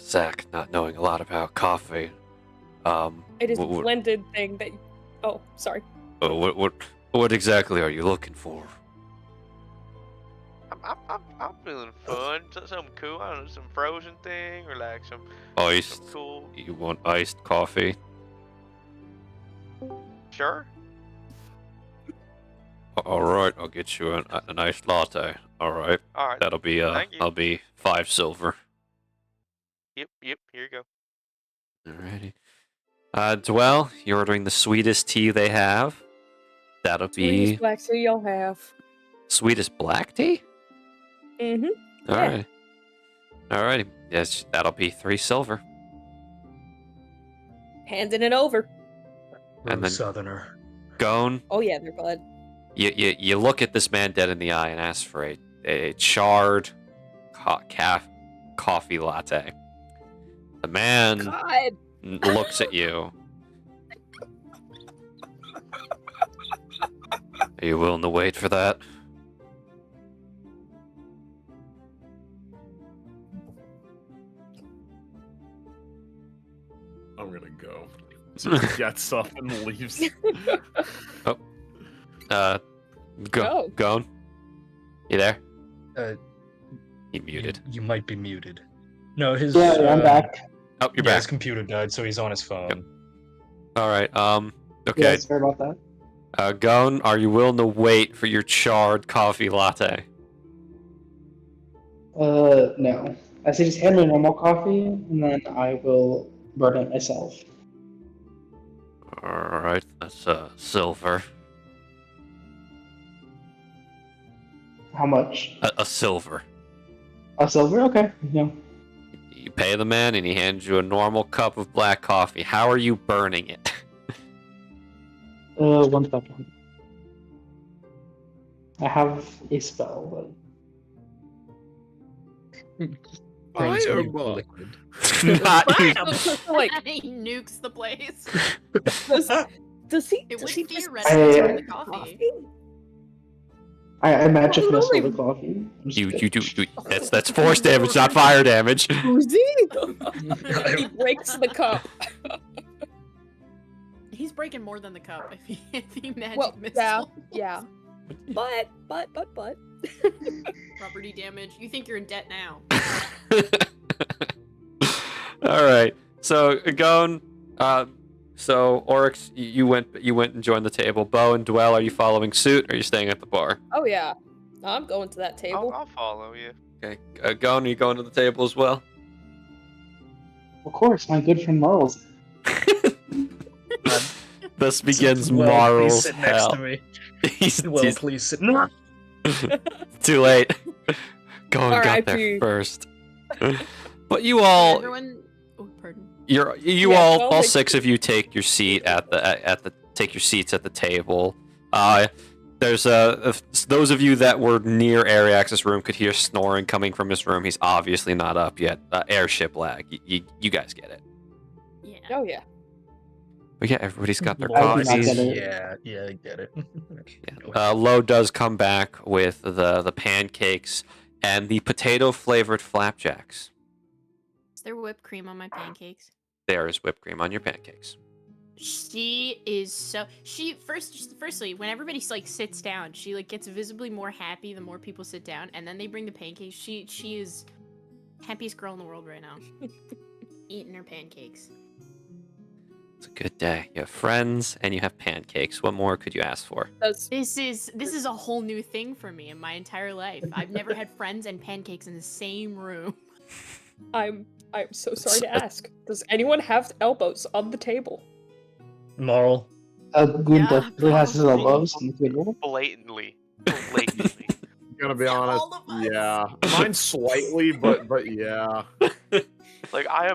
Zach not knowing a lot about coffee. It is a what- blended thing that. Oh, sorry. what exactly are you looking for? I'm feeling fun. Something cool. I don't know, some frozen thing or like some Iced. cool. You want iced coffee? Sure. All right, I'll get you an iced latte. All right, All right. that'll be Thank you. that'll be 5 silver. Yep. Here you go. Alrighty. Dwell, you're ordering the sweetest tea they have. That'll be Sweetest black tea you'll have. sweetest black tea. Mm-hmm. All Yeah. right. Alrighty. Yes, that'll be 3 silver. Handing it over. And then- Southerner. Gone. Oh yeah, they're bud. You look at this man dead in the eye and ask for a charred coffee latte. The man God. looks at you. Are you willing to wait for that? I'm gonna go. So he gets up and leaves. Go. Gone. You there? Uh, He muted. You might be muted. No, his. Yeah, I'm back. Oh, you're Yeah, back. his computer died, so he's on his phone. All right. Yeah, Okay. sorry about that. Gone. Are you willing to wait for your charred coffee latte? No. I say just hand me normal coffee, and then I will burn it myself. All right. That's silver. How much? A silver. A silver? Okay. Yeah. You pay the man, and he hands you a normal cup of black coffee. How are you burning it? 1 second. I have a spell, Burns you Fireball. liquid. Not Like, he nukes the place. does he? It Does would he just theoretically I- turn the coffee. I magic Oh, missile no, the coffee. I'm just you kidding. do. That's force damage, not fire damage. Who's he breaks the cup. He's breaking more than the cup if he magic Well, missile. yeah. But. Property damage. You think you're in debt now. All right. So Gone. So Oryx, you went and joined the table. Bo and Dwell, are you following suit? Or are you staying at the bar? Oh yeah. I'm going to that table. I'll follow you. Okay. Gone, are you going to the table as well? Of course, my good friend Marl's. Thus begins Well, Marl's please sit next hell. to me. he's Well, please sit. No. too late. Gone got there R.I.P.. first. But you all Everyone. Oh, pardon. You Yeah, all well, all they- 6 of you take your seat take your seats at the table. There's those of you that were near Ariax's room could hear snoring coming from his room. He's obviously not up yet. Airship lag. You guys get it. Yeah. Oh yeah. But yeah, everybody's got their I do not coffees. get it. Yeah, I get it. Lo does come back with the pancakes and the potato flavored flapjacks. Is there whipped cream on my pancakes? There is whipped cream on your pancakes. She is so firstly, when everybody like sits down, she like gets visibly more happy the more people sit down, and then they bring the pancakes. She is happiest girl in the world right now. Eating her pancakes. It's a good day. You have friends and you have pancakes. What more could you ask for? This is a whole new thing for me in my entire life. I've never had friends and pancakes in the same room. I'm so sorry to ask. Does anyone have elbows on the table? Moral. Goon Yeah, definitely has his probably. elbows on the table. Blatantly. Gonna be Yeah, honest. all of us. Yeah, mine slightly, but yeah. Like I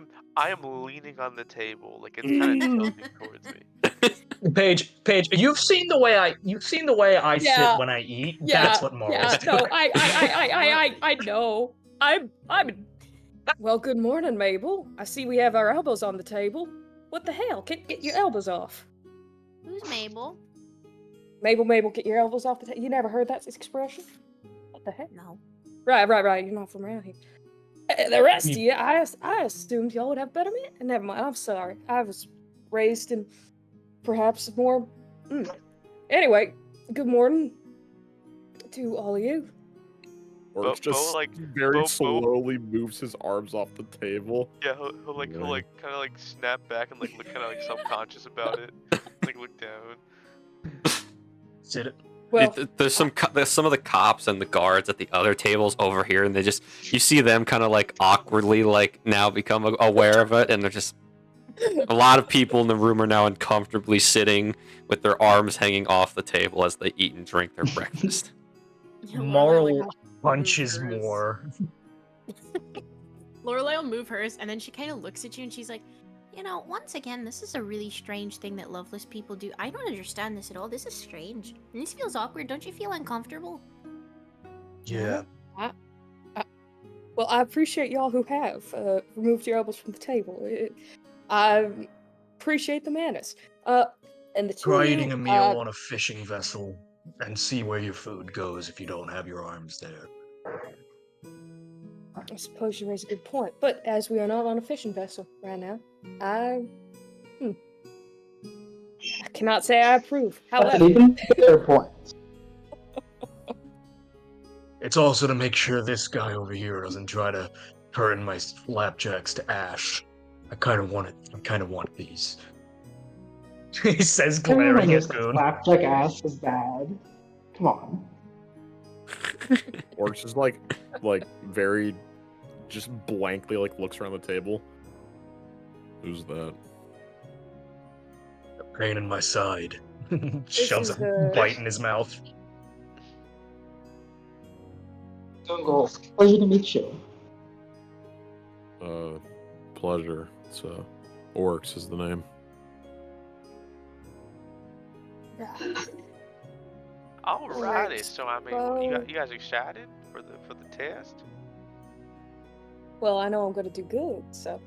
am leaning on the table. Like it's kind of tilting towards me. Paige, you've seen the way I Yeah. sit when I eat. Yeah, That's what Moral's yeah. doing. No, I know. I'm. Well, good morning, Mabel. I see we have our elbows on the table. What the hell? Get your elbows off. Who's Mabel? Mabel, get your elbows off the table. You never heard that expression? What the heck? No. Right. You're not from around here. The rest of you, I assumed y'all would have better men. Never mind. I'm sorry. I was raised in perhaps more. Anyway, good morning to all of you. Or Bo, just like very Bo- slowly moves his arms off the table. Yeah, he'll kind of like snap back and like look kind of like self-conscious about it. Like look down. Sit it. Well, There's some of the cops and the guards at the other tables over here, and you see them kind of like awkwardly like now become aware of it, and they're just a lot of people in the room are now uncomfortably sitting with their arms hanging off the table as they eat and drink their breakfast. Yeah, Lorelai, Moral like, punches moves hers. more. Lorelai will move hers, and then she kind of looks at you, and she's like, You know, once again, this is a really strange thing that loveless people do. I don't understand this at all. This is strange. And this feels awkward. Don't you feel uncomfortable? Yeah. Well, I appreciate y'all who have removed your elbows from the table. I appreciate the manners. And the two Try of you, eating a meal on a fishing vessel and see where your food goes if you don't have your arms there. I suppose you raise a good point, but as we are not on a fishing vessel right now, I cannot say I approve. That's an However, even fair point. It's also to make sure this guy over here doesn't try to turn my flapjacks to ash. I kind of want these. He says, glaring at Goon. Flapjack ass is bad. Come on. Orcs is like very just blankly like looks around the table. Who's that? A pain in my side. Shoves is, a bite in his mouth. Don't go. Pleasure to meet you. Pleasure. It's Orcs is the name. Alrighty, so I mean, you guys excited for the test? well, I know I'm going to do good, so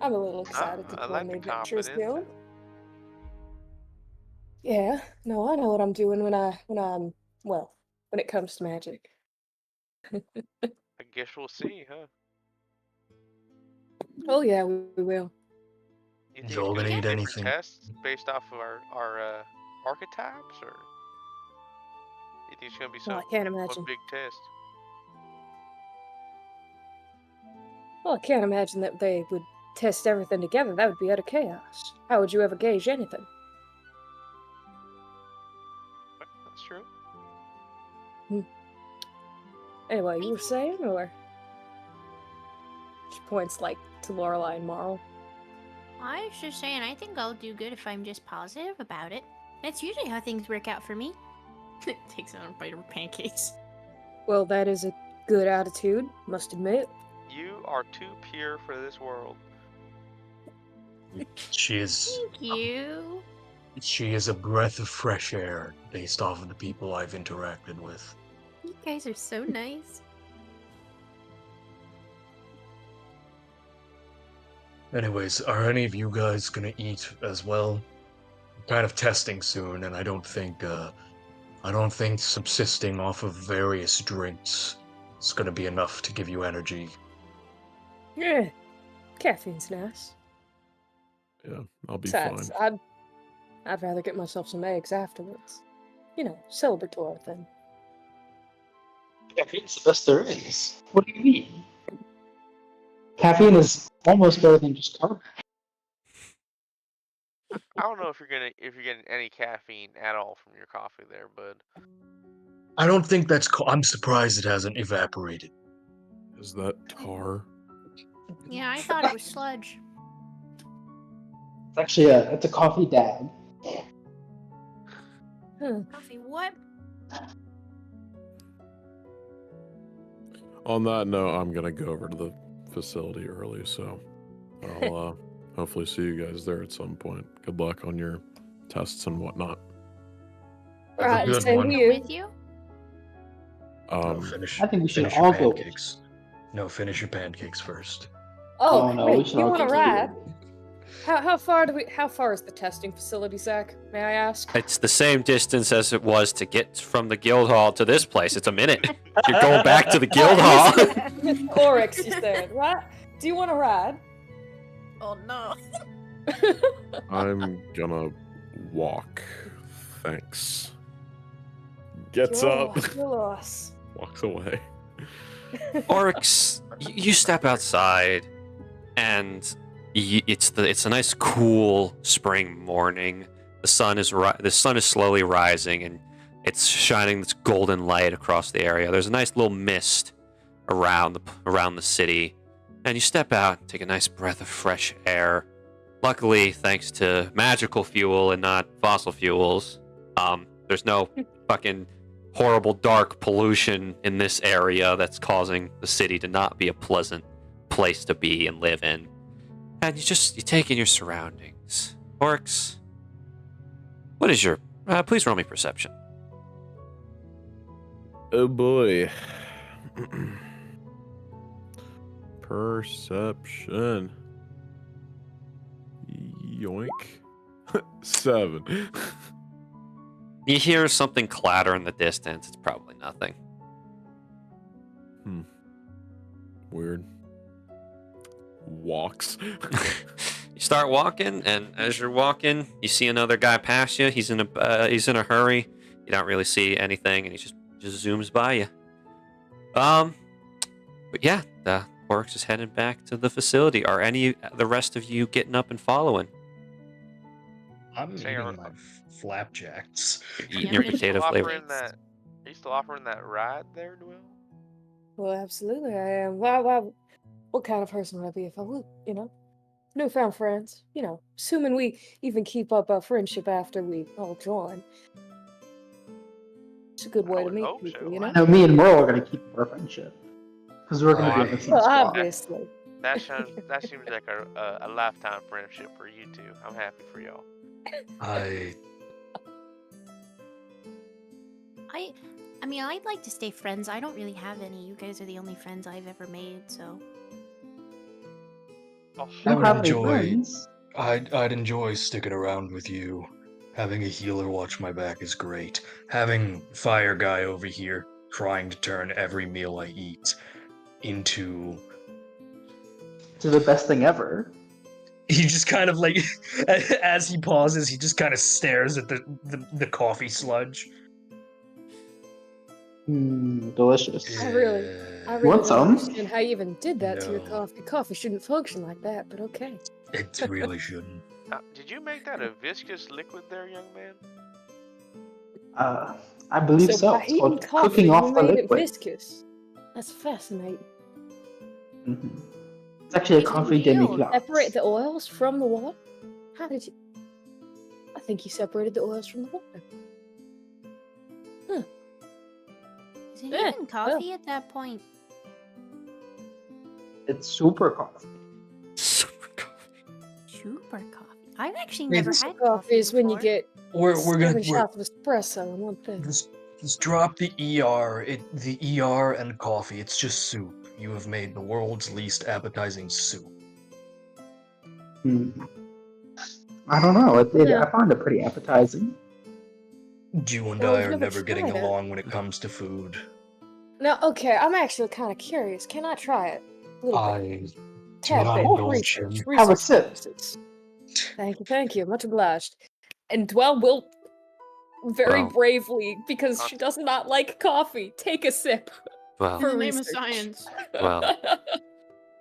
I'm a little excited to I go like on the the Adventures confidence. Guild. Yeah, no, I know what I'm doing when it comes to magic. I guess we'll see, huh? Oh yeah, we will. You think Y'all it's gonna be need different anything? tests based off of our archetypes, or you think it's gonna be Well, some I can't one imagine. big test? Well, I can't imagine that they would test everything together. That would be utter chaos. How would you ever gauge anything? That's true. Anyway, you were saying, or she points like to Lorelai and Marl. I was just saying, I think I'll do good if I'm just positive about it. That's usually how things work out for me. takes another bite of her pancakes. Well, that is a good attitude, must admit. You are too pure for this world. She is Thank you. she is a breath of fresh air based off of the people I've interacted with. You guys are so nice. Anyways, are any of you guys gonna eat as well? I'm kind of testing soon, and I don't think subsisting off of various drinks is gonna be enough to give you energy. Yeah, caffeine's nice. Yeah, I'll be Besides, fine. I'd rather get myself some eggs afterwards. You know, celebratory thing. Caffeine's the best there is. What do you mean? Caffeine is almost better than just carbon. I don't know if you're getting any caffeine at all from your coffee there, bud. I don't think that's. I'm surprised it hasn't evaporated. Is that tar? Yeah, I thought it was sludge. It's actually it's a coffee dab. Coffee what? On that note, I'm gonna go over to the facility early, so I'll hopefully see you guys there at some point. Good luck on your tests and whatnot. Have a Right, good same one. to you. With you? No, finish. I think we should finish your all go. pancakes. No, finish your pancakes first. Oh, no, we wait, should you all want to go ride? together. How far is the testing facility, Zach? May I ask? It's the same distance as it was to get from the guild hall to this place. It's a minute. You're going back to the guild hall. Miss Oryx, you said, right? Do you want to ride? Oh no. I'm gonna walk. Thanks. Gets up, You're lost. walks away. Oryx, you step outside, and it's a nice cool spring morning. The sun is slowly rising, and it's shining this golden light across the area. There's a nice little mist around the city, and you step out, take a nice breath of fresh air. Luckily, thanks to magical fuel and not fossil fuels, there's no fucking horrible dark pollution in this area that's causing the city to not be a pleasant place to be and live in. And you take in your surroundings. Oryx, what is your... please roll me perception. Oh boy. Perception. Yoink. 7. You hear something clatter in the distance. It's probably nothing. Weird. Walks. You start walking, and as you're walking, you see another guy pass you. He's in a hurry. You don't really see anything, and he just zooms by you. But yeah, the Oryx is heading back to the facility. Are the rest of you getting up and following? I'm Say, eating are- my flapjacks. Eating your Yeah, potato flavor. Are you still offering that ride there, Dwell? Well, absolutely, I am. Why? What kind of person would I be if I would? You know, newfound friends. You know, assuming we even keep up our friendship after we all join. It's a good way I to would meet hope people, so. you know. No, me and Merle are gonna keep our friendship because we're gonna Oh, be in the same Well, squad. obviously. That seems like a lifetime friendship for you two. I'm happy for y'all. I mean, I'd like to stay friends. I don't really have any. You guys are the only friends I've ever made, so. Oh, I would have any enjoy- friends. I'd enjoy sticking around with you. Having a healer watch my back is great. Having Fire Guy over here trying to turn every meal I eat into... To the best thing ever. He just kind of like, as he pauses, he just kind of stares at the coffee sludge. Delicious. I really Want don't some? understand how you even did that to your No. coffee. Coffee shouldn't function like that, but okay. It really shouldn't. did you make that a viscous liquid there, young man? I believe so. by It's eating called coffee, cooking you off the made it liquid. viscous. That's fascinating. Mhm. It's actually a It's coffee real. demi-glace. Separate the oils from the water? How did you? I think you separated the oils from the water. Is it Eh, even coffee at that point? It's super coffee. Super coffee. Super super coffee. I've actually Maybe never super had Coffee is when you before. get We're 7 shots of espresso in one thing. Just drop the ER. The ER and coffee. It's just soup. You have made the world's least appetizing soup. I don't know. Yeah. I find it pretty appetizing. You and Well, I we've are never never getting tried it. along when it comes to food. Now, okay, I'm actually kind of curious. Can I try it? A little bit. I do Tad not bit. indulge him. Research Have a sip. purposes. Thank you. Much obliged. And Dwell will very Well. bravely, because she does not like coffee, take a sip. Well, In the name of research. science.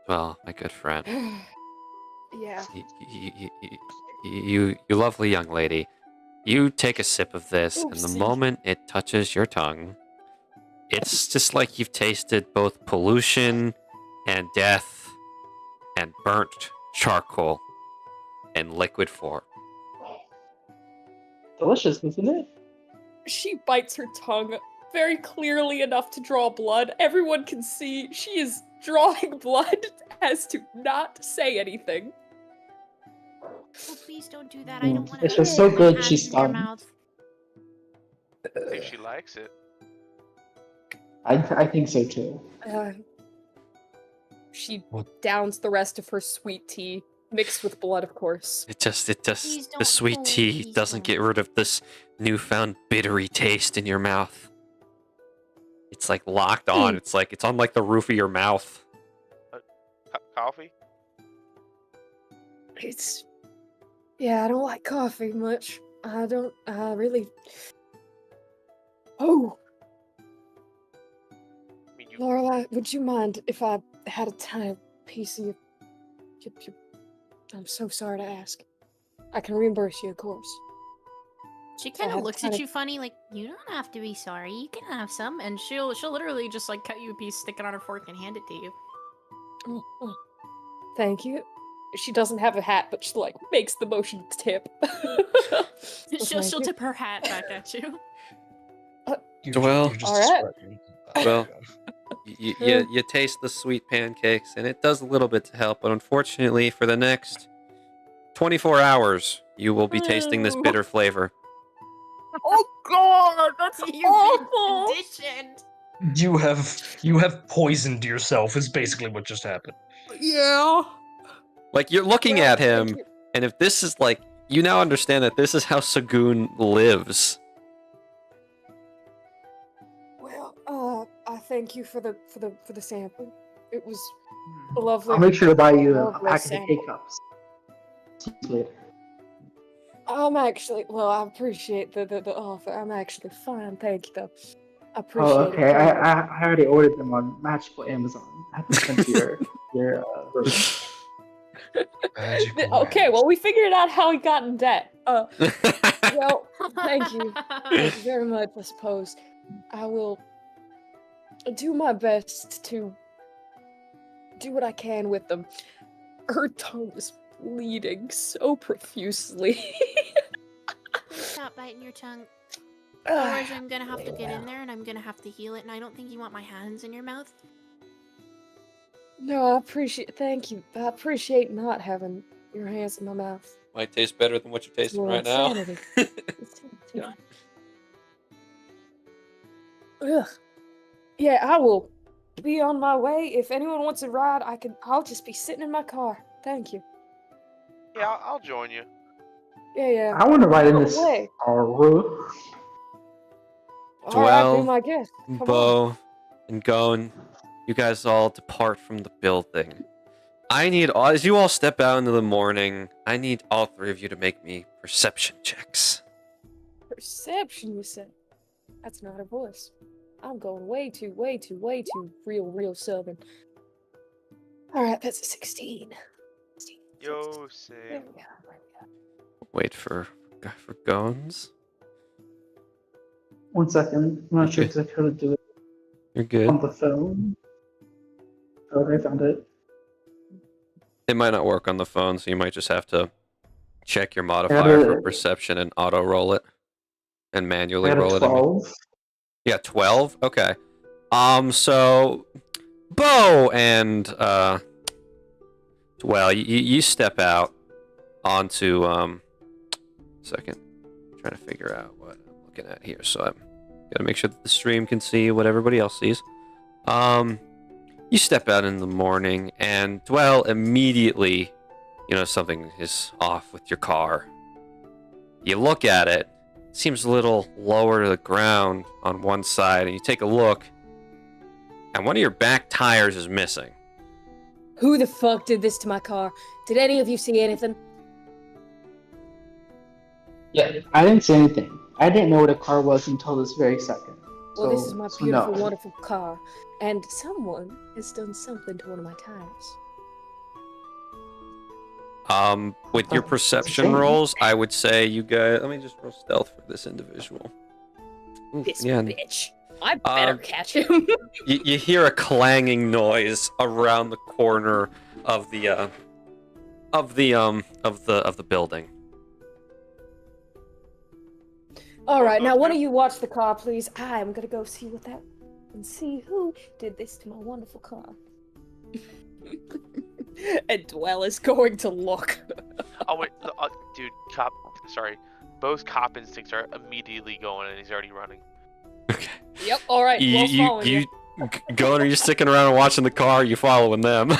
well, my good friend. Yeah. You lovely young lady. You take a sip of this, and the Oopsie. moment it touches your tongue, it's just like you've tasted both pollution and death and burnt charcoal in liquid form. Delicious, isn't it? She bites her tongue very clearly enough to draw blood. Everyone can see she is drawing blood as to not say anything. Oh, please don't do that. I don't want to. It's just so good, Hands she's in your stunned. mouth. I think she likes it. I think so too. She What? downs the rest of her sweet tea, mixed with blood, of course. Please The don't. sweet Oh, tea please doesn't don't. get rid of this newfound bittery taste in your mouth. It's like locked on. It's like it's on like the roof of your mouth. Coffee? It's... Yeah, I don't like coffee much. I really... Oh! I mean, you Lorelai, would you mind if I had a tiny piece of your... I'm so sorry to ask. I can reimburse you, of course. She kind had of looks kind at of- you funny, like, you don't have to be sorry. You can have some. And she'll literally just like cut you a piece, stick it on her fork, and hand it to you. Oh, thank you. She doesn't have a hat, but she like makes the motion to tip. She'll Thank you. tip her hat back at you. Well, alright. Well, you taste the sweet pancakes, and it does a little bit to help, but unfortunately, for the next 24 hours, you will be tasting this Ooh. bitter flavor. Oh god, that's You've been awful! conditioned. You have poisoned yourself. Is basically what just happened. Yeah. Like, you're looking Well, at him, thank you. and if this is like, you now understand that this is how Sagoon lives. Well, I thank you for the sample. It was lovely. I'll make sure to buy you a Lovely package of sample. K-Cups. See you later. I'm actually, well, I appreciate the offer. I'm actually fine, thank you though. I appreciate Oh, it. okay. I already ordered them on Magical Amazon. I have to send you your Okay, well, we figured out how he got in debt. Well, thank you. Thank you very much, I suppose. I will do my best to do what I can with them. Her tongue is bleeding so profusely. Stop biting your tongue. Otherwise, I'm gonna have to get in there and I'm gonna have to heal it. And I don't think you want my hands in your mouth. No, I appreciate. Thank you. I appreciate not having your hands in my mouth. Might taste better than what you're tasting Well, right now. insanity. Ugh. Yeah, I will be on my way. If anyone wants a ride, I'll just be sitting in my car. Thank you. Yeah, I'll join you. Yeah. I want to ride in No this way. car. All right, be Dwell, my guest. Come on. Bo, and Gon, you guys all depart from the building. I need all, as you all step out into the morning, I need all three of you to make me perception checks. Perception, you said. That's not her voice. I'm going way too real southern. All right, that's a 16. Yo, There say. we go. Wait for Gon's. 1 second. I'm not sure exactly how to do it You're good. on the phone. Okay, I found it. It might not work on the phone, so you might just have to check your I modifier got for a- perception and auto roll it, and I manually got a roll it. I mean. 12. Yeah, 12. Okay. So Bo and well, you step out, onto second. I'm trying to figure out what I'm looking at here, so I'm gotta make sure that the stream can see what everybody else sees. You step out in the morning, and Dwell immediately, you know, something is off with your car. You look at it, seems a little lower to the ground on one side, and you take a look, and one of your back tires is missing. Who the fuck did this to my car? Did any of you see anything? Yeah, I didn't say anything. I didn't know what a car was until this very second. Well, this is my beautiful, no. wonderful car, and someone has done something to one of my tires. With your perception rolls, I would say you guys. Let me just roll stealth for this individual. Ooh, This yeah. bitch. I better catch him. You hear a clanging noise around the corner of the building. All right, now one of you watch the car, please. I'm gonna go see what that and see who did this to my wonderful car. And Dwell is going to look. Oh wait, dude, cop. Sorry, Bo's cop instincts are immediately going, and he's already running. Okay. Yep. All right. Dwell's following you going? Are you sticking around and watching the car? Or you following them?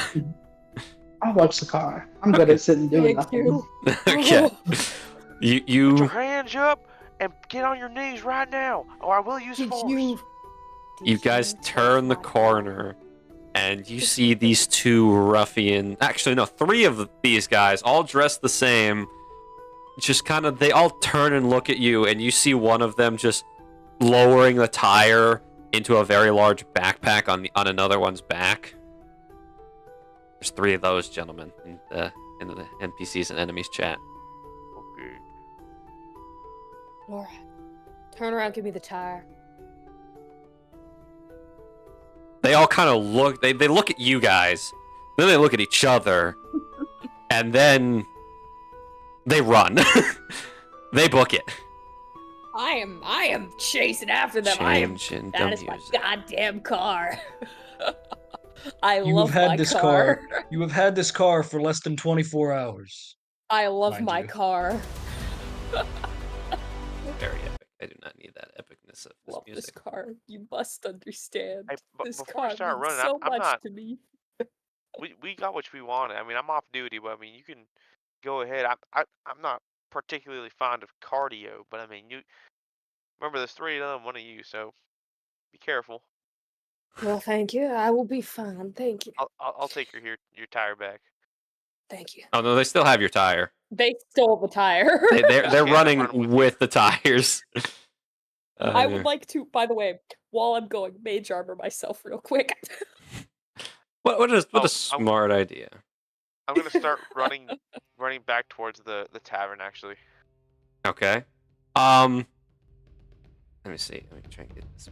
I'll watch the car. I'm good at sitting doing Thank nothing. you. Okay. Put your You hands up and get on your knees right now, or I will use Did force. you guys turn the corner, and you see these two ruffian. Actually, no, three of these guys, all dressed the same. Just kind of, they all turn and look at you, and you see one of them just lowering the tire into a very large backpack on another one's back. There's three of those gentlemen in the NPCs and enemies chat. Okay. All right. Turn around. Give me the tire. They all kind of look. They look at you guys, then they look at each other, and then they run. They book it. I am chasing after them. Changing That the is my music. goddamn car. I You love have had my this car. You have had this car for less than 24 hours. I love Mind my you. car. Very epic. I do not need that epicness of this Love this music. car. You must understand. Hey, This before I car start means running, so I'm much not. to me. We got what we wanted. I mean, I'm off duty, but I mean, you can go ahead. I'm not particularly fond of cardio, but I mean, you remember there's three of them, one of you, so be careful. Well, thank you. I will be fine. Thank you. I'll take your tire back. Thank you. Oh no, they still have your tire. They stole the tire. They're Okay, running run with with the tires. I would like to, by the way, while I'm going, mage armor myself real quick. What Oh, a smart idea. I'm gonna start running back towards the tavern actually. Okay. Let me see. Let me try and get this.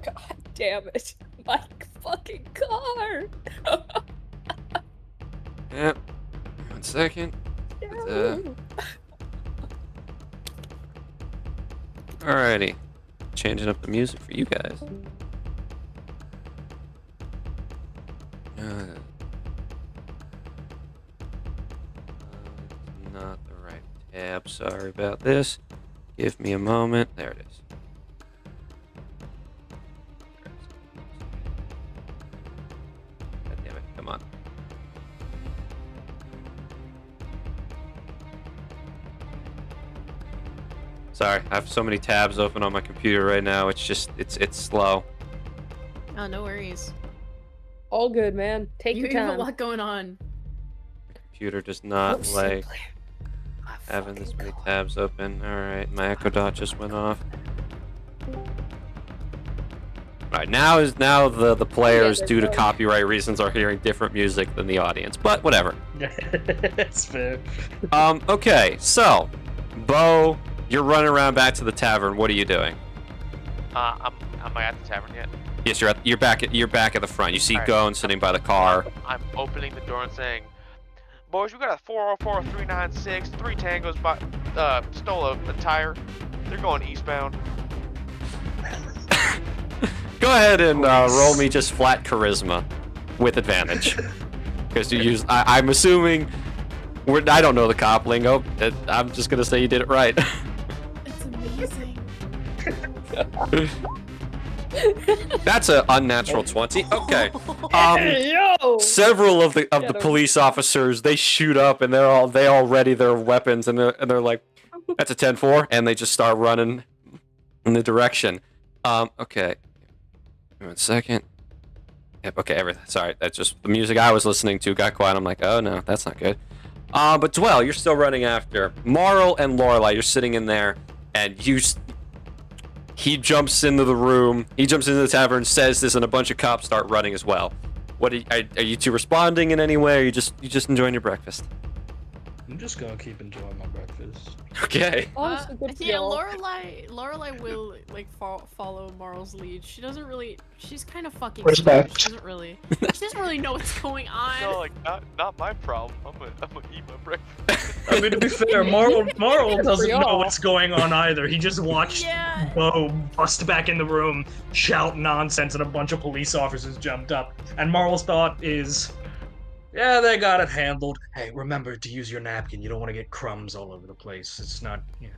God damn it. My fucking car. Yep. 1 second. No. Alrighty. Changing up the music for you guys. Not the right tab. Sorry about this. Give me a moment. There it is. God damn it. Come on. Sorry, I have so many tabs open on my computer right now. It's just, it's slow. Oh, no worries. All good, man. Take You your have a time. lot going on. Computer does not Oh, like simply. My having this fucking many car. tabs open. Alright, my Echo Dot just went off. Alright, now the players, they're due to good. copyright reasons, are hearing different music than the audience. But whatever. That's fair. Okay, so, Bo, you're running around back to the tavern. What are you doing? Am I at the tavern yet? Yes, you're back at the front. You see Alright. Gone sitting by the car. I'm opening the door and saying, "Boys, we got a 404 396, 3 tangos, stole a tire. They're going eastbound." Go ahead and roll me just flat charisma with advantage. Because you use, I'm assuming I don't know the cop lingo. I'm just gonna say you did it right. It's amazing. That's an unnatural 20. Okay. Hey, yo! Several of the Get 'em. police officers, they shoot up and they all ready their weapons and they're like, that's a 10-4, and they just start running in the direction. Okay. Give me 1 second. Yep, okay, everything. Sorry, that's just the music I was listening to got quiet. I'm like, oh no, that's not good. But Dwell, you're still running after Marl and Lorelei. You're sitting in there, and he jumps into the room. He jumps into the tavern, says this, and a bunch of cops start running as well. What are you two responding in any way? Or you just enjoying your breakfast? I'm just gonna keep enjoying my breakfast. Okay. Honestly, good for Yeah, y'all. Lorelei will like follow Marl's lead. She doesn't really. She's kind of fucking. Respect. She doesn't really know what's going on. No, like not my problem. I'm gonna eat my breakfast. I mean, to be fair, Marl doesn't know y'all. what's going on either. He just watched Yeah. Bo bust back in the room, shout nonsense, and a bunch of police officers jumped up. And Marl's thought is, yeah, they got it handled. Hey, remember to use your napkin. You don't want to get crumbs all over the place. It's not, yeah.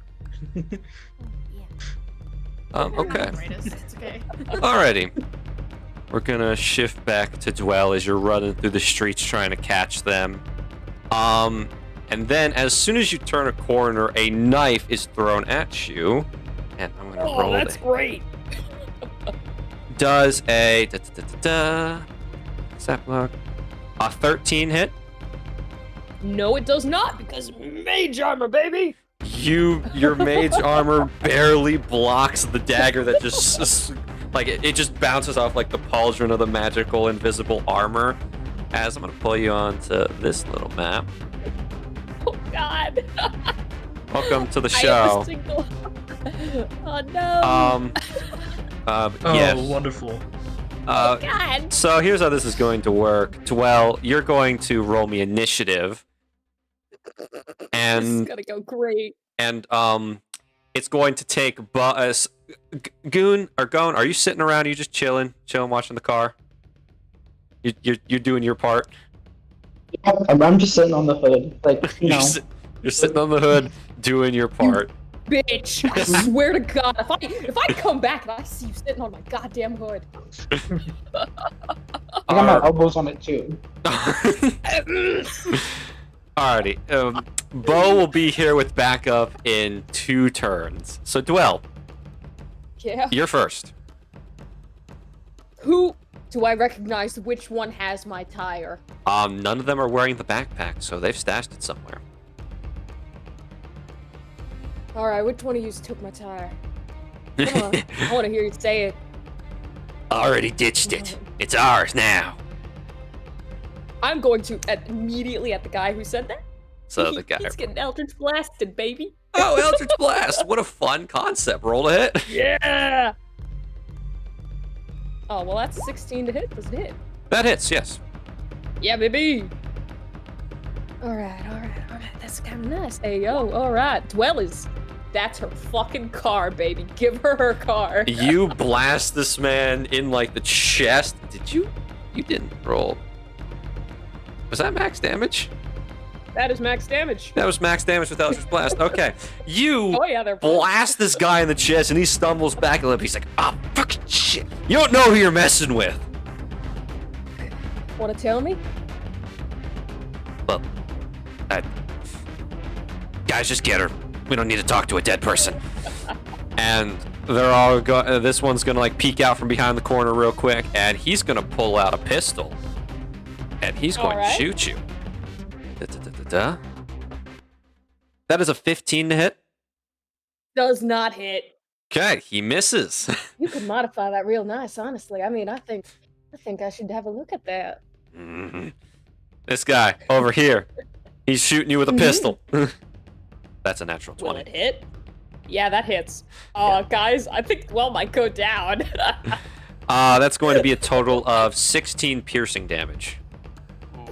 Okay. It's okay. Alrighty. We're gonna shift back to Dwell as you're running through the streets trying to catch them. And then as soon as you turn a corner, a knife is thrown at you. And I'm gonna roll that's it. great. Does a Zap block. A 13 hit. No, it does not, because mage armor, baby. Your mage armor barely blocks the dagger that just like it just bounces off like the pauldron of the magical invisible armor. As I'm gonna pull you onto this little map. Oh God. Welcome to the I show. have a single. Oh no. Oh, yes. wonderful. God. So here's how this is going to work. Dwell, you're going to roll me initiative. This is And gonna go great. it's going to take Goon or Gone. Are you sitting around? Are you just chilling, watching the car? You're doing your part. I'm just sitting on the hood, like, you know. You're sitting on the hood, doing your part. Bitch, I swear to God, if I come back and I see you sitting on my goddamn hood. I got my elbows on it too. Alrighty. Bo will be here with backup in 2 turns. So Dwell, Yeah. you're first. Who do I recognize which one has my tire? None of them are wearing the backpack, so they've stashed it somewhere. Alright, which one of you took my tire? Come on, I want to hear you say it. Already ditched it. It's ours now. I'm going to immediately at the guy who said that. So the guy. He's getting Eldritch blasted, baby. Oh, Eldritch Blast! What a fun concept. Roll a hit. Yeah. Oh well, that's 16 to hit. Does it hit? That hits, yes. Yeah, baby. All right. That's kind of nice. Hey yo, all right. That's her fucking car, baby. Give her her car. You blast this man in like the chest. Did you? You didn't roll. Was that max damage? That is max damage. That was max damage with Eldritch Blast. Okay. You Oh yeah, they're blast this guy in the chest and he stumbles back a little bit. He's like, ah, fucking shit. You don't know who you're messing with. Want to tell me? Well, guys, just get her. We don't need to talk to a dead person. And they're all this one's gonna like peek out from behind the corner real quick, and he's gonna pull out a pistol, and he's going to shoot you. Da-da-da-da-da. That is a 15 to hit. Does not hit. Okay, he misses. You could modify that real nice, honestly. I mean, I think I should have a look at that. Mhm. This guy over here, he's shooting you with a pistol. That's a natural Will 20. it hit? Yeah, that hits. Guys, I think Dwell might go down. That's going to be a total of 16 piercing damage.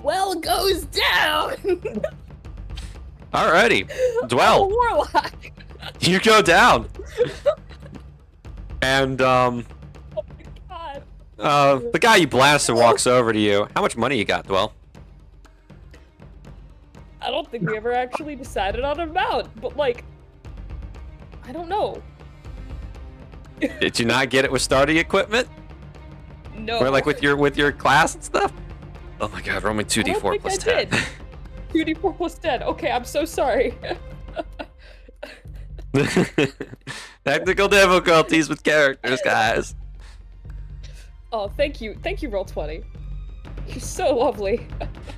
Well goes down. Alrighty, Dwell, Warlock. you go down. And God. the guy you blasted walks over to you. How much money you got, Dwell? I don't think we ever actually decided on an amount, but like, I don't know. Did you not get it with starting equipment? No. Or like with your class and stuff? Oh my god, roll me I don't 2d4 think plus I 10. did. 2d4 plus 10. Okay, I'm so sorry. Technical difficulties with characters, guys. Oh, thank you, Roll20. You're so lovely.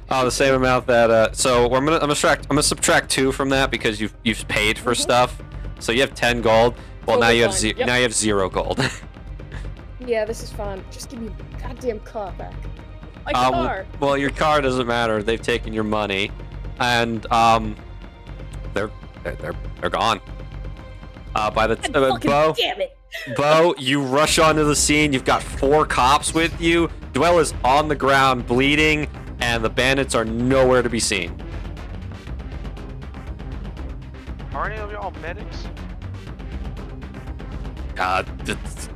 Oh, the same amount that. So I'm gonna subtract 2 from that because you've paid for stuff. So you have 10 gold. Well, now Totally you have fine. Yep. now you have 0 gold. Yeah, this is fine. Just give me a goddamn car back. My car. Well, your car doesn't matter. They've taken your money, and they're gone. By the Bo, Damn it. Bo, you rush onto the scene. You've got 4 cops with you. Dwell is on the ground bleeding, and the bandits are nowhere to be seen. Are any of y'all medics?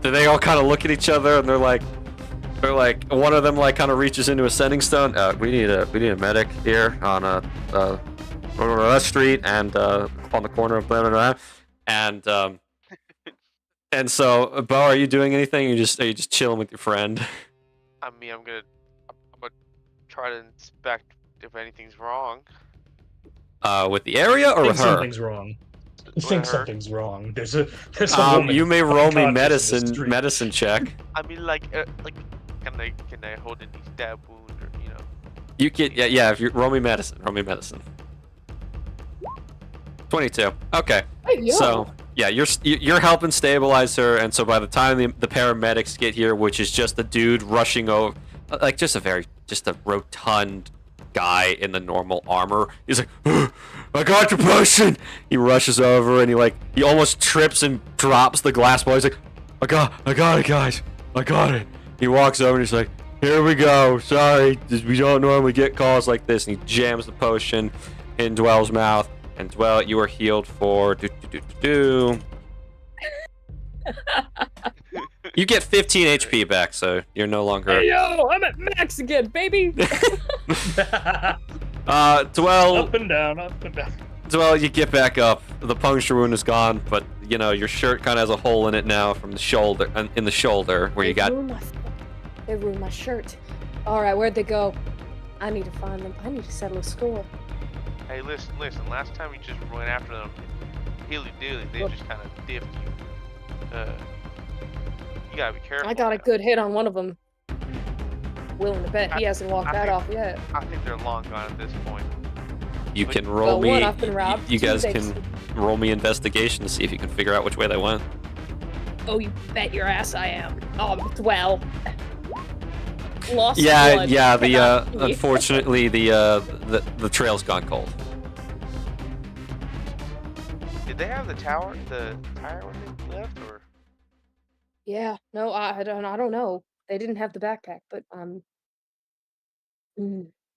They all kind of look at each other, and they're like, one of them like kind of reaches into a sending stone. We need a medic here on that street and on the corner of blah blah blah. And so, Bo, are you doing anything? Are you just chilling with your friend? I mean, I'm gonna try to inspect if anything's wrong. With the area or I with think her? something's wrong. I With think her. something's wrong. There's a woman You may roll me unconscious in the street. medicine check. I mean, can I hold any stab wound or You can yeah. If you roll me medicine. 22. Okay. Hey, yo. So yeah, you're helping stabilize her, and so by the time the paramedics get here, which is just a dude rushing over, like just a rotund guy in the normal armor, he's like, I got your potion. He rushes over and he almost trips and drops the glass ball. He's like, I got it, guys, I got it. He walks over and he's like, here we go. Sorry, we don't normally get calls like this. And he jams the potion in Dwell's mouth. And Dwell, you are healed for You get 15 HP back, so you're no longer. Hey, yo, I'm at max again, baby. Dwell. Up and down, up and down. Dwell, you get back up. The puncture wound is gone, but your shirt kind of has a hole in it now from the shoulder, in the shoulder where you got. They ruined my shirt. All right, where'd they go? I need to find them. I need to settle a score. Hey, listen. Last time you just went after them, hilly-dilly, they just kind of diffed you. You gotta be careful. I got a now. good hit on one of them. Willing to bet he hasn't walked I that think- off yet. I think they're long gone at this point. You But- can roll Well, me. one, I've been robbed. You Two, guys they- can roll me investigation to see if you can figure out which way they went. Oh, you bet your ass I am. Oh, well. Lost Yeah, blood yeah. cannot be. Unfortunately, the trail's gone cold. Did they have the tire when they left, or? Yeah, no, I don't know. They didn't have the backpack, but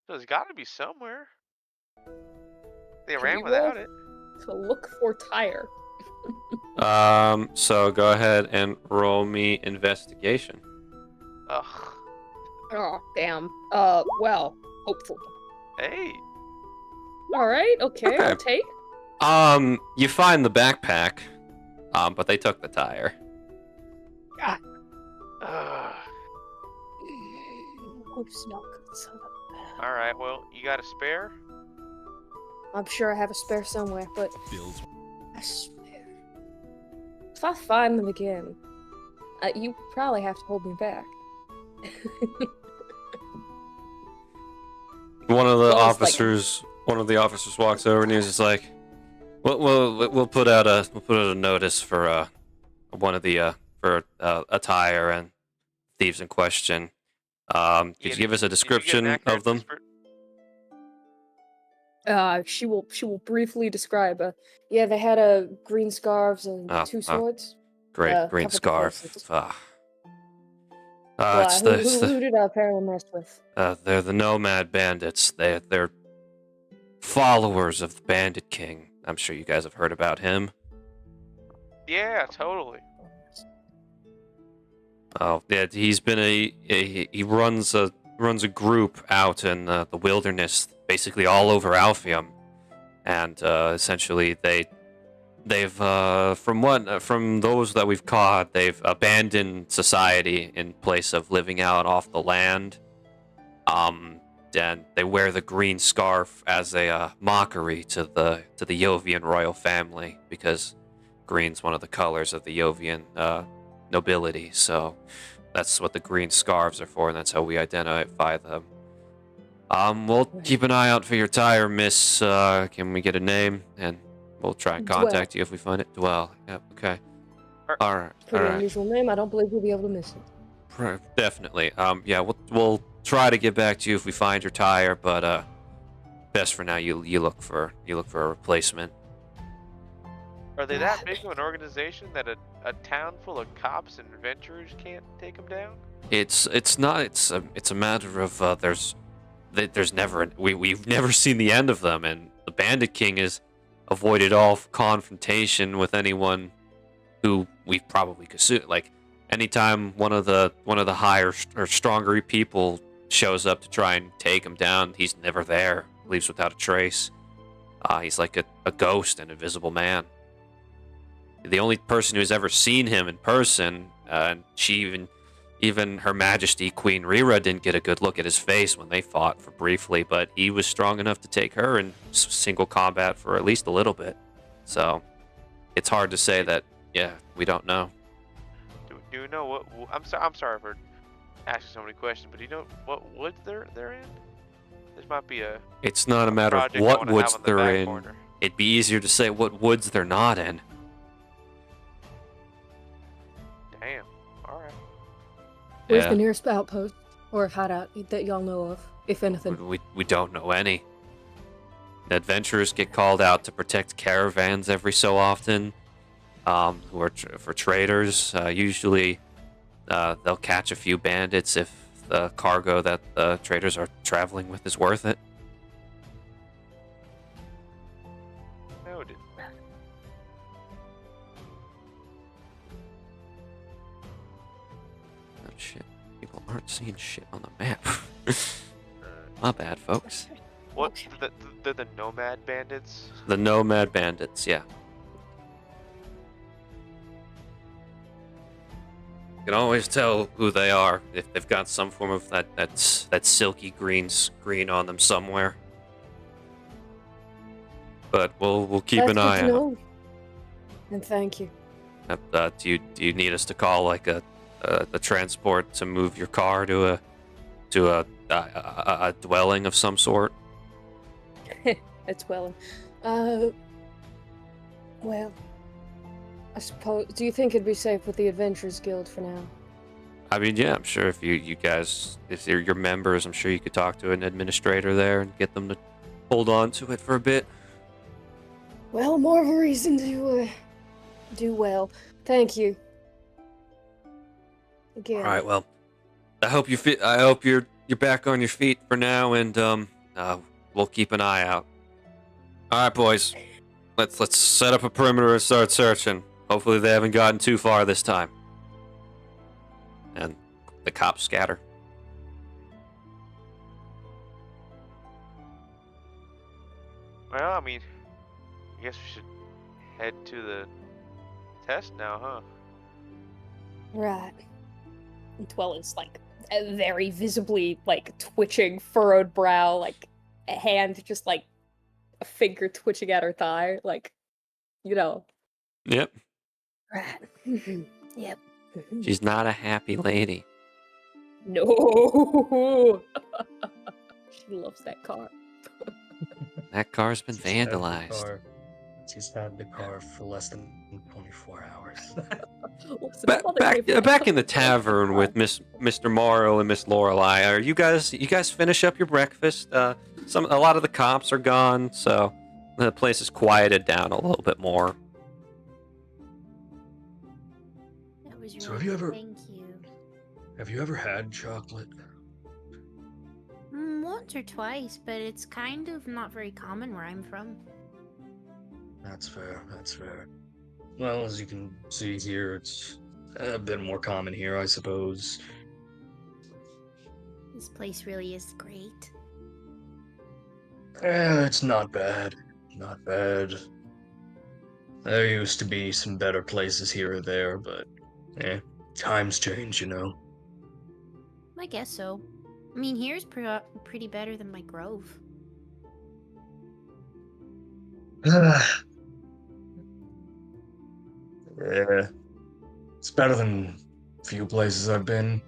There's got to be somewhere. They Can ran we without roll? it. to look for tire. So go ahead and roll me investigation. Ugh. Oh, damn. Well, hopefully. Hey. All right, okay, I'll Okay. take. You find the backpack, but they took the tire. Ugh. Oh, smoke. Son of a- All right. Well, you got a spare? I'm sure I have a spare somewhere, but I swear, if I find them again, you probably have to hold me back. One of the Well, it's like- officers walks over and he's just like, "We'll put out a notice for one of the for a tire and thieves in question. Could you give us a description of them?" She will briefly describe. Yeah, they had green scarves and Oh, two oh. swords. Great, green covered the scarf. faces. It's Who did Peril mess with? they're the nomad bandits. They're followers of the Bandit King. I'm sure you guys have heard about him. Yeah, totally. Oh, yeah, he's been he runs a group out in the wilderness, basically all over Alphium. and essentially they've from those that we've caught, they've abandoned society in place of living out off the land. And they wear the green scarf as a mockery to the Yovian royal family, because green's one of the colors of the Yovian nobility. So that's what the green scarves are for, and that's how we identify them. We'll keep an eye out for your tire, Miss. Can we get a name? And we'll try and contact you if we find it. Dwell. Yep. Okay. All right. Pretty unusual name. I don't believe we'll be able to miss it. Right, definitely. Yeah, we'll try to get back to you if we find your tire, but best for now, you look for a replacement. Are they that big of an organization that a town full of cops and adventurers can't take them down? It's not. It's a matter of there's never we've never seen the end of them, and the Bandit King has avoided all confrontation with anyone who we probably could sue. Like, anytime one of the higher or stronger people shows up to try and take him down, he's never there. Leaves without a trace. He's like a ghost, an invisible man. The only person who's ever seen him in person, and even Her Majesty Queen Rira didn't get a good look at his face when they fought for briefly, but he was strong enough to take her in single combat for at least a little bit. So it's hard to say that. Yeah, we don't know. Do you know what? I'm sorry for asking so many questions, but do you know what woods they're in? This might be a. It's not a matter of what woods they're in. It'd be easier to say what woods they're not in. Damn. All right. Where's the nearest outpost or hideout that y'all know of, if anything? We don't know any. Adventurers get called out to protect caravans every so often. Who are for traders. Usually, they'll catch a few bandits if the cargo that the traders are traveling with is worth it. Noted. Oh shit! People aren't seeing shit on the map. My bad, folks. What? The nomad bandits? The nomad bandits, yeah. You can always tell who they are if they've got some form of that silky green screen on them somewhere. But we'll keep an eye out. And thank you. Do you need us to call like a transport to move your car to a dwelling of some sort? It's well. Well, I suppose. Do you think it'd be safe with the Adventurers Guild for now? I mean, yeah, I'm sure if you guys, if they're your members, I'm sure you could talk to an administrator there and get them to hold on to it for a bit. Well, more of a reason to do well. Thank you. Again. All right. Well, I hope you're back on your feet for now, and we'll keep an eye out. All right, boys. Let's set up a perimeter and start searching. Hopefully they haven't gotten too far this time. And the cops scatter. Well, I mean, I guess we should head to the test now, huh? Right. Dwell is like very visibly like twitching, furrowed brow, like a hand just like a finger twitching at her thigh, like, you know. Yep. Right. Yep. She's not a happy lady. No. She loves that car. That car's been vandalized. She's had the car for less than 24 hours. Back in the tavern with Mr. Morrow and Miss Lorelei. Are you guys finish up your breakfast? A lot of the cops are gone, so the place is quieted down a little bit more. That was really So thank you. Have you ever had chocolate? Once or twice, but it's kind of not very common where I'm from. That's fair. Well, as you can see here, it's a bit more common here, I suppose. This place really is great. It's not bad. not bad. There used to be some better places here or there, but times change, you know. I guess so. I mean, here's pretty better than my grove. Yeah, it's better than a few places I've been.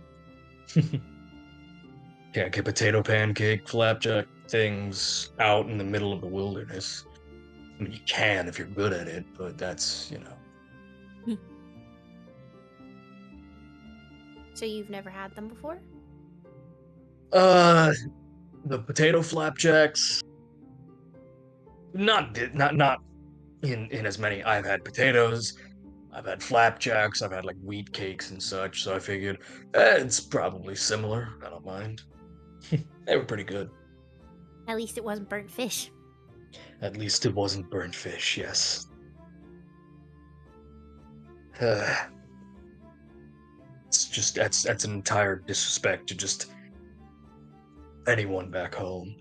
Can't get potato pancake, flapjack things out in the middle of the wilderness. I mean, you can if you're good at it, but that's, you know. So you've never had them before? The potato flapjacks. Not in as many. I've had potatoes, I've had flapjacks, I've had like wheat cakes and such. So I figured it's probably similar. I don't mind. They were pretty good. At least it wasn't burnt fish. At least it wasn't burnt fish. Yes. It's just that's an entire disrespect to just anyone back home.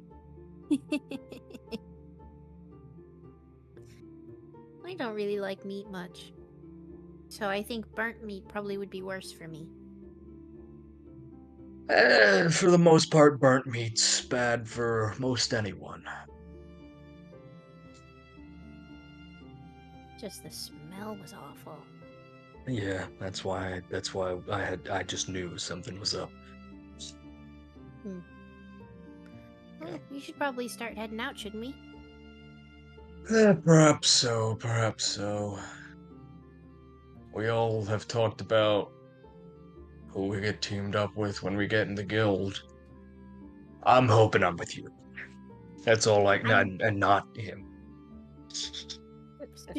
I don't really like meat much. So I think burnt meat probably would be worse for me. For the most part, burnt meat's bad for most anyone. Just the smell was awful. Yeah, that's why I just knew something was up. Well, we should probably start heading out, shouldn't we? Perhaps so, perhaps so. We all have talked about who we get teamed up with when we get in the guild. I'm hoping I'm with you. That's all and not him.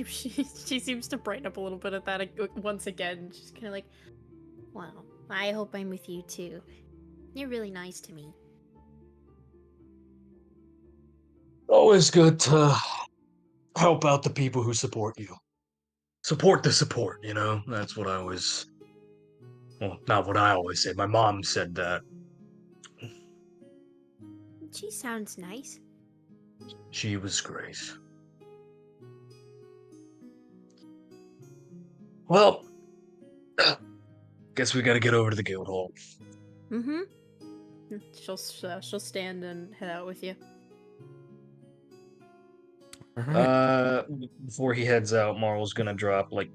She seems to brighten up a little bit at that once again. She's kind of like, Well, I hope I'm with you too. You're really nice to me. Always good to help out the people who support you. Support the support, you know? That's what I always... Well, not what I always say. My mom said that. She sounds nice. She was great. Well, guess we gotta get over to the guild hall. mm-hmm. She'll stand and head out with you. Before he heads out, Marl's gonna drop like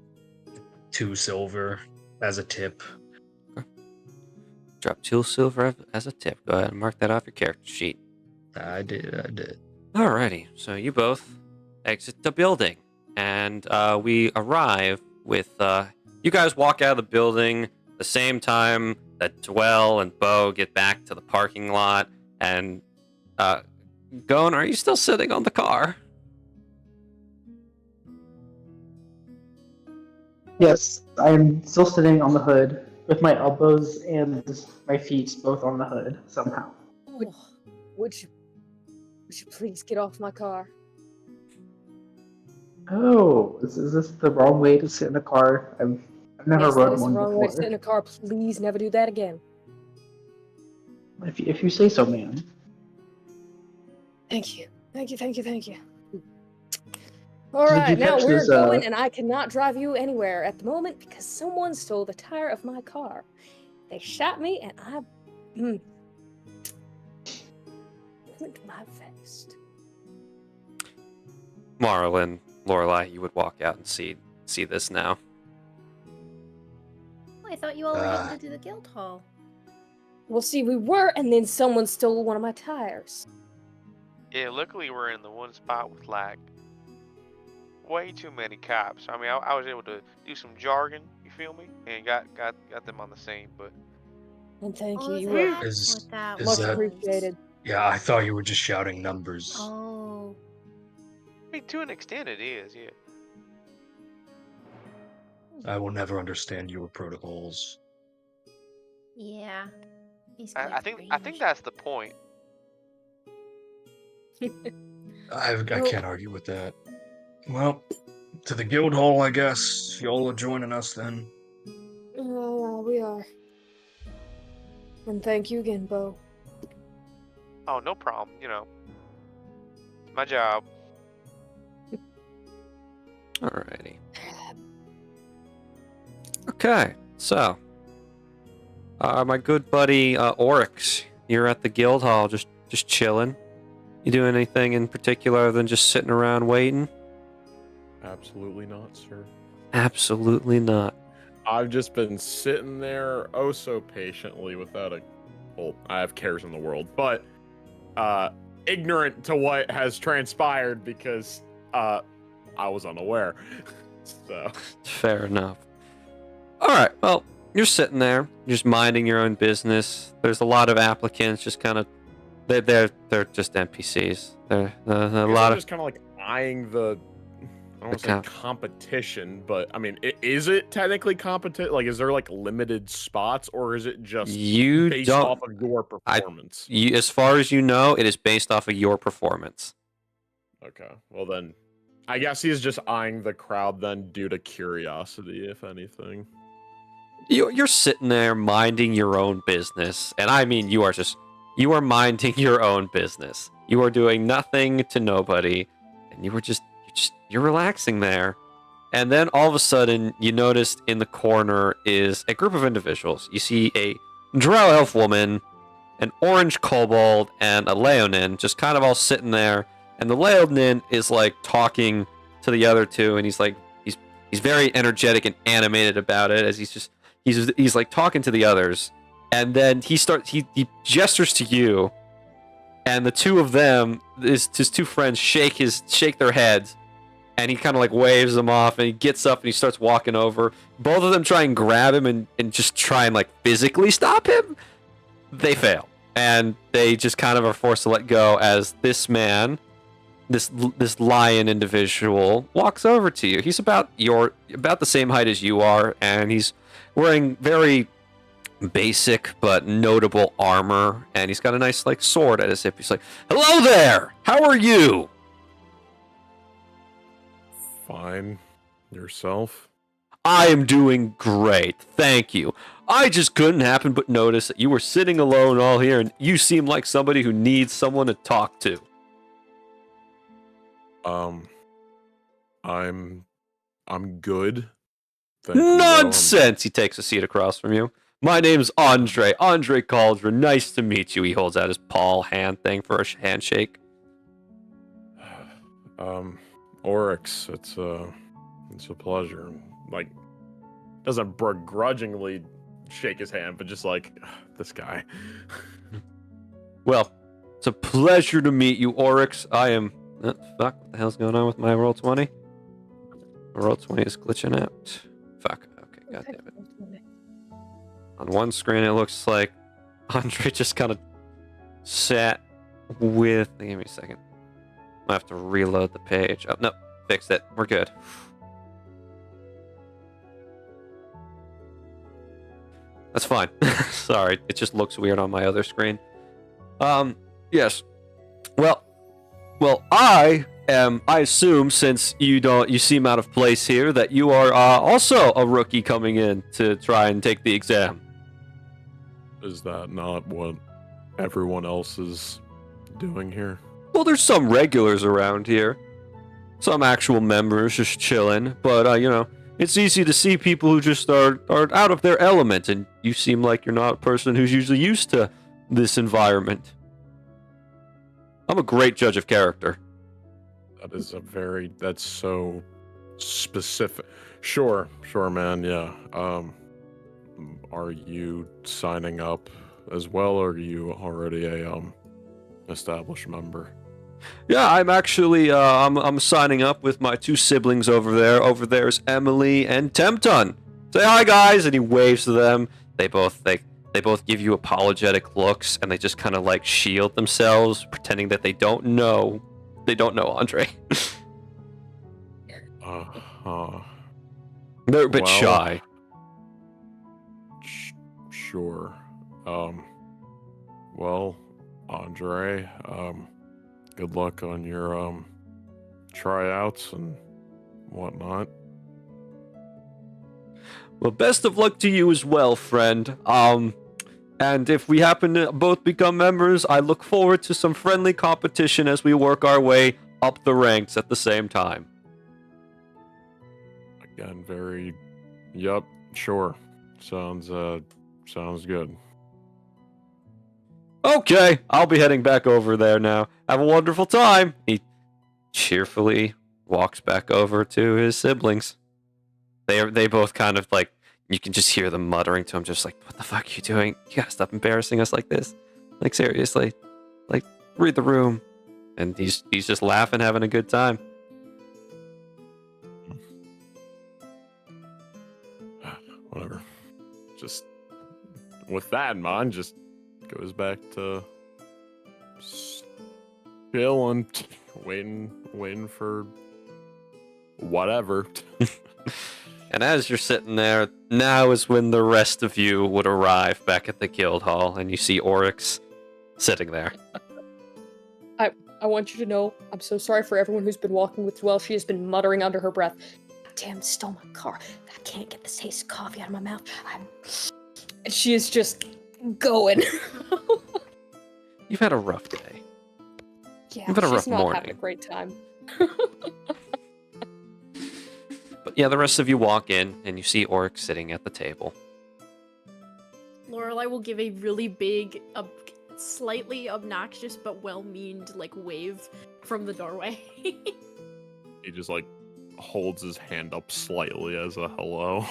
2 silver as a tip. Drop 2 silver as a tip. Go ahead and mark that off your character sheet. I did. Alrighty, so you both exit the building, and we arrive with you guys walk out of the building the same time that Dwell and Bo get back to the parking lot. And Gon, are you still sitting on the car? Yes, I'm still sitting on the hood with my elbows and my feet both on the hood somehow. Would you please get off my car? Oh, is this the wrong way to sit in a car? I've never Yes, that rode is the one wrong way to sit before. in a car. Please never do that again. If you say so, ma'am. Thank you. All right, now catch we're this, going, and I cannot drive you anywhere at the moment because someone stole the tire of my car. They shot me, and I went to my face. Marl and Lorelai, you would walk out and see this now. Oh, I thought you all were headed to the guild hall. Well, see, we were, and then someone stole one of my tires. Yeah, luckily we're in the one spot with like way too many cops. I mean, I was able to do some jargon, you feel me, and got them on the scene. But And thank Oh, you. You that's were Is- what that is much was. that- appreciated. Yeah, I thought you were just shouting numbers. Oh. I mean, to an extent, it is. Yeah. I will never understand your protocols. Yeah. He's I quite think strange. that's the point. I can't argue with that. Well, to the guild hall, I guess. Y'all are joining us then. Oh, we are. And thank you again, Bo. Oh, no problem. You know, it's my job. Alrighty. Okay, so my good buddy Oryx, you're at the guild hall, just chilling. You doing anything in particular other than just sitting around waiting? Absolutely not, sir. Absolutely not. I've just been sitting there oh so patiently without a... Well, I have cares in the world, but ignorant to what has transpired because I was unaware. So Fair enough. All right, well, you're sitting there, just minding your own business. There's a lot of applicants, just kind of they're just NPCs. They're a lot I'm of just kind of like eyeing the... I don't want to say comp- competition, but I mean, is it technically competition? Like, is there like limited spots, or is it just you based don't. off of your performance? As far as you know, it is based off of your performance. Okay, well then, I guess he's just eyeing the crowd then due to curiosity, if anything. You're sitting there minding your own business, and I mean, you are minding your own business. You are doing nothing to nobody, and you're relaxing there. And then all of a sudden, you noticed in the corner is a group of individuals. You see a drow elf woman, an orange kobold, and a leonin just kind of all sitting there. And the leonin is like talking to the other two, and he's very energetic and animated about it as he's like talking to the others. And then he gestures to you, and the two of them, his two friends, shake their heads. And he kind of like waves them off, and he gets up and he starts walking over. Both of them try and grab him and just try and like physically stop him. They fail, and they just kind of are forced to let go as this man, this lion individual, walks over to you. He's about the same height as you are, and he's wearing very basic but notable armor, and he's got a nice like sword at his hip. He's like, "Hello there, how are you?" Fine. Yourself? I am doing great, thank you. I just couldn't happen but notice that you were sitting alone all here, and you seem like somebody who needs someone to talk to. I'm good. Thank you, Nonsense! He takes a seat across from you. My name's Andre Cauldron. Nice to meet you. He holds out his paw hand thing for a handshake. Oryx, it's a pleasure. Like, doesn't begrudgingly shake his hand, but just like, this guy. Well, it's a pleasure to meet you, Oryx. I am... fuck, what the hell's going on with my Roll20? My Roll20 is glitching out. Fuck, okay, goddammit. On one screen, it looks like Andre just kind of sat with... Give me a second. I have to reload the page. Oh, no, fixed it. We're good. That's fine. Sorry, it just looks weird on my other screen. Yes. Well, I assume since you seem out of place here that you are also a rookie coming in to try and take the exam. Is that not what everyone else is doing here? Well, there's some regulars around here. Some actual members just chilling. But, it's easy to see people who just are out of their element. And you seem like you're not a person who's usually used to this environment. I'm a great judge of character. That's so specific. Sure, man, yeah. Are you signing up as well, or are you already a, established member? Yeah, I'm actually I'm signing up with my two siblings over there. Over there's Emily and Tempton. Say hi, guys, and he waves to them. They both give you apologetic looks, and they just kind of like shield themselves, pretending that they don't know Andre. They're a bit shy. Sure. Well, Andre, good luck on your tryouts and whatnot. Well, best of luck to you as well, friend. And if we happen to both become members, I look forward to some friendly competition as we work our way up the ranks at the same time. Again, very. Yup, sure. Sounds good. Okay, I'll be heading back over there now. Have a wonderful time. He cheerfully walks back over to his siblings. They both kind of like, you can just hear them muttering to him, just like, "What the fuck are you doing? You gotta stop embarrassing us like this. Like seriously, like read the room." And he's just laughing, having a good time. Whatever. Just with that in mind, just goes back to chilling, waiting for whatever. And as you're sitting there, now is when the rest of you would arrive back at the guild hall, and you see Oryx sitting there. I want you to know, I'm so sorry for everyone who's been walking with Dwell. She has been muttering under her breath. Damn, stole my car. I can't get this taste of coffee out of my mouth. And she is just going. You've had a rough day. Yeah, You've had a rough she's not morning. having a great time. But yeah, the rest of you walk in, and you see Oryx sitting at the table. Lorelai will give a really big, slightly obnoxious but well-meaned like wave from the doorway. He just like holds his hand up slightly as a hello.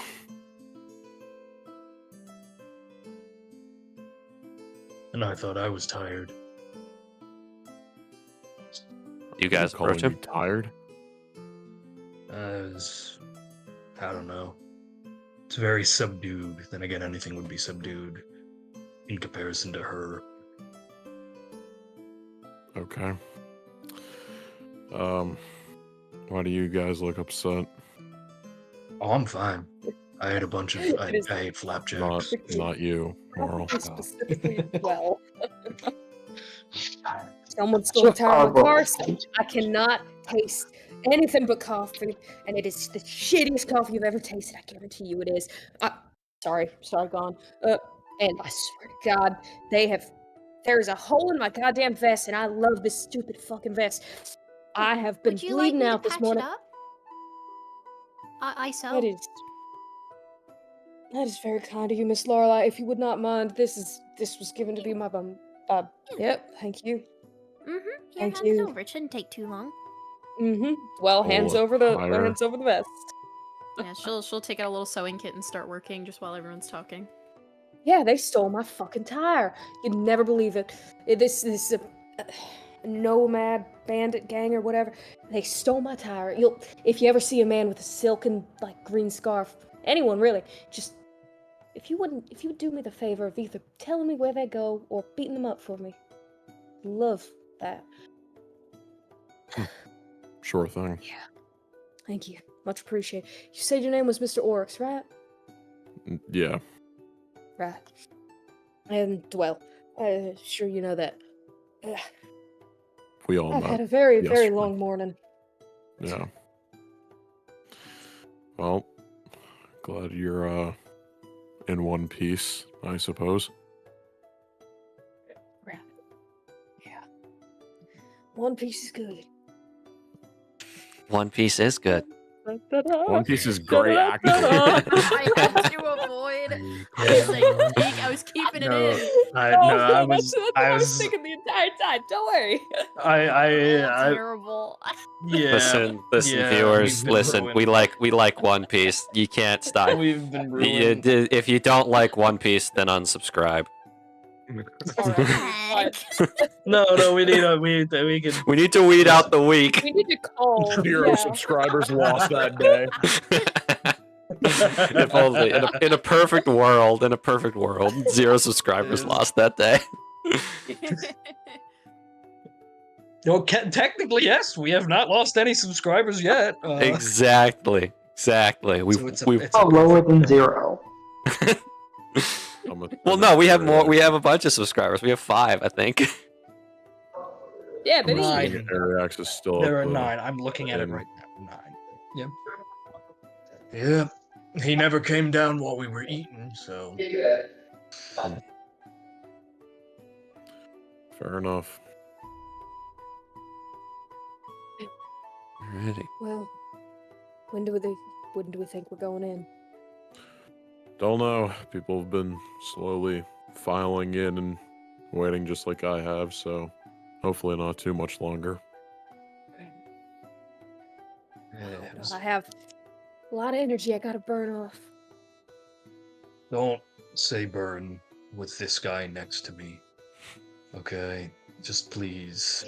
And I thought I was tired. You guys calling approach him? you tired? I don't know. It's very subdued. Then again, anything would be subdued in comparison to her. Okay. Why do you guys look upset? Oh, I'm fine. I ate a bunch of. I ate flapjacks. Not you, Moral. Specifically, well. Someone stole a tire of my car, so I cannot taste anything but coffee, and it is the shittiest coffee you've ever tasted. I guarantee you it is. Sorry, gone. And I swear to God, there's a hole in my goddamn vest, and I love this stupid fucking vest. I have been Would you bleeding like me out to this patch morning. It up? I sew. That is very kind of you, Miss Lorelai. If you would not mind, this was given to be my bum. Yep, thank you. Here, hand it over. It shouldn't take too long. Well, hands over the vest. Yeah, she'll take out a little sewing kit and start working just while everyone's talking. Yeah, they stole my fucking tire. You'd never believe it. This is a nomad bandit gang or whatever. They stole my tire. If you ever see a man with a silken like green scarf, anyone really, just if you would do me the favor of either telling me where they go or beating them up for me. Love that. Sure thing. Yeah. Thank you. Much appreciated. You said your name was Mr. Oryx, right? Yeah. Right. And, well, sure you know that. We all I've know. had a very, Yes, very sure. long morning. Yeah. Well, glad you're in one piece, I suppose. Right. Yeah. One Piece is good. One Piece is good. One Piece is great, actually. I had to avoid. I was keeping it in. I was thinking the entire time. Don't worry. Terrible. Yeah. Listen, yeah, viewers, we've been listen. ruined. We like One Piece. You can't stop. We've been ruined. If you don't like One Piece, then unsubscribe. No, we need we can. We need to weed out the weak. We need to call. Zero subscribers lost that day. If only in a perfect world, 0 subscribers lost that day. Well, technically, yes, we have not lost any subscribers yet. Exactly. We've lower than 0. well, no, we have more. We have a bunch of subscribers. We have 5, I think. Yeah, baby. 9. Arax is still There are up, 9. I'm looking at it right now. 9. Yep. Yeah. He never came down while we were eating, so. Fair enough. Alrighty. Well, when do they when do we think we're going in? Don't know. People have been slowly filing in and waiting just like I have, so hopefully not too much longer. I have a lot of energy I gotta burn off. Don't say burn with this guy next to me. Okay? Just please.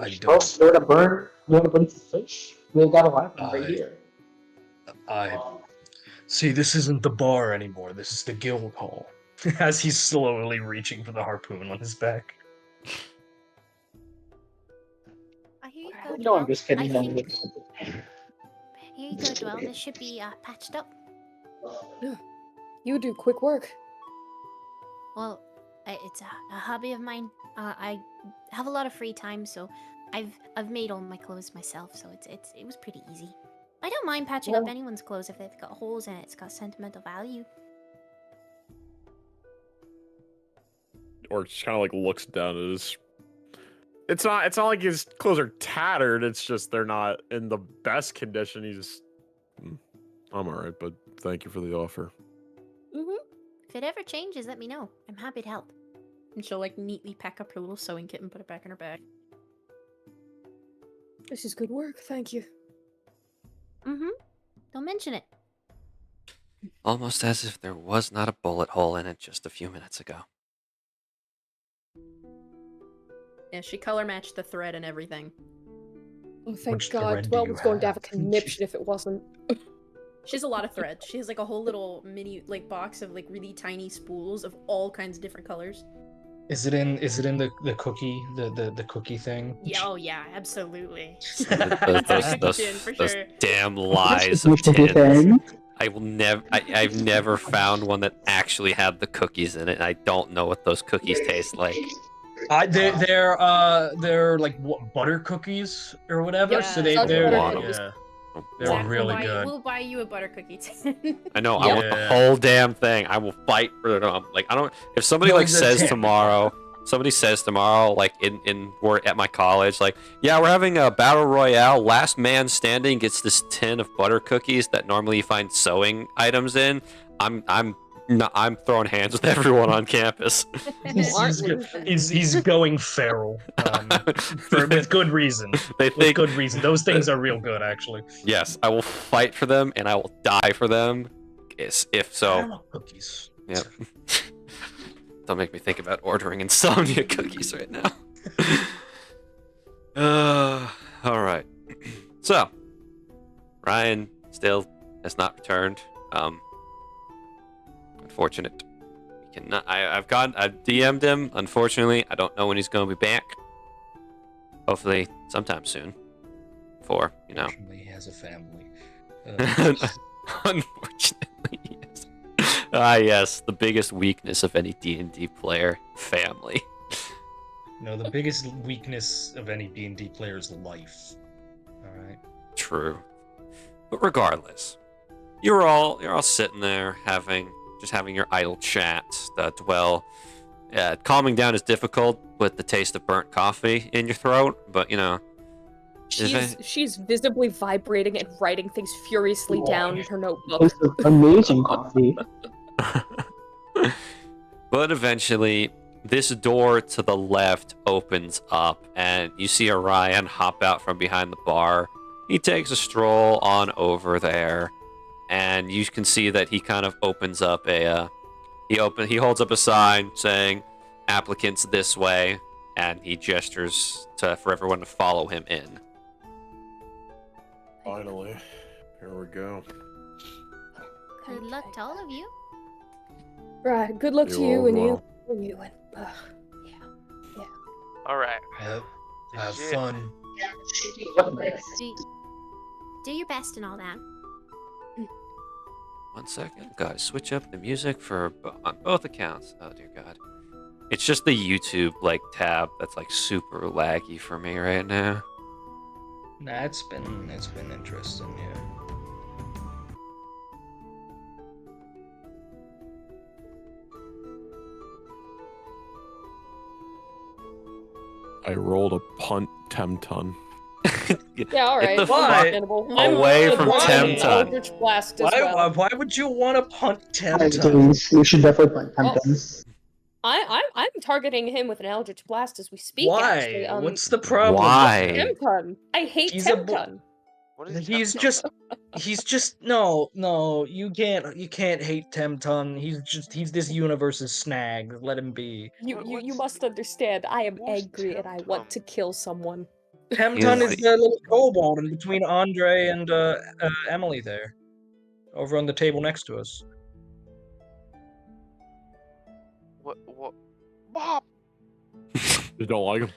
I You don't. want to burn? You want to burn some fish? We got a lot right here. See, this isn't the bar anymore. This is the guild hall. As he's slowly reaching for the harpoon on his back. Here you go, No, I'm Dwell. just kidding. I think... Here you go, Dwell. This should be patched up. You do quick work. Well, it's a hobby of mine. I have a lot of free time, so I've made all my clothes myself. So it was pretty easy. I don't mind patching up anyone's clothes if they've got holes in it. It's got sentimental value. Or just kind of like looks down at his. It's not like his clothes are tattered. It's just they're not in the best condition. He's. I'm alright, but thank you for the offer. If it ever changes, let me know. I'm happy to help. And she'll like neatly pack up her little sewing kit and put it back in her bag. This is good work, thank you. Don't mention it. Almost as if there was not a bullet hole in it just a few minutes ago. Yeah, she color matched the thread and everything. Oh, thank Which God. thread do Dwell you was going to have a have? conniption if it wasn't. She has a lot of thread. She has like a whole little mini like box of like really tiny spools of all kinds of different colors. Is it in the cookie the cookie thing? Yeah, oh yeah, absolutely. Those for those sure. damn lies of What's the tins. thing? I will never. I've never found one that actually had the cookies in it. And I don't know what those cookies taste like. They're like what, butter cookies or whatever. Yeah, so salted they're butter cookies. yeah, I they're want 'em. really good. We'll buy you a butter cookie tin. I know. I want the Yeah. whole damn thing. I will fight for them. Like I don't. If somebody No, like the says tin. tomorrow. Somebody says tomorrow, like we're at my college, like, yeah, we're having a battle royale. Last man standing gets this tin of butter cookies that normally you find sewing items in. I'm throwing hands with everyone on campus. He's going feral with good reason. They With think good reason. Those things are real good, actually. yes, I will fight for them and I will die for them. If so, Caramel cookies. yeah. Don't make me think about ordering insomnia cookies right now. All right. So, Ryan still has not returned. Unfortunate. He cannot. I've DM'd him. Unfortunately, I don't know when he's going to be back. Hopefully, sometime soon. For Unfortunately, he has a family. Unfortunately, yes. Ah, yes, the biggest weakness of any D&D player, family. No, the biggest weakness of any D&D player is life. All right. True. But regardless, you're all sitting there having your idle chat. Dwell. Calming down is difficult with the taste of burnt coffee in your throat, but She's visibly vibrating and writing things furiously down in her notebook. This is amazing coffee. But eventually, this door to the left opens up, and you see Orion hop out from behind the bar. He takes a stroll on over there, and you can see that he kind of opens up he holds up a sign saying, "Applicants this way," and he gestures for everyone to follow him in. Finally, here we go. Good luck to all of you. Right, good luck to You you all and you. well. And you and All right. Have Shit. fun. Do your best and all that. 1 second, gotta switch up the music on both accounts. Oh dear God, it's just the YouTube tab that's super laggy for me right now. Nah, it's been interesting, yeah. I rolled a punt temton. Yeah, all right. the fuck understandable. away I'm from gonna Temton. Eldritch Blast as well. Why would you want to punt Guys, Temton? please, we should definitely plant Temptons. I'm targeting him with an Eldritch Blast as we speak. Why? Actually, What's the problem? Why? Temton. I hate He's a bo- Temton. What is He's Temton? just no. You can't hate Temton. He's this universe's snag. Let him be. You must understand. I am Who's angry and I want to Temton? kill someone. Temton He's is the little kobold in between Andre and Emily there, over on the table next to us. What? Bob! Just don't like him.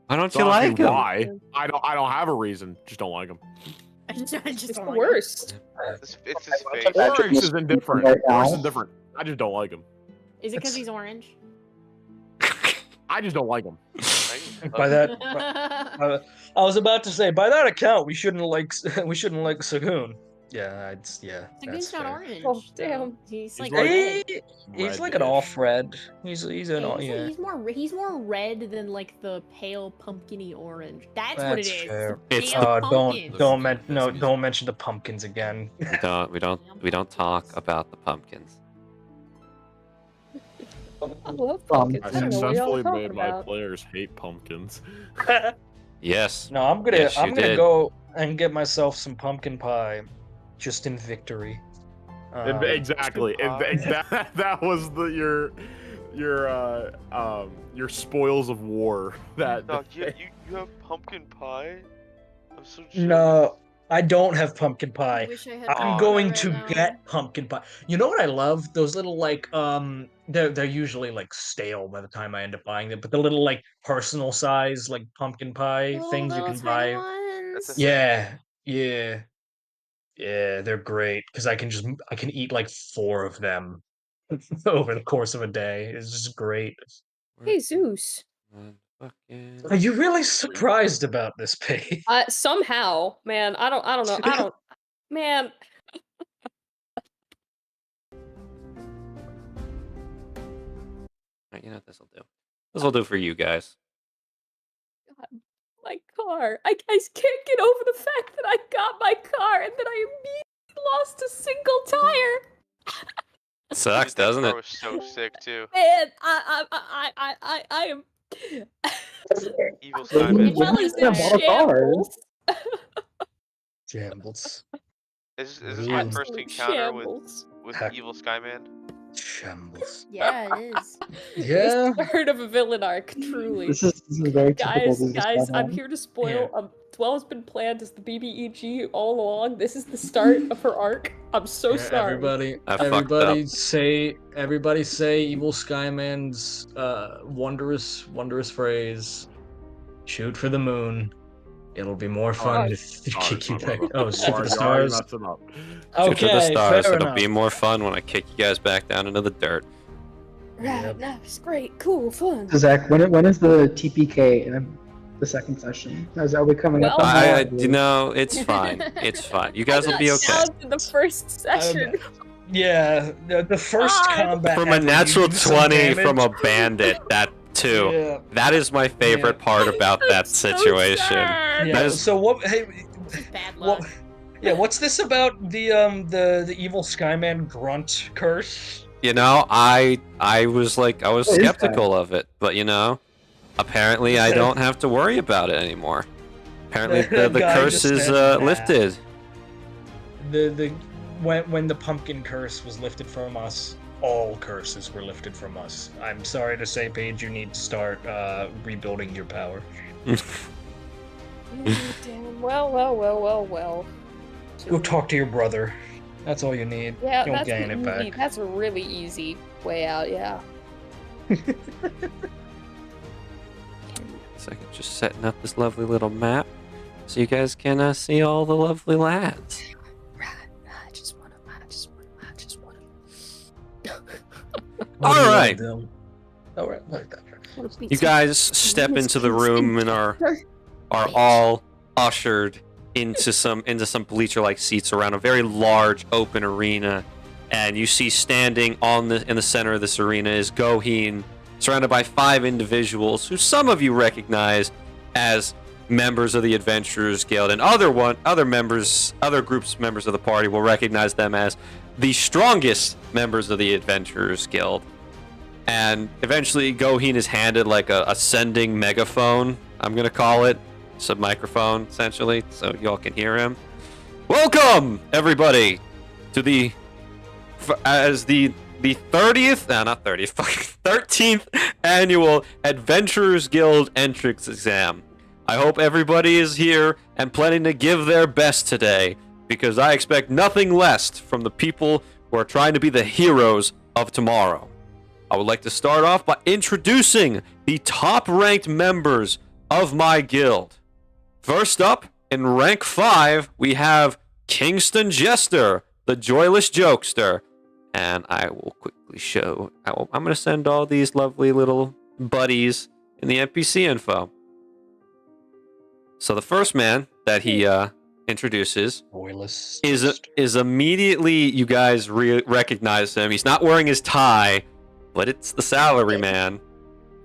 Why don't So you I like mean, him? why? I don't have a reason. Just don't like him. I just It's don't the like worst. It's his face. Orange is indifferent. Right now. Orange is indifferent. I just don't like him. Is it because he's orange? I just don't like him. By that, I was about to say, by that account, we shouldn't like Sagoon. Yeah, Sagoon's that's not fair. orange. Oh, though. damn. He's like like- red. He's like an Red-ish. off red. He's an Yeah, yeah. he's more red than like the pale pumpkiny orange. That's what it That's is. fair. It's Pale Don't pumpkins. don't mention the pumpkins again. We don't talk about the pumpkins. I love pumpkins. I I don't know what y'all successfully are talking made my about. players hate pumpkins. Yes. No, I'm gonna Yes, you I'm gonna did. go and get myself some pumpkin pie, just in victory. Exactly. pumpkin That was your spoils of war. That Doc, you have pumpkin pie? I'm so jealous. No, I don't have pumpkin I pie. wish I had I'm pumpkin going pie to right now. get pumpkin pie. You know what I love? Those little like they're usually like stale by the time I end up buying them, but the little like personal size like pumpkin pie Oh, things you those can tiny buy. That's a ones. Yeah, they're great because I can eat like 4 of them over the course of a day. It's just great. Hey, Zeus. Are you really surprised about this, Pete? Somehow, man, I don't know. Man, You know what this'll do. This'll do for you guys. my car. I can't get over the fact that I got my car and that I immediately lost a single tire. Sucks, That doesn't car it? was so sick too. Man, I am Evil Well, Simon. Well, Well, he's in gonna bought a car. shambles. Shambles. Is this my first Absolute encounter with Heck. Evil Skyman? Shambles. Yeah, it is. Yeah. The start of a villain arc, truly. This is very typical. Guys, I'm here to spoil. Dwell has been planned as the BBEG all along. This is the start of her arc. I'm so sorry. Everybody, I fucked everybody say Evil Skyman's wondrous phrase. Shoot for the moon. It'll be more fun to kick you back. Oh, shoot for the stars. Messed him up. Shoot for the stars. fair It'll be enough. more fun when I kick you guys back down into the dirt. Right, Yep. nice, great, cool, fun. So Zach, when is the TPK in the second session? Are we coming up? Well, on that? You know, it's fine. It's fine. You guys will be okay. Down to the first session. Yeah, the first God. combat. From a after you natural do some 20 from a damage. bandit, that too. Yeah. That is my favorite part about that So situation. sad. Yeah. That is- So what? Hey, Bad luck. what? Yeah. What's this about the evil Skyman grunt curse? You know, I was What is skeptical of it, but you know, apparently I don't have to worry about it anymore. Apparently the Guy curse just is said, "Nah." lifted. When the pumpkin curse was lifted from us, all curses were lifted from us. I'm sorry to say, Paige, you need to start rebuilding your power. Damn. Well. Go talk to your brother. That's all you need. Yeah, You'll that's gain it back. easy. That's a really easy way out. Yeah. Second, just setting up this lovely little map so you guys can see all the lovely lads. I just want All right. All right. You guys step into the room and are all ushered into some bleacher-like seats around a very large open arena, and you see standing in the center of this arena is Goheen, surrounded by 5 individuals who some of you recognize as members of the Adventurers Guild and other groups members of the party will recognize them as the strongest members of the Adventurers Guild. And eventually Goheen is handed like a ascending megaphone, I'm gonna call it. It's a microphone, essentially, so y'all can hear him. Welcome, everybody, to the 13th annual Adventurers Guild entrance exam. I hope everybody is here and planning to give their best today, because I expect nothing less from the people who are trying to be the heroes of tomorrow. I would like to start off by introducing the top-ranked members of my guild. First up, in rank 5, we have Kingston Jester, the Joyless Jokester. And I will quickly show... I'm going to send all these lovely little buddies in the NPC info. So the first man that he introduces is immediately, you guys recognize him. He's not wearing his tie, but it's the salary man.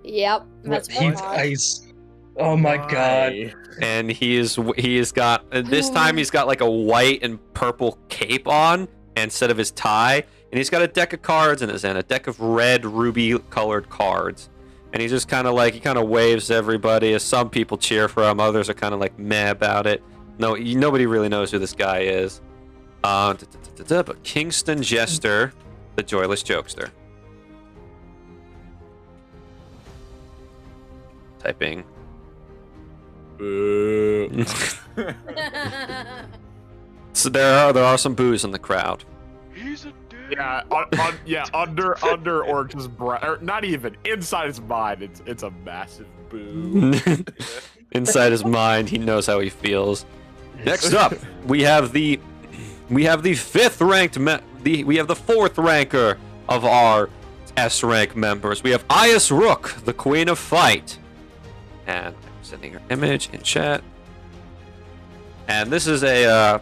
Yep, that's oh my god. And he is got, this time he's got like a white and purple cape on instead of his tie. And he's got a deck of cards in his hand, a deck of red ruby colored cards. And he just kind of like, he kind of waves to everybody, as some people cheer for him, others are kind of like meh about it. No, nobody really knows who this guy is. But Kingston Jester, the Joyless Jokester. Typing. So there are some boos in the crowd. He's a dick. Yeah, under Orc's breath, or not even inside his mind. It's a massive boo. Inside his mind, he knows how he feels. Next up, we have the 5th ranked we have the 4th ranker of our S rank members. We have Ayas Rook, the Queen of Fight, and I'm sending her image in chat. And this is a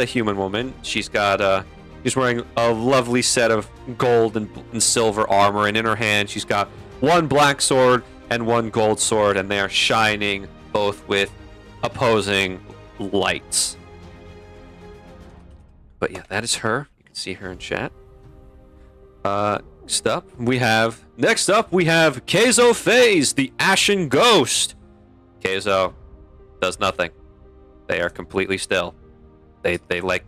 human woman. She's got she's wearing a lovely set of gold and silver armor, and in her hand she's got one black sword and one gold sword, and they are shining both with opposing lights. But yeah, that is her. You can see her in chat. Next up we have Keizo Phase, the Ashen Ghost. Keizo does nothing. They are completely still. They like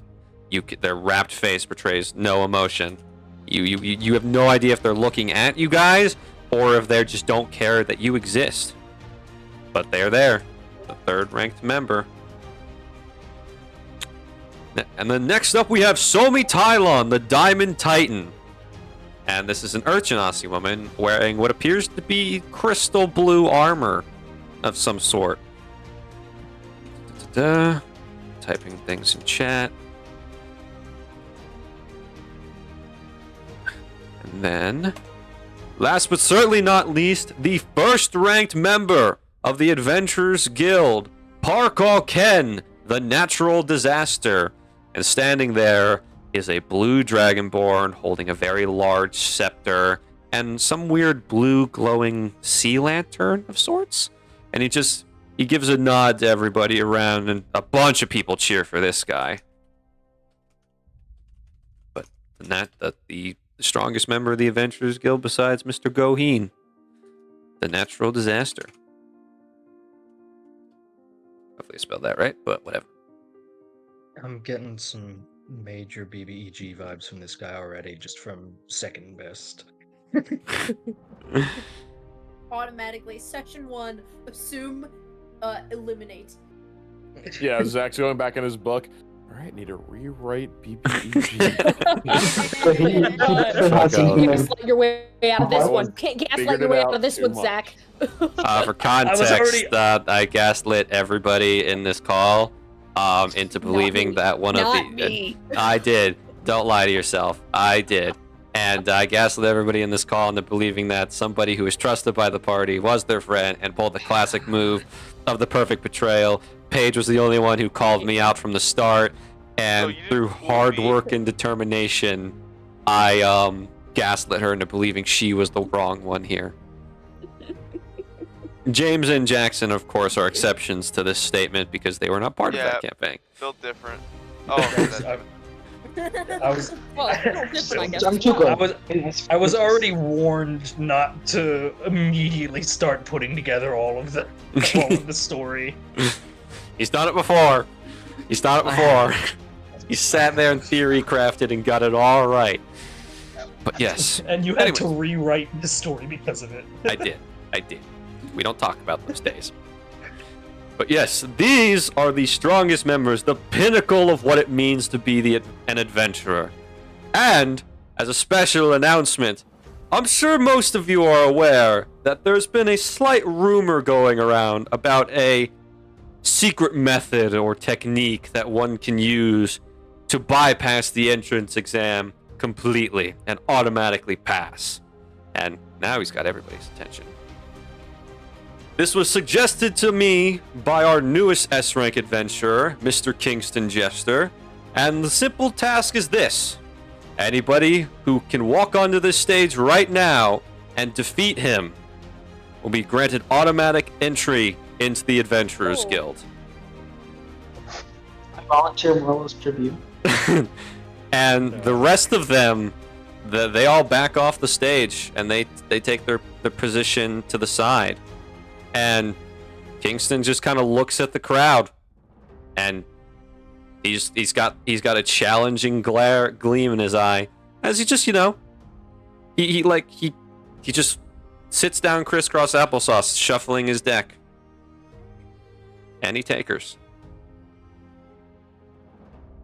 you. Their rapt face betrays no emotion. You have no idea if they're looking at you guys or if they just don't care that you exist. But they're there. The 3rd ranked member. And then next up we have Somi Tylon, the Diamond Titan. And this is an Urchinasi woman wearing what appears to be crystal blue armor of some sort. Typing things in chat. And then, last but certainly not least, the 1st ranked member of the Adventurers Guild, Parkour Ken, the Natural Disaster. And standing there is a blue dragonborn holding a very large scepter and some weird blue glowing sea lantern of sorts. And he gives a nod to everybody around, and a bunch of people cheer for this guy. But the strongest member of the Adventurers Guild besides Mr. Goheen, the Natural Disaster. Hopefully I spelled that right, but whatever. I'm getting some major BBEG vibes from this guy already, just from second best. Automatically, section 1, assume, eliminate. Yeah, Zach's going back in his book. All right, need to rewrite BBEG. Gaslight your way out of this one. Can't gaslight your way out of this one, Zach. For context, I gaslit everybody in this call into believing that one of the... I did. Don't lie to yourself. I did. And I gaslit everybody in this call into believing that somebody who was trusted by the party was their friend and pulled the classic move of the perfect betrayal. Paige was the only one who called me out from the start, and through hard work and determination, I gaslit her into believing she was the wrong one here. James and Jackson, of course, are exceptions to this statement because they were not part of that campaign. Built different. Oh, okay, that's I was Well, different, I guess. I'm too I good. was I was already warned not to immediately start putting together all of the story. He's done it before. He's done it before. He sat there and theory crafted and got it all right. But yes. And you had Anyways. to rewrite the story because of it. I did. We don't talk about those days. But yes, these are the strongest members, the pinnacle of what it means to be an adventurer. And, as a special announcement, I'm sure most of you are aware that there's been a slight rumor going around about a secret method or technique that one can use to bypass the entrance exam completely and automatically pass. And now he's got everybody's attention. This was suggested to me by our newest S-rank adventurer, Mr. Kingston Jester, and the simple task is this. Anybody who can walk onto this stage right now and defeat him will be granted automatic entry into the Adventurers Oh. Guild. I volunteer Marlo's tribute. And the rest of them, they all back off the stage and they take their position to the side. And Kingston just kind of looks at the crowd, and he's got a challenging gleam in his eye as he just he just sits down crisscross applesauce, shuffling his deck. Any takers?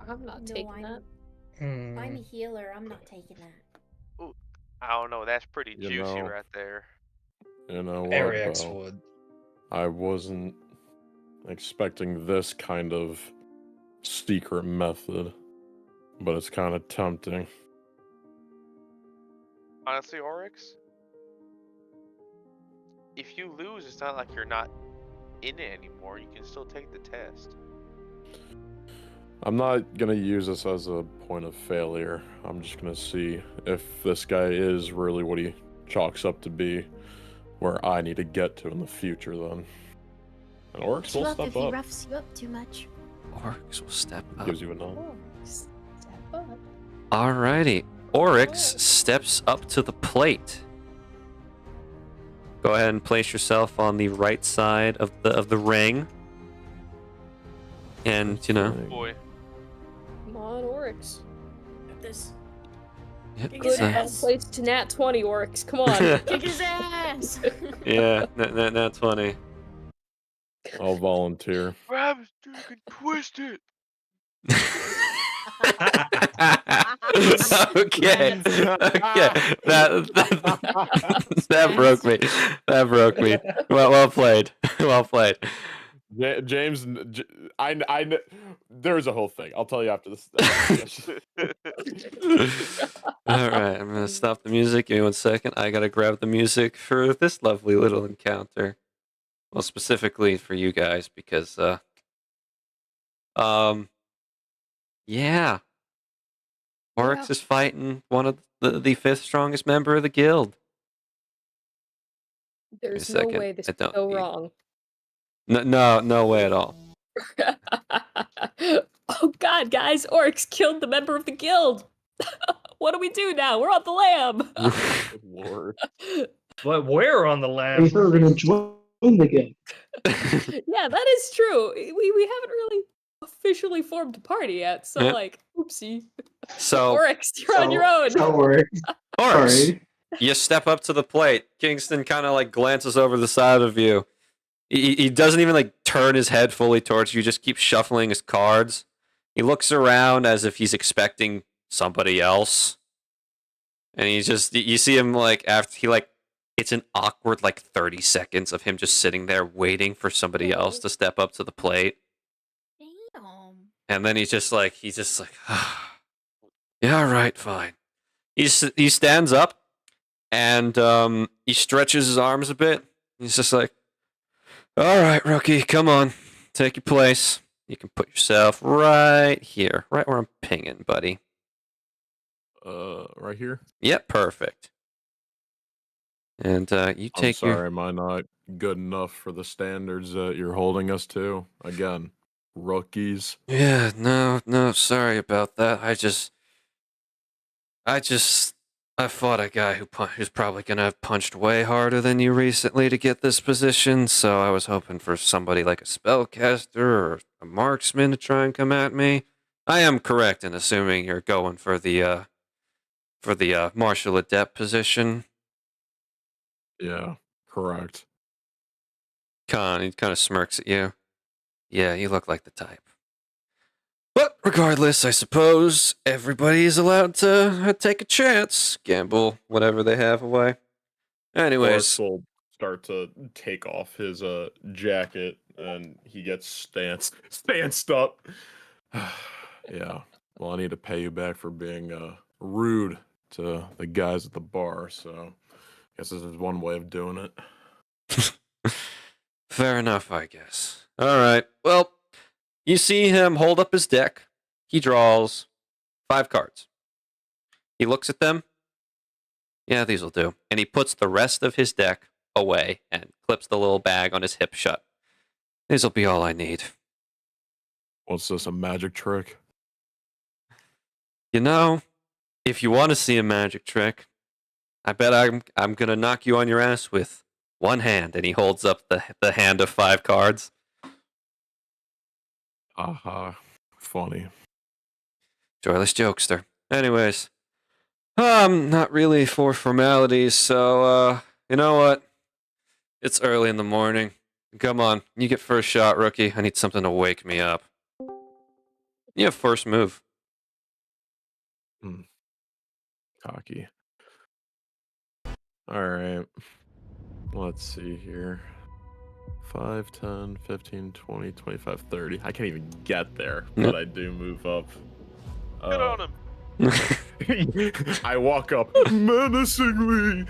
I'm not No, taking I'm- that. I'm a healer. I'm not taking that. I don't know. That's pretty You juicy know. right there. You know what, Ariax though? would. I wasn't expecting this kind of secret method, but it's kind of tempting. Honestly, Oryx, if you lose, it's not like you're not in it anymore. You can still take the test. I'm not gonna use this as a point of failure. I'm just gonna see if this guy is really what he chalks up to be, where I need to get to in the future then. And Oryx will If step he up. roughs you up too much. Oryx will step up. Gives you a nod. Oh, step up. Alrighty. Oryx steps up to the plate. Go ahead and place yourself on the right side of the ring. And, Boy, Come on, Oryx. This yep, Kick Good his so- ass. place to nat 20, Oryx. Come on. kick his ass. yeah, not 20. I'll volunteer. grab his dick and twist it. Okay. That broke me. That broke me. Well played. Well played. James, there's a whole thing. I'll tell you after this. All right, I'm gonna stop the music. Give me 1 second. I gotta grab the music for this lovely little encounter. Well, specifically for you guys because, yeah, Oryx is fighting one of the fifth strongest member of the guild. There's a no second. way this I could don't go need- wrong. No way at all. Oh god, guys, Oryx killed the member of the guild. What do we do now? We're on the lam. Good Lord. But we're on the I land. thought we were gonna join the game. Yeah, that is true. We haven't really officially formed a party yet, so Yeah. like, oopsie. So, Oryx, you're on your own. That works. Oryx, Sorry. you step up to the plate. Kingston kind of like glances over the side of you. He doesn't even like turn his head fully towards you, just keeps shuffling his cards. He looks around as if he's expecting somebody else. And he's just, you see him like after he like, it's an awkward like 30 seconds of him just sitting there waiting for somebody else to step up to the plate. Damn. And then he's just like, yeah, all right, fine. He stands up and he stretches his arms a bit. He's just like, all right, rookie, come on, take your place. You can put yourself right here, right where I'm pinging, buddy. Right here. Yep, perfect. And you I'm take sorry, am I not good enough for the standards that you're holding us to. Again, rookies. Yeah, no, sorry about that. I fought a guy who's probably gonna have punched way harder than you recently to get this position, so I was hoping for somebody like a spellcaster or a marksman to try and come at me. I am correct in assuming you're going for the martial adept position. Yeah, correct. He kind of smirks at you. Yeah, you look like the type. But regardless, I suppose everybody's allowed to take a chance, gamble whatever they have away. Anyways, will start to take off his jacket, and he gets stanced up. Yeah. Well, I need to pay you back for being rude to the guys at the bar. So, I guess this is one way of doing it. fair enough, I guess. All right. Well, you see him hold up his deck. He draws 5 cards. He looks at them. Yeah, these will do. And he puts the rest of his deck away and clips the little bag on his hip shut. This'll be all I need. What's this, a magic trick? You know, if you want to see a magic trick, I bet I'm gonna knock you on your ass with one hand. And he holds up the hand of 5 cards. Aha, funny. Joyless jokester. Anyways, not really for formalities, so you know what? It's early in the morning. Come on, you get first shot, rookie. I need something to wake me up. You have first move. Cocky. Alright. Let's see here. 5, 10, 15, 20, 25, 30. I can't even get there, but I do move up. Get on him. I walk up menacingly.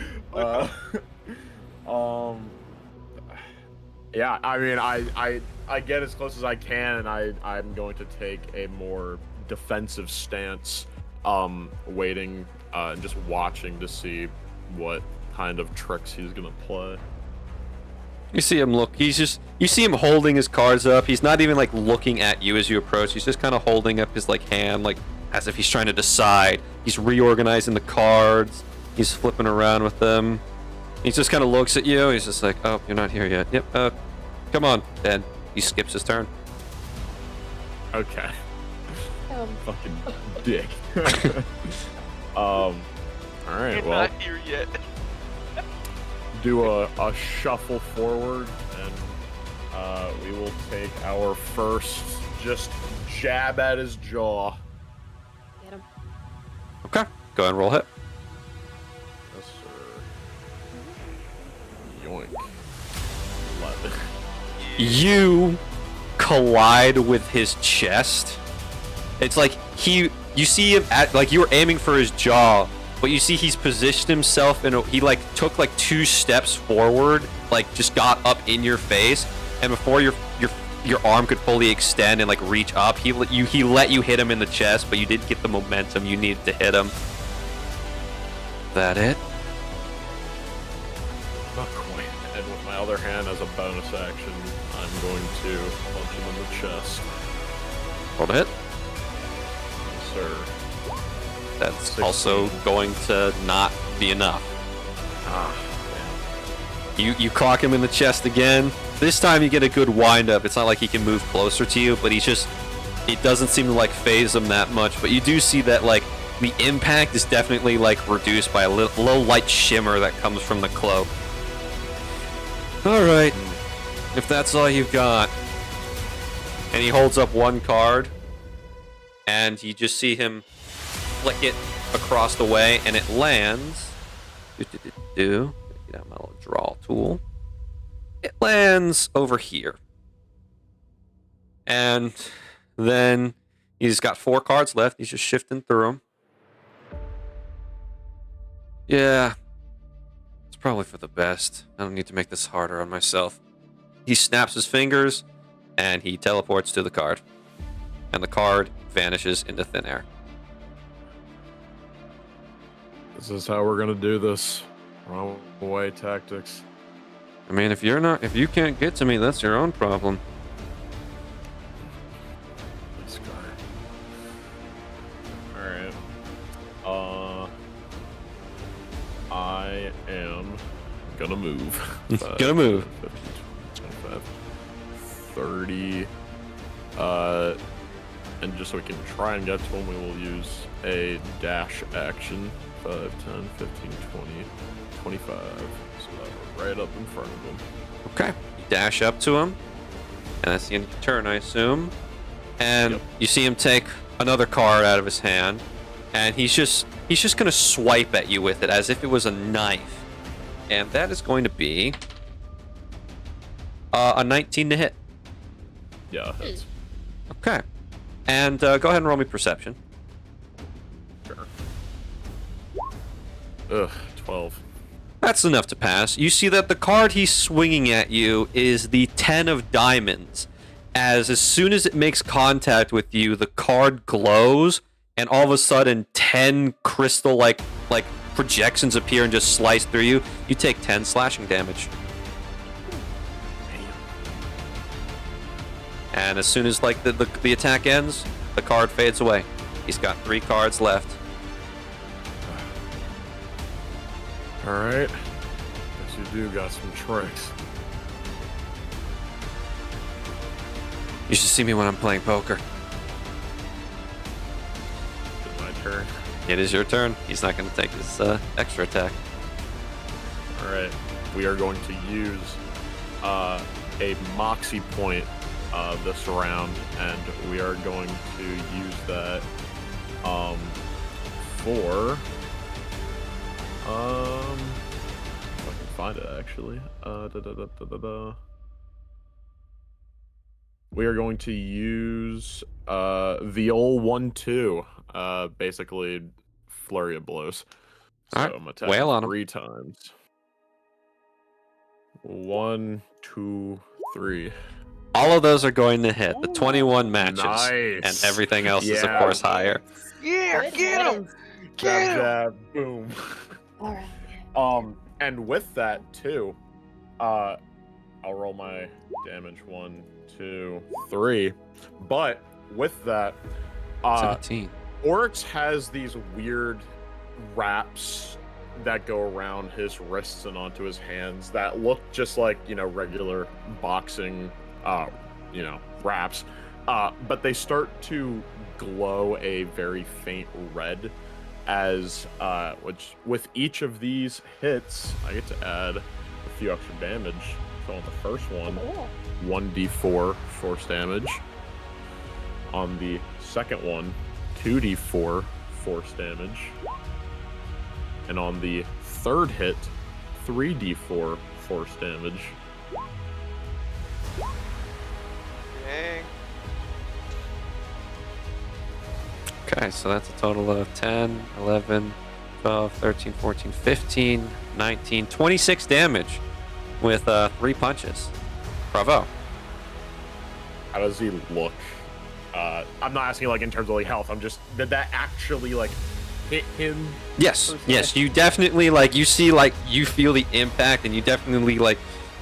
Yeah, I mean, I get as close as I can, and I'm going to take a more defensive stance, waiting, and just watching to see what kind of tricks he's gonna play. You see him look. You see him holding his cards up. He's not even like looking at you as you approach. He's just kind of holding up his like hand, like as if he's trying to decide. He's reorganizing the cards. He's flipping around with them. He just kind of looks at you. He's just like, "Oh, you're not here yet. Yep. Come on." Then he skips his turn. Okay. Fucking dick. All right. You're Well, not here yet. do a shuffle forward, and we will take our first just jab at his jaw. Get him. Okay. Go ahead and roll hit. Yes, sir. Yoink. 11. You collide with his chest. It's like you see him at, like you were aiming for his jaw, but you see he's positioned himself and he like took like 2 steps forward, like just got up in your face, and before your arm could fully extend and like reach up, he let you hit him in the chest, but you didn't get the momentum you needed to hit him. That it? Not quite. And with my other hand as a bonus action, I'm going to punch him in the chest. Roll to hit. Yes, sir. That's 16. also going to not be enough. Ah, You clock him in the chest again. This time you get a good wind up. It's not like he can move closer to you, but it doesn't seem to like phase him that much. But you do see that like the impact is definitely like reduced by a low light shimmer that comes from the cloak. All right, if that's all you've got. And he holds up 1 card, and you just see him flick it across the way, and it lands. Get out my little draw tool. It lands over here. And then he's got 4 cards left. He's just shifting through them. Yeah. It's probably for the best. I don't need to make this harder on myself. He snaps his fingers, and he teleports to the card. And the card vanishes into thin air. this is how we're gonna do this. Wrong way tactics. I mean, if you can't get to me, that's your own problem. This guy. Alright. I am gonna move. Gonna move. 15, 25, 30. And just so we can try and get to him, we will use a dash action. 5, 10, 15, 20, 25. So that we're right up in front of him. Okay. You dash up to him, and that's the end of your turn, I assume. And Yep. you see him take another card out of his hand, and he's just gonna swipe at you with it as if it was a knife. And that is going to be a 19 to hit. Yeah, hits. Okay. And go ahead and roll me perception. Sure. Ugh, 12. That's enough to pass. You see that the card he's swinging at you is the 10 of diamonds. As soon as it makes contact with you, the card glows, and all of a sudden 10 crystal like projections appear and just slice through you. You take 10 slashing damage. And as soon as the attack ends, the card fades away. He's got 3 cards left. Alright. Guess you do got some tricks. You should see me when I'm playing poker. It's my turn. It is your turn. He's not going to take his extra attack. Alright. We are going to use a Moxie point this round, and we are going to use that for if I can find it actually. We are going to use the old 1-2, basically flurry of blows. So Alright, I'm attacking wail on him. 3 times. 1, 2, 3. All of those are going to hit. The 21 matches. Nice. And everything else is, of Yeah. course, higher. Yeah, get him! Get him! Jab, boom. Alright. And with that too, I'll roll my damage. 1, 2, 3. But with that, 17. Oryx has these weird wraps that go around his wrists and onto his hands that look just like, regular boxing, wraps. But they start to glow a very faint red as, which with each of these hits, I get to add a few extra damage. So on the first one, 1d4 force damage. On the second one, 2d4 force damage. And on the third hit, 3d4 force damage. Dang. Okay, so that's a total of 10, 11, 12, 13, 14, 15, 19, 26 damage with 3 punches. Bravo. How does he look? I'm not asking in terms of health. I'm just, did that actually hit him? Yes, yes, you definitely you see you feel the impact, and you definitely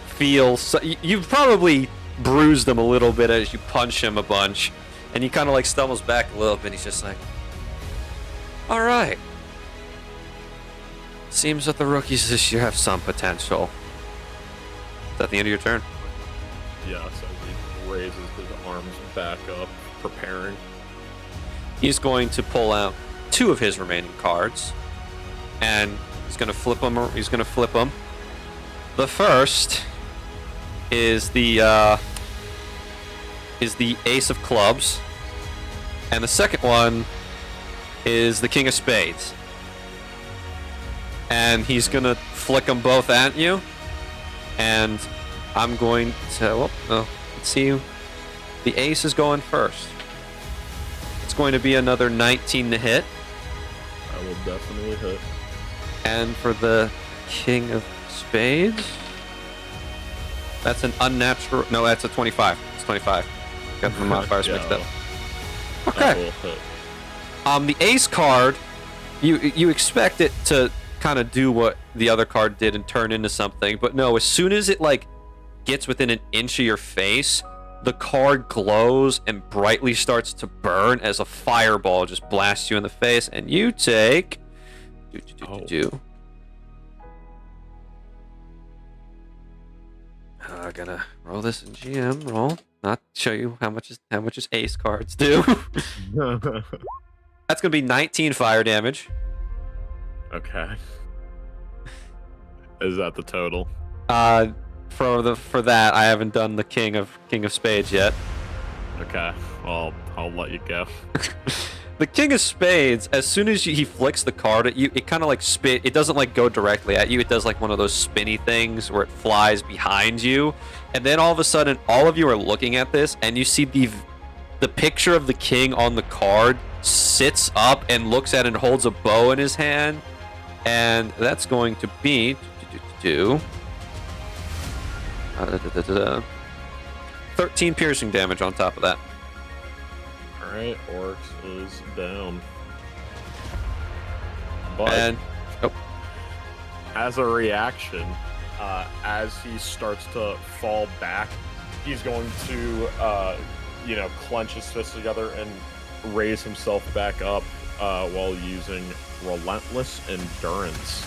feel you've probably bruised him a little bit as you punch him a bunch, and he kind of stumbles back a little bit. He's just all right, seems that the rookies this year have some potential. Is that the end of your turn? Yes, as he raises his arms back up, preparing. He's going to pull out 2 of his remaining cards, and he's going to flip them. The first is the Ace of Clubs, and the second one is the King of Spades. And he's going to flick them both at you, and I'm going to. Let's see. The Ace is going first. It's going to be another 19 to hit. I will definitely hit. And for the King of Spades, that's an unnatural. No, that's a 25. It's 25. Got the modifiers mixed up. That Okay. will hit. The Ace card, you expect it to kind of do what the other card did and turn into something. But no, as soon as it like gets within an inch of your face, the card glows and brightly starts to burn as a fireball just blasts you in the face, and you take. I'm gonna roll this in GM roll, not show you how much is ace cards do. That's gonna be 19 fire damage. Okay. Is that the total? For that, I haven't done the King of Spades yet. Okay, well, I'll let you go. The King of Spades, as soon as he flicks the card at you, it kind of like it doesn't like go directly at you. It does like one of those spinny things where it flies behind you, and then all of a sudden, all of you are looking at this, and you see the picture of the king on the card sits up and looks at it and holds a bow in his hand, and that's going to be 13 piercing damage on top of that. Alright, Oryx is down. But And as a reaction, as he starts to fall back, he's going to, clench his fists together and raise himself back up while using Relentless Endurance.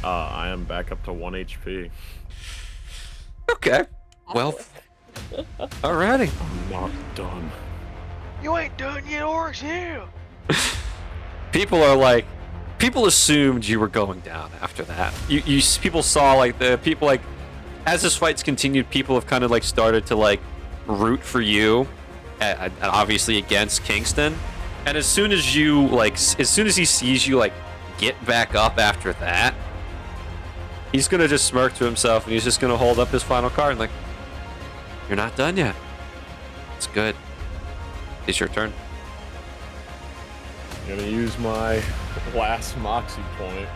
I am back up to 1 HP. okay, well, alrighty. I'm not done. You ain't done yet, Oryx. Yeah. People assumed you were going down after that. People saw as this fight's continued, people have kind of like started to like root for you, and obviously against Kingston. And as soon as he sees you like get back up after that, he's gonna just smirk to himself and he's just gonna hold up his final card and like, you're not done yet. It's good. It's your turn. I'm gonna use my last Moxie point,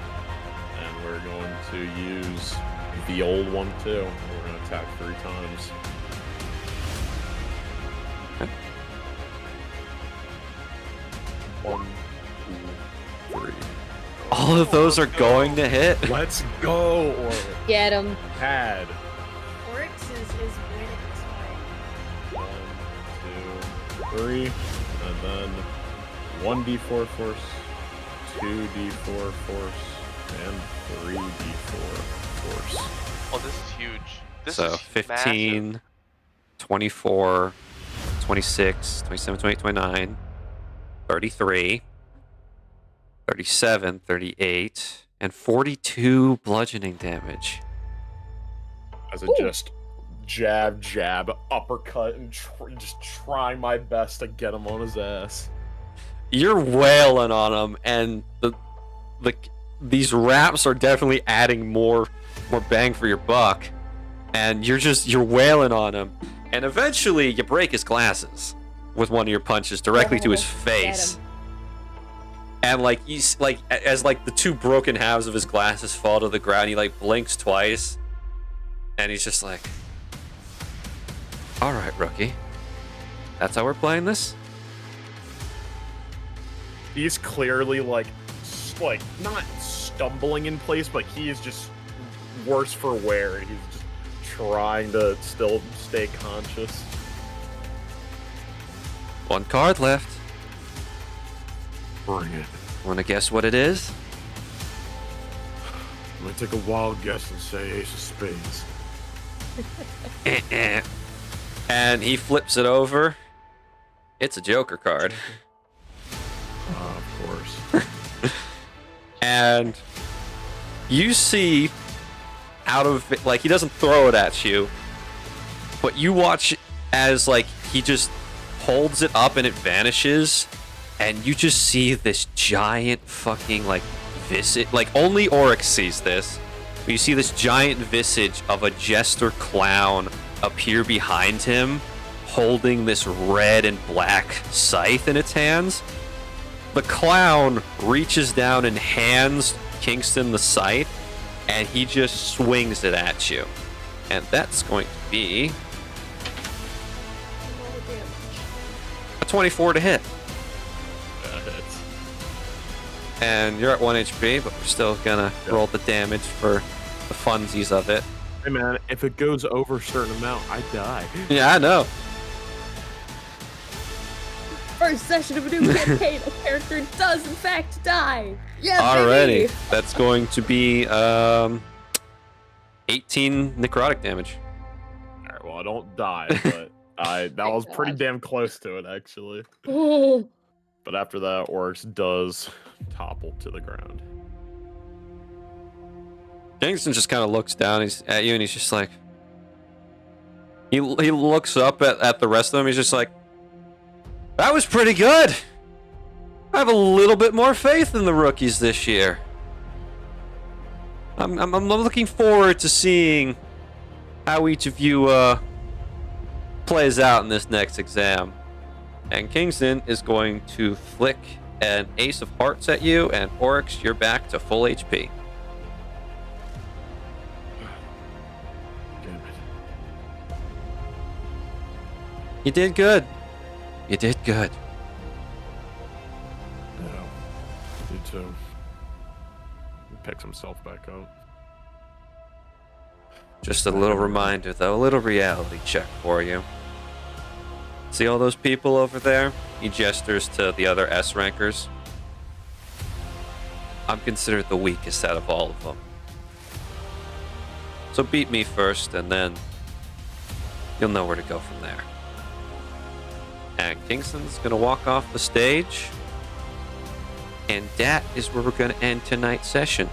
and we're going to use the old one too. We're gonna attack 3 times. Okay. 1, 2, 3. All of those are going to hit. Let's go, Oryx. Get him. Had. Oryx is winning this fight. 1, 2, 3, and then 1d4 force, 2d4 force, and 3d4 force. Oh, this is huge. This So is 15, massive. 24, 26, 27, 28, 29, 33, 37, 38, and 42 bludgeoning damage. As I just jab, uppercut, and just trying my best to get him on his ass. You're wailing on him, and these wraps are definitely adding more bang for your buck. And you're wailing on him, and eventually you break his glasses with one of your punches directly to his face. And like he's like, as like the 2 broken halves of his glasses fall to the ground, he like blinks twice, and he's just like, "All right, rookie, that's how we're playing this." He's clearly like not stumbling in place, but he is just worse for wear. He's just trying to still stay conscious. 1 card left. Bring it. Wanna guess what it is? I'm gonna take a wild guess and say Ace of Spades. And he flips it over. It's a Joker card. Of course. And you see out of it, like, he doesn't throw it at you, but you watch as like he just holds it up and it vanishes, and you just see this giant fucking like visage. Like only Oryx sees this. But you see this giant visage of a jester clown appear behind him, holding this red and black scythe in its hands. The clown reaches down and hands Kingston the scythe, and he just swings it at you. And that's going to be a 24 to hit. That hits. and you're at 1 HP, but we're still gonna roll the damage for the funsies of it. Hey man, if it goes over a certain amount, I die. Yeah, I know. First session of a new campaign, a character does in fact die. Yeah, Alrighty, baby. that's going to be 18 necrotic damage. All right, well I don't die, but that was pretty damn close to it actually. Oh. But after that, Oryx does topple to the ground. Kingston just kind of looks down at you, and he's just like, he looks up at the rest of them. He's just like, that was pretty good. I have a little bit more faith in the rookies this year. I'm looking forward to seeing how each of you plays out in this next exam. And Kingston is going to flick an Ace of Hearts at you, and Oryx, you're back to full HP. Damn it. You did good. You did good. Yeah, me too. He picks himself back up. Just a little reminder, though, a little reality check for you. See all those people over there? He gestures to the other S rankers. I'm considered the weakest out of all of them. So beat me first, and then you'll know where to go from there. And Kingston's gonna walk off the stage, and that is where we're gonna end tonight's session.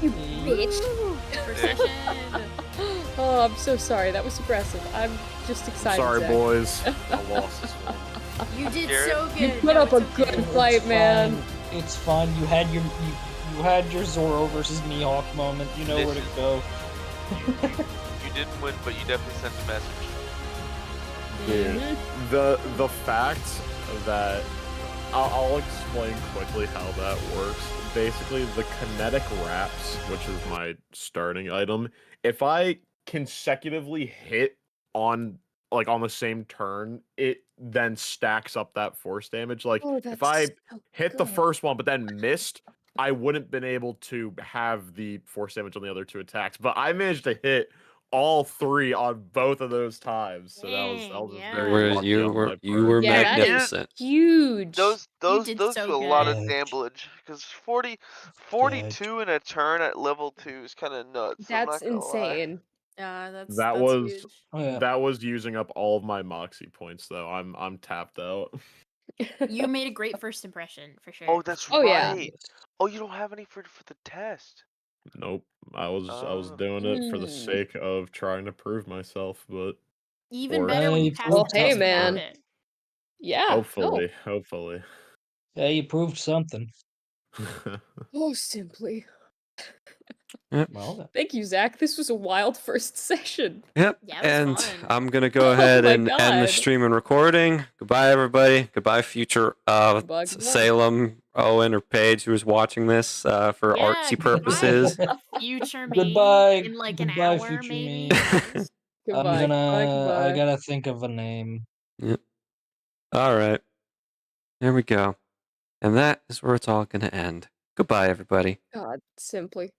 You bitch. First session. Oh, I'm so sorry. That was aggressive. I'm just excited. Sorry, Zach. boys. I lost this one. You did Jared? so good. You put up a good fight, man. It's fun. You had your Zorro versus Mihawk moment. You know where to go. You didn't win, but you definitely sent a message. Dude, the fact that I'll explain quickly how that works. Basically, the kinetic wraps, which is my starting item, if I consecutively hit on the same turn, it then stacks up that force damage. Like if I hit the first one but then missed, I wouldn't been able to have the force damage on the other two attacks. But I managed to hit all three on both of those times, so that was just very Whereas lucky you on my were part. Yeah, that is magnificent. huge. Those did do so a lot of good. damage because 42 in a turn at level 2 is kind of nuts. I'm That's not gonna lie. insane. That's That that's was huge. Oh, yeah. that was using up all of my moxie points though. I'm tapped out. You made a great first impression for sure. Oh, that's Oh, yeah. right. Oh, you don't have any for the test. Nope. I was Oh. doing it for the Hmm. sake of trying to prove myself, but Even Or- better when you Hey, pass well, the hey, test without man. it. Yeah. hopefully. Yeah, you proved something. Oh, simply. Well, Thank you, Zach. This was a wild first session. Yep. Yeah, it was And fun. I'm gonna go Oh ahead my and end the God. stream and recording. Goodbye, everybody. Goodbye, future Goodbye, goodbye. Salem, Owen, or Paige who is watching this for Yeah, artsy goodbye. purposes. Future me Goodbye. in like an Goodbye, hour, future maybe. me. Goodbye. I gotta think of a name. Yep. All right. There we go. And that is where it's all gonna end. Goodbye, everybody. God, simply.